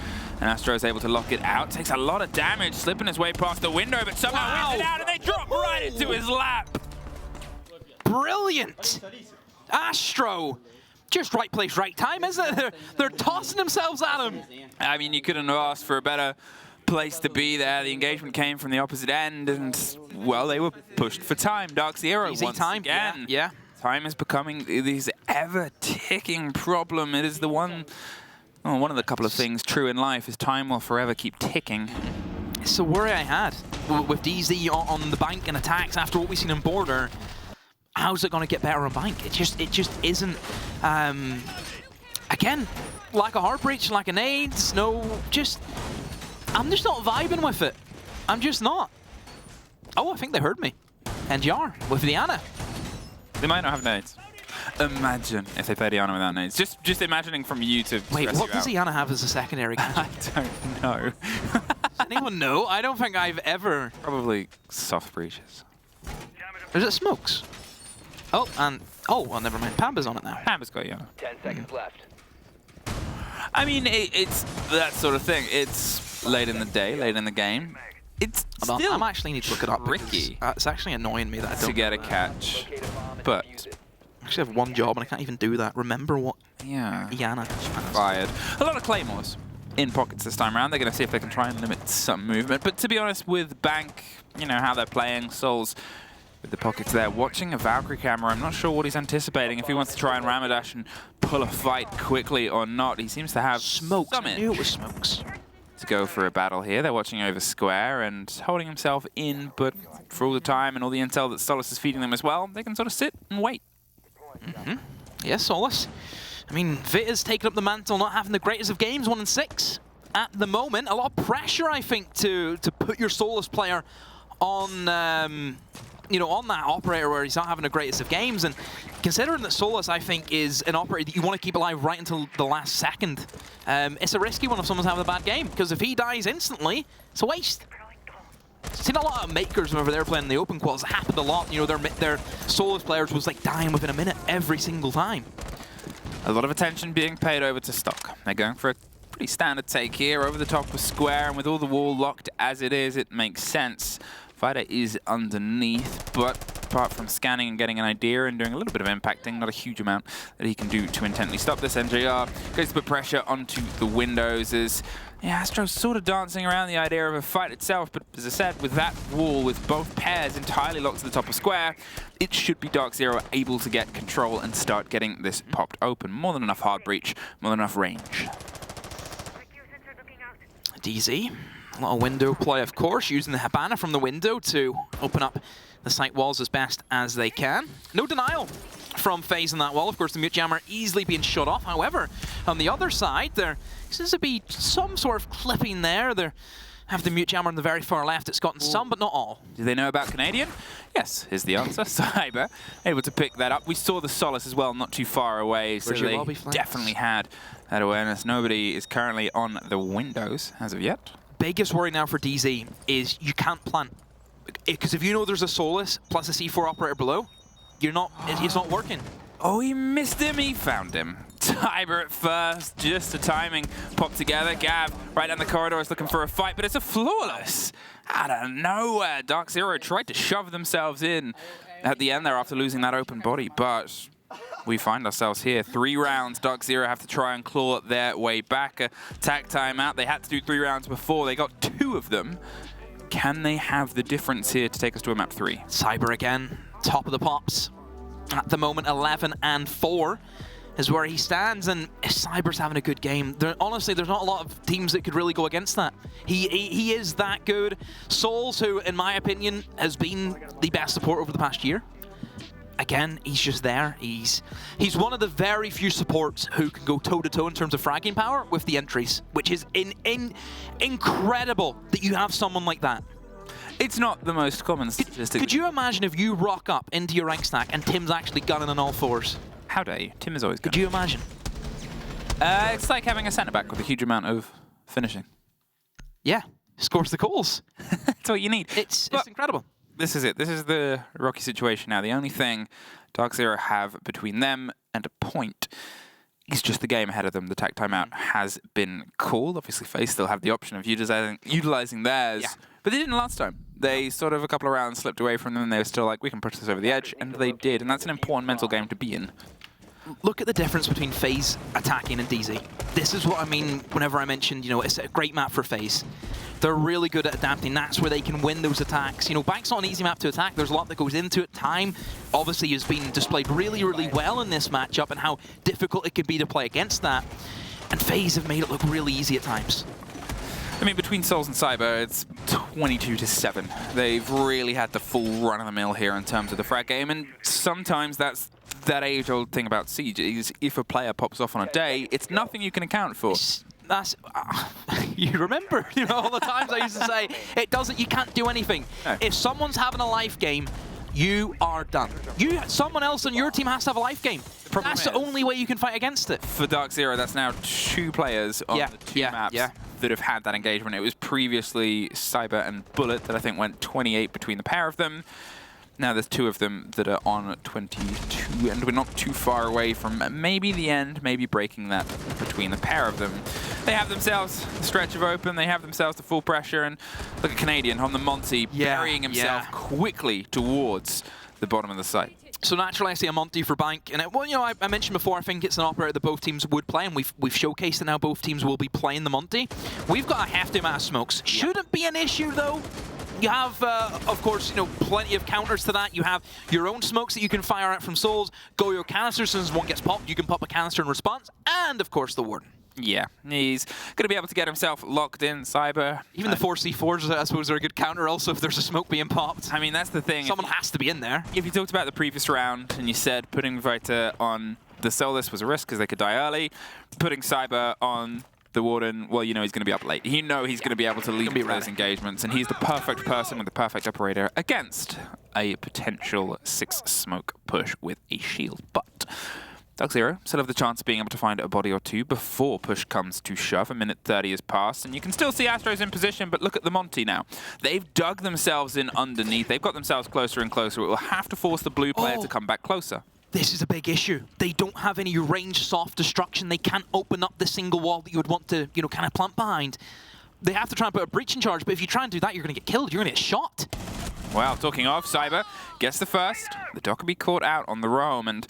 and Astro is able to lock it out. Takes a lot of damage, slipping his way past the window, but somehow wins it out, and they drop right into his lap. Brilliant. Astro. Just right place, right time, isn't it? They're tossing themselves at him. I mean, you couldn't have asked for a better place to be there. The engagement came from the opposite end, and, well, they were pushed for time. DarkZero Easy once time. again. Yeah. Time is becoming this ever-ticking problem. It is the one of the couple of things true in life is time will forever keep ticking. It's the worry I had with DZ on the bank and attacks after what we've seen in Border. How's it going to get better on bank? It just isn't. Again, lack of heart breach, lack of nades. No, I'm just not vibing with it. I'm just not. Oh, I think they heard me. And Jar with Diana. They might not have nades. Imagine if they play Diana without nades. Just imagining from you to. Wait, what does Diana have as a secondary gadget? I don't know. Does anyone know? I don't think I've ever. Probably soft breaches. Is it smokes? Oh, and well, never mind. Pamba's on it now. Pamba's got Diana. 10 seconds left. I mean, it's that sort of thing. It's late in the day, late in the game. It's still I actually need to look it up. tricky. It's actually annoying me that I don't to get a catch, but I actually have one job and I can't even do that. Remember what yeah, Yana fired. A lot of claymores in pockets this time around. They're going to see if they can try and limit some movement. But to be honest, with Bank, you know how they're playing, Souls with the pockets there, watching a Valkyrie camera, I'm not sure what he's anticipating, if he wants to try and Ramadash and pull a fight quickly or not. He seems to have smokes. some I knew it was smokes. to go for a battle here. They're watching over square and holding himself in, but for all the time and all the intel that Solus is feeding them as well, they can sort of sit and wait. Yes, Solus. I mean, Vita's taken up the mantle, not having the greatest of games, 1-6 at the moment. A lot of pressure, I think, to put your Solus player on, you know, on that operator where he's not having the greatest of games. And considering that Solus, I think, is an operator that you want to keep alive right until the last second, it's a risky one if someone's having a bad game, because if he dies instantly, it's a waste. Seen a lot of makers over there playing in the open quals. It happened a lot. You know, their Solus players was like dying within a minute every single time. A lot of attention being paid over to stock. They're going for a pretty standard take here, over the top of square, and with all the wall locked as it is, it makes sense. Fighter is underneath, but apart from scanning and getting an idea and doing a little bit of impacting, not a huge amount that he can do to intently stop this. NJR goes to put pressure onto the windows as Astro's sort of dancing around the idea of a fight itself, but as I said, with that wall, with both pairs entirely locked to the top of square, it should be DarkZero able to get control and start getting this popped open. More than enough hard breach, more than enough range. DZ. A lot of window play, of course, using the Habana from the window to open up the site walls as best as they can. No denial from FaZe on that wall. Of course, the mute jammer easily being shut off. However, on the other side, there seems to be some sort of clipping there. They have the mute jammer on the very far left. It's gotten some, but not all. Do they know about Canadian? Yes, is the answer. Cyber able to pick that up. We saw the Solace as well, not too far away, so they definitely had that awareness. Nobody is currently on the windows as of yet. Biggest worry now for DZ is you can't plant. Because if you know there's a Solus plus a C4 operator below, you're not, it's not working. Oh, he missed him. He found him. Tiber at first, just the timing popped together. Gav right down the corridor is looking for a fight, but it's a flawless. Out of nowhere, DarkZero tried to shove themselves in at the end there after losing that open body, but we find ourselves here. 3 rounds. DarkZero have to try and claw their way back. Attack timeout. They had to do 3 rounds before. They got 2 of them. Can they have the difference here to take us to a map 3? Cyber again, top of the pops. At the moment, 11-4 is where he stands, and Cyber's having a good game. Honestly, there's not a lot of teams that could really go against that. He is that good. Souls, who, in my opinion, has been the best support over the past year. again, he's just there. He's one of the very few supports who can go toe-to-toe in terms of fragging power with the entries, which is incredible that you have someone like that. It's not the most common statistic. Could you imagine if you rock up into your rank stack and Tim's actually gunning on all fours? How dare you? Tim is always good. Could you imagine? It's like having a centre-back with a huge amount of finishing. Yeah, scores the goals. That's what you need. It's But incredible. this is it. This is the rocky situation now. The only thing DarkZero have between them and a point is just the game ahead of them. The tack timeout has been called. Obviously, FaZe still have the option of utilizing theirs. Yeah. But they didn't last time. They sort of a couple of rounds slipped away from them, and they were still like, we can push this over the edge, and they did. And that's an important mental game to be in. Look at the difference between FaZe attacking and DZ. This is what I mean whenever I mentioned, you know, it's a great map for FaZe. They're really good at adapting. That's where they can win those attacks. You know, Bank's not an easy map to attack. There's a lot that goes into it. Time, obviously, has been displayed really, really well in this matchup and how difficult it can be to play against that. And FaZe have made it look really easy at times. I mean, between Souls and Cyber, it's 22-7. They've really had the full run of the mill here in terms of the frag game, and sometimes that's that age-old thing about Siege is if a player pops off on a day, it's nothing you can account for. That's you remember, you know, all the times I used to say it doesn't. You can't do anything. No. If someone's having a life game, you are done. Someone else on your team has to have a life game. That's the only way you can fight against it. For DarkZero, that's now 2 players on the 2 maps that have had that engagement. It was previously Cyber and Bullet that I think went 28 between the pair of them. Now there's 2 of them that are on 22, and we're not too far away from maybe the end, maybe breaking that between the pair of them. They have themselves a stretch of open, they have themselves the full pressure, and look at Canadian on the Monty burying himself quickly towards the bottom of the site. So naturally, I see a Monty for Bank, and well, you know, I mentioned before, I think it's an operator that both teams would play, and we've showcased that now both teams will be playing the Monty. We've got a hefty amount of smokes. Shouldn't be an issue though. You have, of course, you know, plenty of counters to that. You have your own smokes that you can fire out from Souls. Go your canisters, as one gets popped, you can pop a canister in response, and of course the Warden. Yeah, he's going to be able to get himself locked in, Cyber. Even the 4C4s, I suppose, are a good counter also if there's a smoke being popped. I mean, that's the thing. Someone has to be in there. If you talked about the previous round and you said putting Vita on the Solus was a risk because they could die early, putting Cyber on the Warden, well, you know he's going to be up late. You know he's going to be able to lead those engagements, and he's the perfect person with the perfect operator against a potential 6 smoke push with a shield. But DarkZero still have the chance of being able to find a body or 2 before push comes to shove. A minute 30 has passed, and you can still see Astro's in position, but look at the Monty now. They've dug themselves in underneath. They've got themselves closer and closer. It will have to force the blue player to come back closer. This is a big issue. They don't have any range soft destruction. They can't open up the single wall that you would want to, you know, kind of plant behind. They have to try and put a breach in charge, but if you try and do that, you're going to get killed. You're going to get shot. Well, talking of, Cyber gets the first. The Doc will be caught out on the roam, and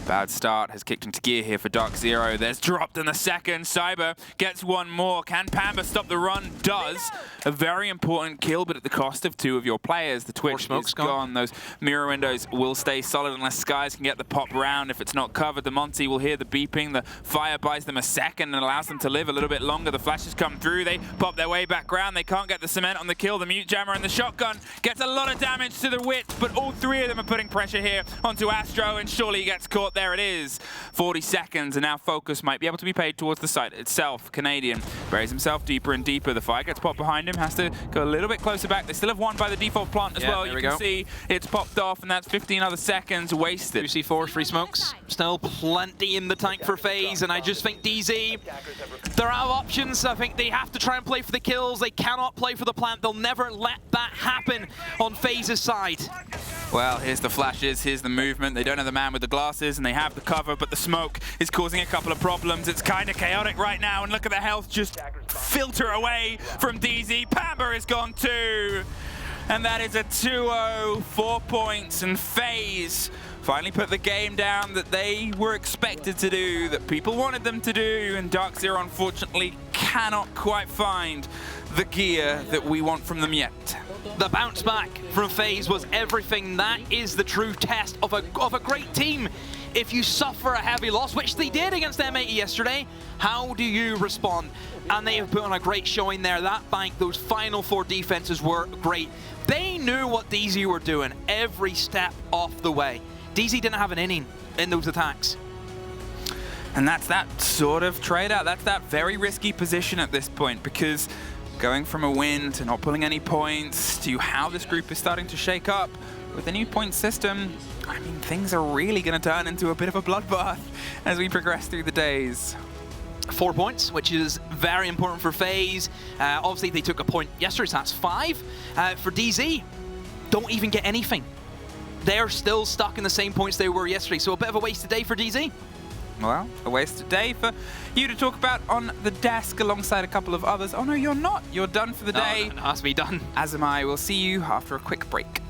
bad start has kicked into gear here for DarkZero. There's dropped in the second. Cyber gets one more. Can Pamba stop the run? Does. A very important kill, but at the cost of 2 of your players. The Twitch is gone. Those mirror windows will stay solid unless Skies can get the pop round. If it's not covered, the Monty will hear the beeping. The fire buys them a second and allows them to live a little bit longer. The flashes come through. They pop their way back round. They can't get the cement on the kill. The mute jammer and the shotgun gets a lot of damage to the wit, but all 3 of them are putting pressure here onto Astro, and surely he gets caught. There it is. 40 seconds, and now focus might be able to be paid towards the site itself. Canadian buries himself deeper and deeper. The fire gets popped behind him, has to go a little bit closer back. They still have 1 by the default plant as well. You can see it's popped off, and that's 15 other seconds wasted. 2C4, 3 smokes. Still plenty in the tank for FaZe, and I just think DZ, they're out of options. I think they have to try and play for the kills. They cannot play for the plant. They'll never let that happen on FaZe's side. Well, here's the flashes, here's the movement. They don't have the man with the glasses, and they have the cover, but the smoke is causing a couple of problems. It's kind of chaotic right now, and look at the health just filter away from DZ. Pamba is gone too. And that is a 2-0, 4 points, and FaZe finally put the game down that they were expected to do, that people wanted them to do, and DarkZero unfortunately cannot quite find the gear that we want from them yet. The bounce back from FaZe was everything. That is the true test of a great team. If you suffer a heavy loss, which they did against M80 yesterday, how do you respond? And they have put on a great showing there. That bank, those final 4 defenses were great. They knew what DZ were doing every step of the way. DZ didn't have an inning in those attacks. And that's that sort of trade-out. That's that very risky position at this point, because going from a win to not pulling any points to how this group is starting to shake up with the new point system, I mean, things are really going to turn into a bit of a bloodbath as we progress through the days. 4 points, which is very important for FaZe. Obviously, they took a point yesterday, so that's 5. For DZ, don't even get anything. They're still stuck in the same points they were yesterday, so a bit of a wasted day for DZ. Well, a wasted day for you to talk about on the desk alongside a couple of others. Oh no, you're not. You're done for the day. No, it has to be done. As am I. We'll see you after a quick break.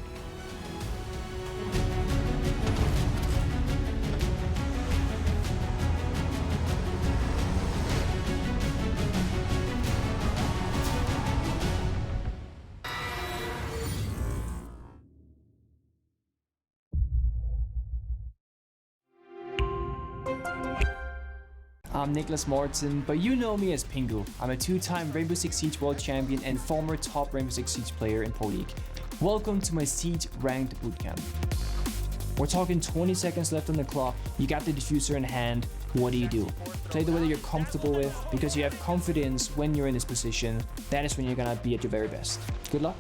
I'm Nicholas Morton, but you know me as Pingu. I'm a 2-time Rainbow Six Siege World Champion and former top Rainbow Six Siege player in Pro League. Welcome to my Siege Ranked Bootcamp. We're talking 20 seconds left on the clock, you got the diffuser in hand, what do you do? Play the way that you're comfortable with, because you have confidence when you're in this position, that is when you're gonna be at your very best. Good luck.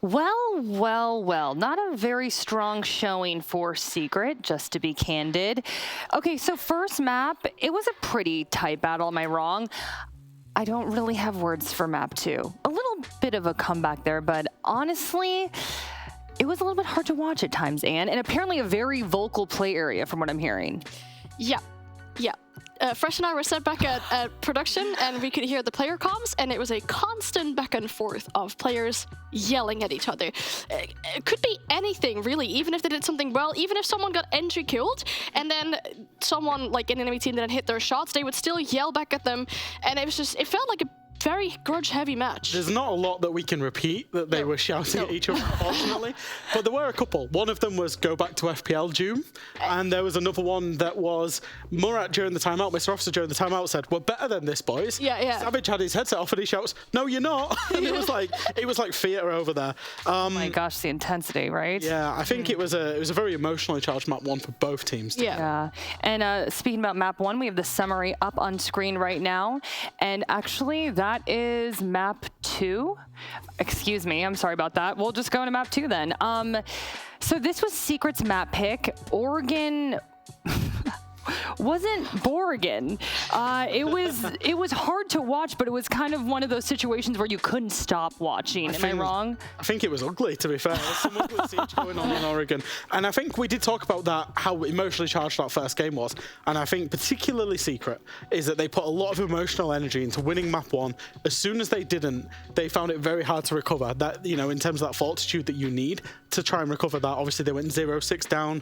Well, not a very strong showing for Secret, just to be candid. Okay, so first map, it was a pretty tight battle, am I wrong? I don't really have words for map 2. A little bit of a comeback there, but honestly, it was a little bit hard to watch at times, Anne, and apparently a very vocal play area from what I'm hearing. Yeah. Fresh and I were set back at production, and we could hear the player comms, and it was a constant back and forth of players yelling at each other. It could be anything, really, even if they did something well, even if someone got entry killed, and then someone, like an enemy team, didn't hit their shots, they would still yell back at them, and it was just, it felt like a very grudge-heavy match. There's not a lot that we can repeat that they were shouting at each other, unfortunately. But there were a couple. One of them was go back to FPL Doom, and there was another one that was Murat during the timeout, Mr. Officer during the timeout said, "We're better than this, boys." Yeah. Savage had his headset off and he shouts, "No, you're not." And it was like theatre over there. Oh my gosh, the intensity, right? Yeah, I think it was a very emotionally charged map 1 for both teams. Yeah. And speaking about map 1, we have the summary up on screen right now. And actually, that is map 2. Excuse me, I'm sorry about that. We'll just go into map 2 then. So this was Secret's map pick. Oregon wasn't Borgen. It was hard to watch, but it was kind of one of those situations where you couldn't stop watching. Am I wrong? I think it was ugly, to be fair. Some ugly siege going on in Oregon. And I think we did talk about that, how emotionally charged that first game was. And I think particularly Secret is that they put a lot of emotional energy into winning map 1. As soon as they didn't, they found it very hard to recover. That, you know, in terms of that fortitude that you need to try and recover that. Obviously, they went 0-6 down.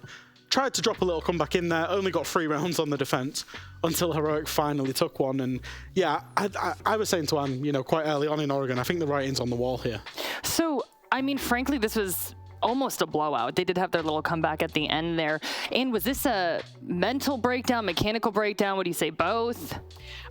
Tried to drop a little comeback in there, only got 3 rounds on the defense until Heroic finally took one. And yeah, I was saying to Anne, you know, quite early on in Oregon, I think the writing's on the wall here. So, I mean, frankly, this was almost a blowout. They did have their little comeback at the end there. And was this a mental breakdown, mechanical breakdown? Would you say both?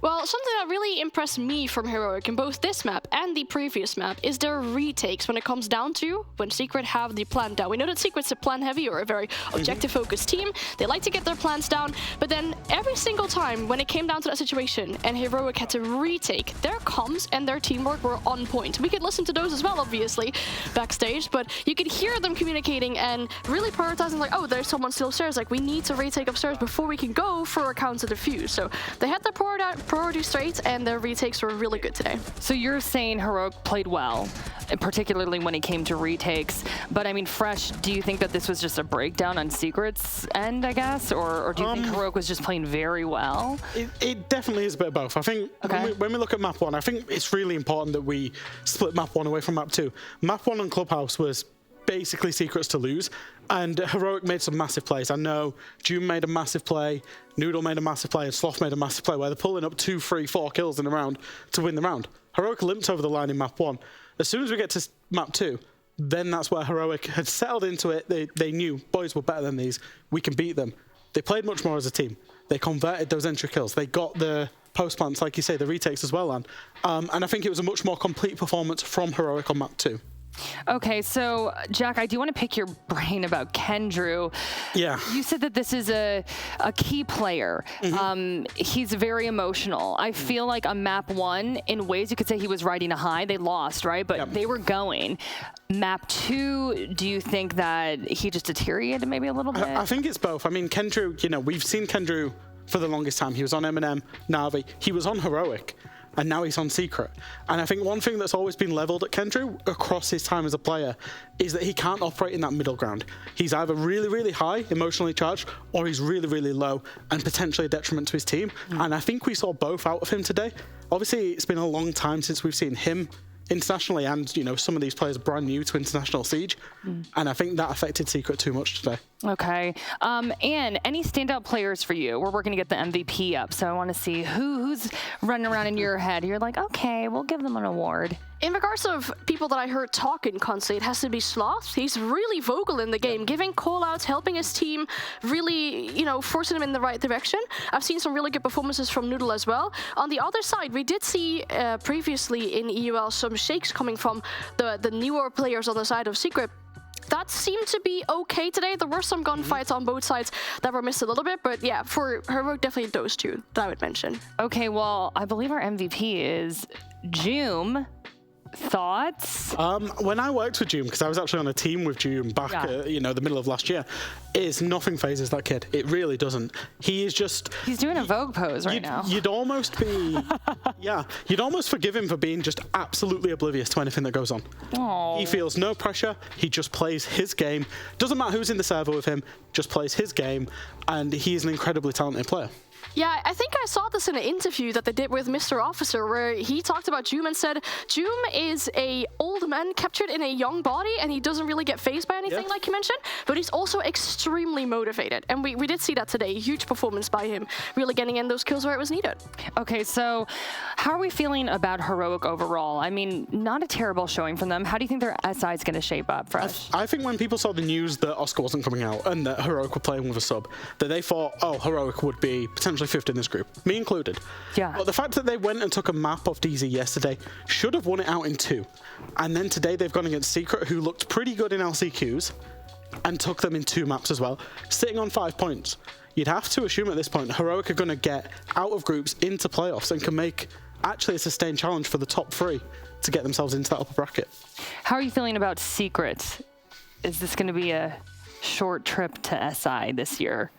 Well, something that really impressed me from Heroic in both this map and the previous map is their retakes when it comes down to when Secret have the plan down. We know that Secret's a plan-heavy or a very objective-focused team. They like to get their plans down, but then every single time when it came down to that situation and Heroic had to retake, their comms and their teamwork were on point. We could listen to those as well, obviously, backstage, but you could hear them communicating and really prioritizing, like, oh, there's someone still upstairs, like, we need to retake upstairs before we can go for a counter defuse. So they had their priority straight, and their retakes were really good today. So you're saying Heroic played well, particularly when it came to retakes, but I mean, Fresh, do you think that this was just a breakdown on Secret's end, I guess, or do you think Heroic was just playing very well? It definitely is a bit of both. I think when we look at map 1, I think it's really important that we split map 1 away from map 2. Map 1 on Clubhouse was basically Secrets to lose, and Heroic made some massive plays. I know Doom made a massive play, Noodle made a massive play, and Sloth made a massive play where they're pulling up 2, 3, 4 kills in a round to win the round. Heroic limped over the line in map 1. As soon as we get to map 2, then that's where Heroic had settled into it. They knew, boys were better than these, we can beat them. They played much more as a team. They converted those entry kills. They got the post plants, like you say, the retakes as well, Anne. And I think it was a much more complete performance from Heroic on map 2. Okay, so Jack, I do want to pick your brain about Kendrew. Yeah. You said that this is a key player. He's very emotional. I feel like on map 1, in ways you could say he was riding a high. They lost, right? But they were going. Map 2, do you think that he just deteriorated maybe a little bit? I think it's both. I mean, Kendrew, you know, we've seen Kendrew for the longest time. He was on M&M, Na'Vi. He was on Heroic. And now he's on Secret. And I think one thing that's always been leveled at Kendrew across his time as a player is that he can't operate in that middle ground. He's either really, really high, emotionally charged, or he's really, really low and potentially a detriment to his team. And I think we saw both out of him today. Obviously, it's been a long time since we've seen him internationally, and, you know, some of these players are brand new to International Siege. And I think that affected Secret too much today. Okay. Anne, any standout players for you? We're working to get the MVP up, so I want to see who's running around in your head. You're like, okay, we'll give them an award. In regards of people that I heard talking constantly, it has to be Sloth. He's really vocal in the game, giving call-outs, helping his team, really, you know, forcing them in the right direction. I've seen some really good performances from Noodle as well. On the other side, we did see previously in EUL some shakes coming from the newer players on the side of Secret. That seemed to be okay today. There were some gunfights on both sides that were missed a little bit, but yeah, for Heroic, definitely those two that I would mention. Okay, well, I believe our MVP is Joom. Thoughts? When I worked with June, because I was actually on a team with June back, the middle of last year, is nothing phases that kid. It really doesn't. He is just. He's doing a Vogue pose right now. You'd almost be, you'd almost forgive him for being just absolutely oblivious to anything that goes on. Aww. He feels no pressure. He just plays his game. Doesn't matter who's in the server with him. Just plays his game, and he is an incredibly talented player. Yeah, I think I saw this in an interview that they did with Mr. Officer, where he talked about Joom and said Joom is a old man captured in a young body, and he doesn't really get phased by anything, like you mentioned, but he's also extremely motivated. And we did see that today. Huge performance by him, really getting in those kills where it was needed. Okay, so how are we feeling about Heroic overall? I mean, not a terrible showing from them. How do you think their SI is going to shape up, Fresh? I think when people saw the news that Oscar wasn't coming out and that Heroic were playing with a sub, that they thought, oh, Heroic would be potentially fifth in this group, me included. Yeah. But the fact that they went and took a map off DZ yesterday should have won it out in 2. And then today they've gone against Secret, who looked pretty good in LCQs, and took them in 2 maps as well, sitting on 5 points. You'd have to assume at this point Heroic are going to get out of groups into playoffs and can make actually a sustained challenge for the top 3 to get themselves into that upper bracket. How are you feeling about Secret? Is this going to be a short trip to SI this year?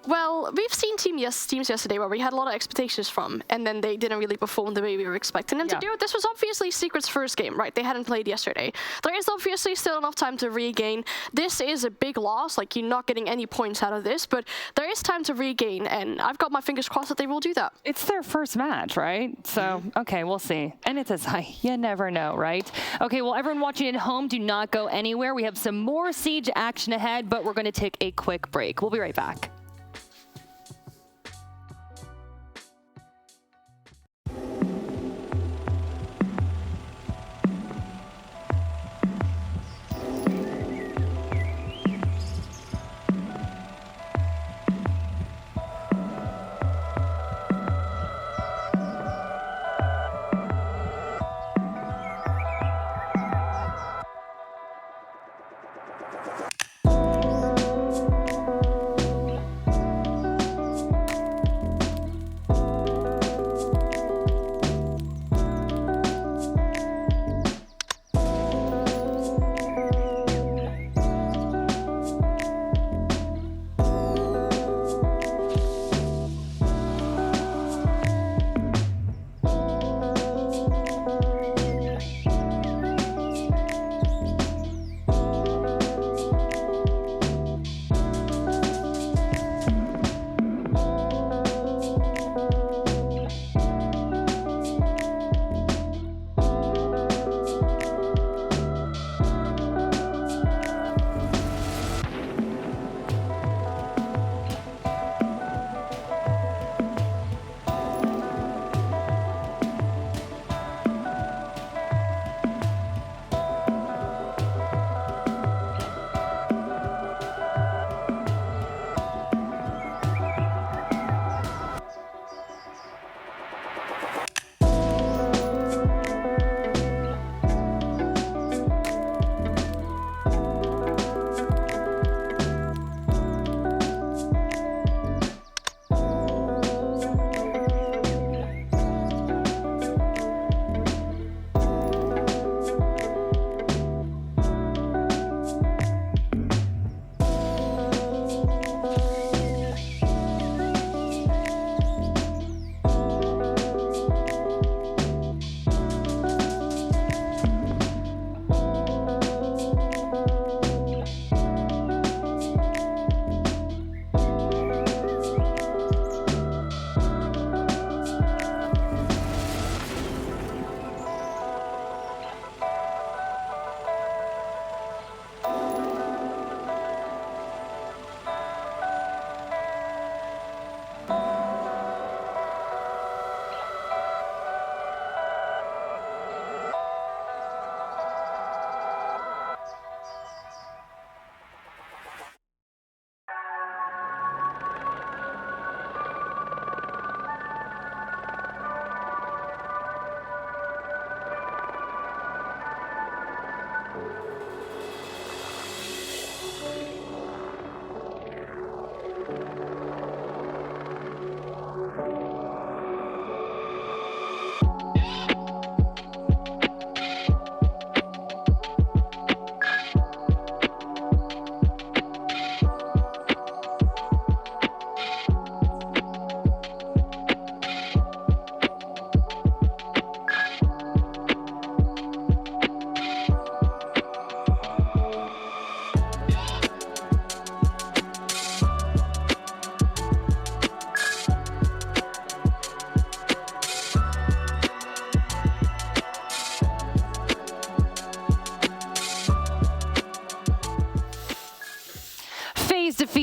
Well, we've seen teams yesterday where we had a lot of expectations from, and then they didn't really perform the way we were expecting them to do. This was obviously Secret's first game, right? They hadn't played yesterday. There is obviously still enough time to regain. This is a big loss, like you're not getting any points out of this, but there is time to regain, and I've got my fingers crossed that they will do that. It's their first match, right? So, okay, we'll see. And it's SI. You never know, right? Okay, well, everyone watching at home, do not go anywhere. We have some more Siege action ahead, but we're going to take a quick break. We'll be right back.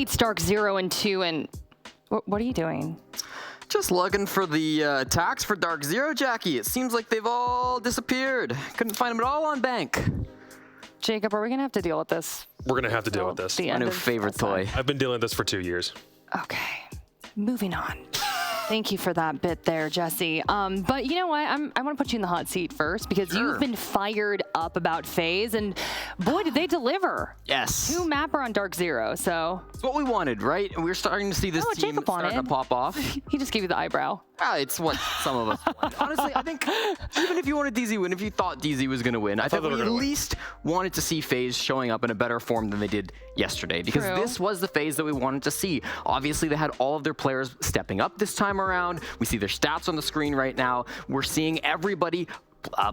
beats DarkZero in 2, and what are you doing? Just looking for the attacks for DarkZero, Jackie. It seems like they've all disappeared. Couldn't find them at all on bank. Jacob, are we gonna have to deal with this? We're gonna have to deal with this. My new favorite toy. I've been dealing with this for 2 years. Okay, moving on. Thank you for that bit there, Jesse. But you know what? I want to put you in the hot seat first because you've been fired up about FaZe, and boy, did they deliver. Yes. 2 mapper on DarkZero, so. It's what we wanted, right? And we're starting to see this team Jacob starting to pop off. He just gave you the eyebrow. It's what some of us wanted. Honestly, I think even if you wanted DZ win, if you thought DZ was going to win, I think we at least wanted to see FaZe showing up in a better form than they did yesterday, because this was the FaZe that we wanted to see. Obviously, they had all of their players stepping up this time around. We see their stats on the screen right now. We're seeing everybody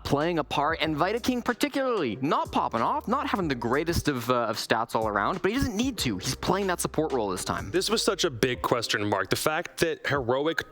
playing a part, and Vitaking particularly not popping off, not having the greatest of stats all around, but he doesn't need to. He's playing that support role this time. This was such a big question mark. The fact that Heroic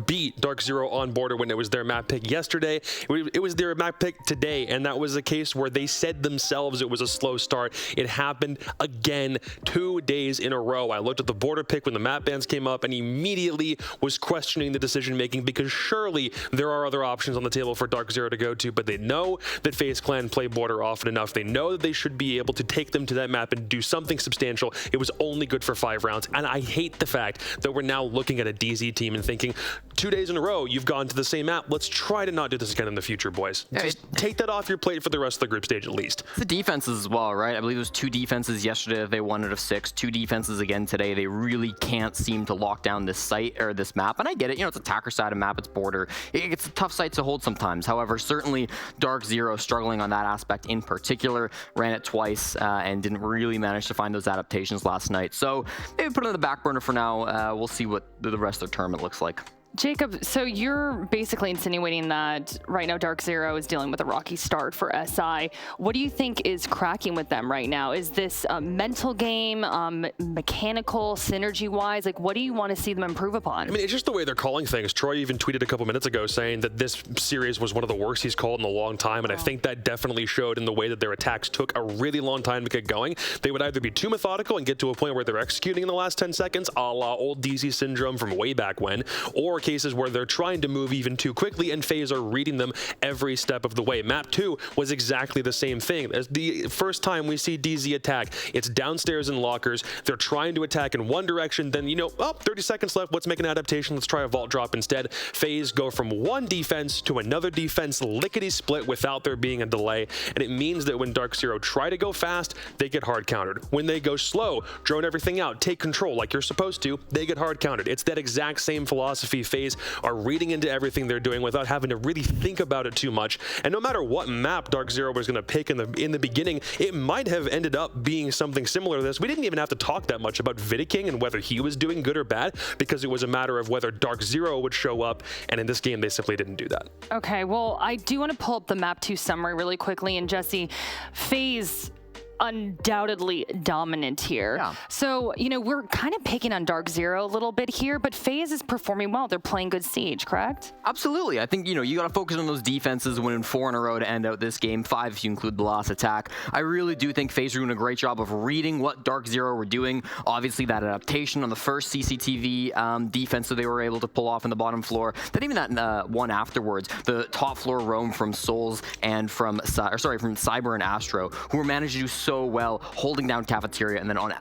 beat DarkZero on border when it was their map pick yesterday, it was their map pick today, and that was a case where they said themselves it was a slow start. It happened again 2 days in a row. I looked at the border pick when the map bans came up and immediately was questioning the decision making, because surely there are other options on the table for DarkZero to go to, but they know that FaZe Clan play border often enough. They know that they should be able to take them to that map and do something substantial. It was only good for 5 rounds, and I hate the fact that we're now looking at a DZ team and thinking 2 days in a row you've gone to the same map. Let's try to not do this again in the future, boys. Just take that off your plate for the rest of the group stage at least. The defenses as well, right? I believe it was 2 defenses yesterday that they won out of 6, 2 defenses again today. They really can't seem to lock down this site or this map, and I get it. You know, it's attacker side of map, it's border. It's a tough site to hold sometimes. However, certainly DarkZero struggling on that aspect in particular, ran it twice and didn't really manage to find those adaptations last night. So maybe put it on the back burner for now. We'll see what the rest of the tournament looks like. Jacob, so you're basically insinuating that right now DarkZero is dealing with a rocky start for SI. What do you think is cracking with them right now? Is this a mental game, mechanical, synergy-wise? Like, what do you want to see them improve upon? I mean, it's just the way they're calling things. Troy even tweeted a couple minutes ago saying that this series was one of the worst he's called in a long time, and I think that definitely showed in the way that their attacks took a really long time to get going. They would either be too methodical and get to a point where they're executing in the last 10 seconds, a la old DZ syndrome from way back when, or cases where they're trying to move even too quickly and FaZe are reading them every step of the way. Map 2 was exactly the same thing. As the first time we see DZ attack, it's downstairs in lockers. They're trying to attack in one direction, then, you know, 30 seconds left. Let's make an adaptation. Let's try a vault drop instead. FaZe go from one defense to another defense, lickety split without there being a delay. And it means that when DarkZero try to go fast, they get hard countered. When they go slow, drone everything out, take control like you're supposed to, they get hard countered. It's that exact same philosophy. FaZe are reading into everything they're doing without having to really think about it too much. And no matter what map DarkZero was going to pick in the beginning, it might have ended up being something similar to this. We didn't even have to talk that much about Vitaking and whether he was doing good or bad, because it was a matter of whether DarkZero would show up, and in this game they simply didn't do that. Okay, well, I do want to pull up the map 2 summary really quickly, and Jesse, FaZe undoubtedly dominant here. Yeah. So, you know, we're kind of picking on DarkZero a little bit here, but FaZe is performing well. They're playing good Siege, correct? Absolutely. I think, you know, you got to focus on those defenses, winning 4 in a row to end out this game, 5 if you include the last attack. I really do think FaZe are doing a great job of reading what DarkZero were doing. Obviously, that adaptation on the first CCTV defense that they were able to pull off in the bottom floor, then even that one afterwards, the top floor roam from Souls and from Cyber and Astro, who were managed to do so well, holding down cafeteria and then on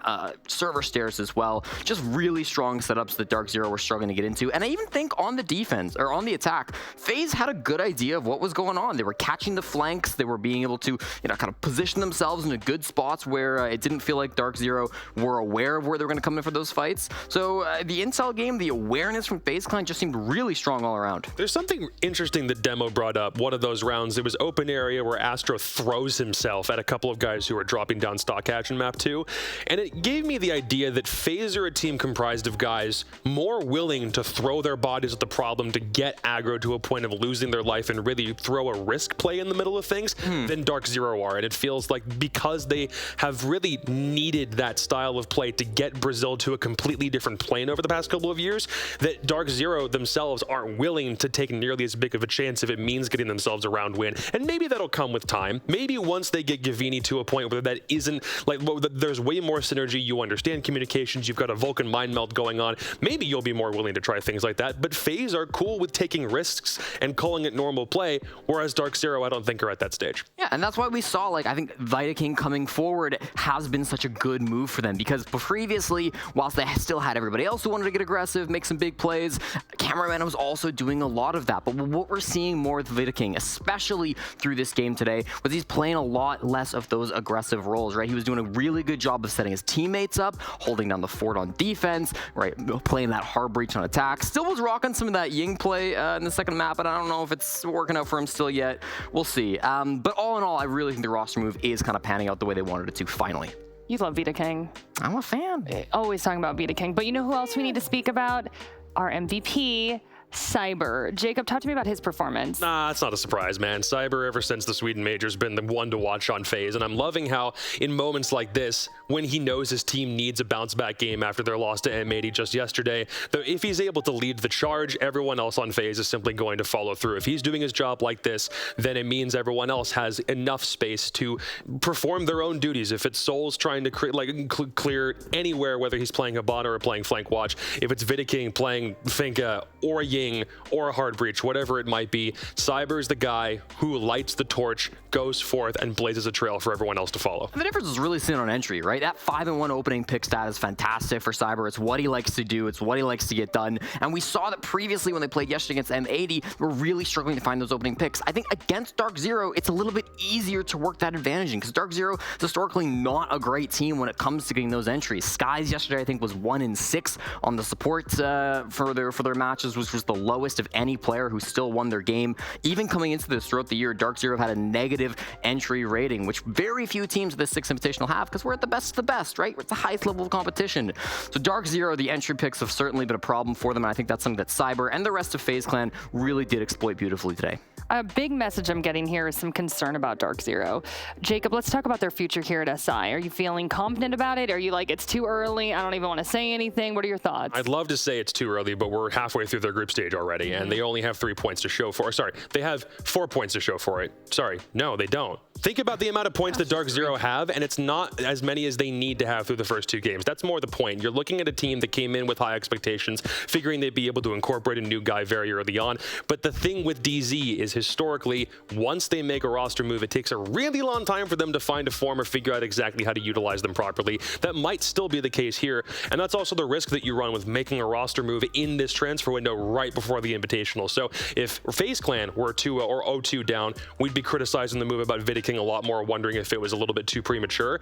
server stairs as well. Just really strong setups that DarkZero were struggling to get into. And I even think on the defense, or on the attack, FaZe had a good idea of what was going on. They were catching the flanks. They were being able to, you know, kind of position themselves in a good spots where it didn't feel like DarkZero were aware of where they were going to come in for those fights. So the intel game, the awareness from FaZe Clan just seemed really strong all around. There's something interesting that Demo brought up. One of those rounds, it was open area where Astro throws himself at a couple of guys who were dropping down stock hatch in map 2, and it gave me the idea that FaZe are a team comprised of guys more willing to throw their bodies at the problem to get aggro to a point of losing their life and really throw a risk play in the middle of things than DarkZero are. And it feels like because they have really needed that style of play to get Brazil to a completely different plane over the past couple of years, that DarkZero themselves aren't willing to take nearly as big of a chance if it means getting themselves a round win. And maybe that'll come with time. Maybe once they get Gavini to a point where that isn't like, well, there's way more synergy. You understand communications. You've got a Vulcan mind meld going on. Maybe you'll be more willing to try things like that. But FaZe are cool with taking risks and calling it normal play, whereas DarkZero, I don't think, are at that stage. Yeah, and that's why we saw, like, I think Vidaking coming forward has been such a good move for them, because previously, whilst they still had everybody else who wanted to get aggressive, make some big plays, Cameraman was also doing a lot of that. But what we're seeing more with Vidaking, especially through this game today, was he's playing a lot less of those aggressive roles, right? He was doing a really good job of setting his teammates up, holding down the fort on defense, right? Playing that hard breach on attack. Still was rocking some of that Ying play in the second map, but I don't know if it's working out for him still yet. We'll see. But all in all, I really think the roster move is kind of panning out the way they wanted it to finally. You love Vidaking. I'm a fan. Always talking about Vidaking. But you know who else we need to speak about? Our MVP, Cyber. Jacob, talk to me about his performance. Nah, it's not a surprise, man. Cyber, ever since the Sweden Major's been the one to watch on FaZe, and I'm loving how in moments like this, when he knows his team needs a bounce-back game after their loss to M80 just yesterday, though if he's able to lead the charge, everyone else on FaZe is simply going to follow through. If he's doing his job like this, then it means everyone else has enough space to perform their own duties. If it's Souls trying to clear anywhere, whether he's playing a bot or playing flank watch, if it's Vidaking playing Finka or Ying or a hard breach, whatever it might be, Cyber is the guy who lights the torch, goes forth, and blazes a trail for everyone else to follow. And the difference is really seen on entry, right? That 5-1 opening pick stat is fantastic for Cyber. It's what he likes to do. It's what he likes to get done. And we saw that previously when they played yesterday against M80, we're really struggling to find those opening picks. I think against DarkZero, it's a little bit easier to work that advantage in, because DarkZero is historically not a great team when it comes to getting those entries. Skies yesterday, I think, was 1-6 on the support for their matches, which was the lowest of any player who still won their game. Even coming into this throughout the year, DarkZero had a negative entry rating, which very few teams of the Six Invitational have, because we're at the best of the best, right? We're at the highest level of competition. So DarkZero, the entry picks have certainly been a problem for them, and I think that's something that Cyber and the rest of FaZe Clan really did exploit beautifully today. A big message I'm getting here is some concern about DarkZero. Jacob, let's talk about their future here at SI. Are you feeling confident about it? Are you like, it's too early, I don't even want to say anything? What are your thoughts? I'd love to say it's too early, but we're halfway through their group stage already, and they only have 3 points to show for it. Sorry, they have 4 points to show for it. Sorry, no, they don't. Think about the amount of points that DarkZero have, and it's not as many as they need to have through the first 2 games. That's more the point. You're looking at a team that came in with high expectations, figuring they'd be able to incorporate a new guy very early on. But the thing with DZ is historically, once they make a roster move, it takes a really long time for them to find a form or figure out exactly how to utilize them properly. That might still be the case here, and that's also the risk that you run with making a roster move in this transfer window right before the Invitational. So if FaZe Clan were 2 or 0-2 down, we'd be criticizing the move about Vidaking a lot more, wondering if it was a little bit too premature.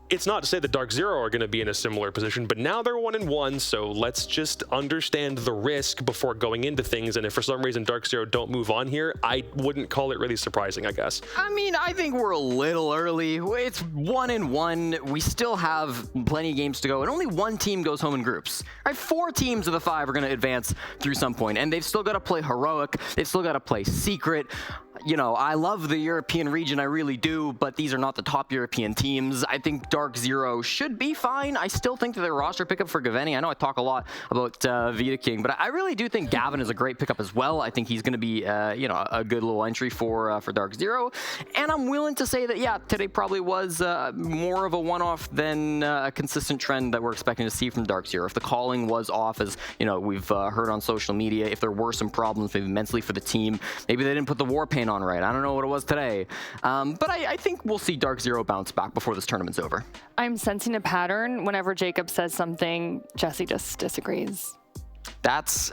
It's not to say that DarkZero are going to be in a similar position, but now they're 1-1, so let's just understand the risk before going into things. And if for some reason DarkZero don't move on here, I wouldn't call it really surprising, I guess. I mean, I think we're a little early. It's 1-1. We still have plenty of games to go, and only 1 team goes home in groups. Right? 4 teams of the 5 are going to advance through some point, and they've still got to play Heroic. They've still got to play Secret. You know, I love the European region, I really do, but these are not the top European teams. I think DarkZero should be fine. I still think that their roster pickup for Gaveni, I know I talk a lot about Vidaking, but I really do think Gavin is a great pickup as well. I think he's going to be, you know, a good little entry for DarkZero. And I'm willing to say that, yeah, today probably was more of a one-off than a consistent trend that we're expecting to see from DarkZero. If the calling was off, as, you know, we've heard on social media, if there were some problems maybe mentally for the team, maybe they didn't put the war paint on right. I don't know what it was today. But I think we'll see DarkZero bounce back before this tournament's over. I'm sensing a pattern. Whenever Jacob says something, Jesse just disagrees. That's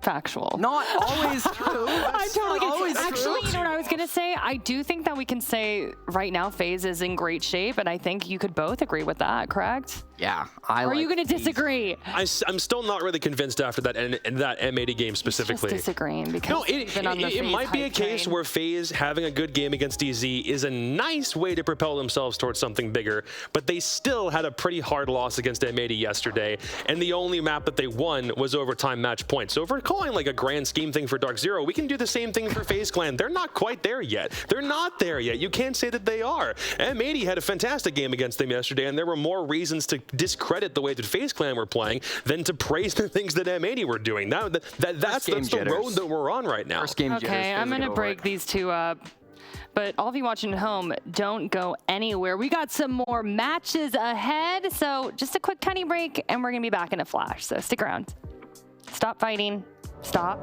factual. Not always true. I'm totally always Actually, true. you know what I was going to say? I do think that we can say right now FaZe is in great shape, and I think you could both agree with that, correct? Yeah. Or are you going to disagree? I'm still not really convinced after that M80 game specifically. Just disagreeing because no, it might be a case where FaZe having a good game against DZ is a nice way to propel themselves towards something bigger, but they still had a pretty hard loss against M80 yesterday, and the only map that they won was overtime match points. So if we're calling like a grand scheme thing for DarkZero, we can do the same thing for FaZe Clan. They're not quite there yet. They're not there yet. You can't say that they are. M80 had a fantastic game against them yesterday, and there were more reasons to discredit the way that FaZe Clan were playing than to praise the things that M80 were doing. That's the road that we're on right now. First game okay, I'm going to break these two up. But all of you watching at home, don't go anywhere. We got some more matches ahead. So just a quick tiny break and we're gonna be back in a flash. So stick around. Stop fighting. Stop.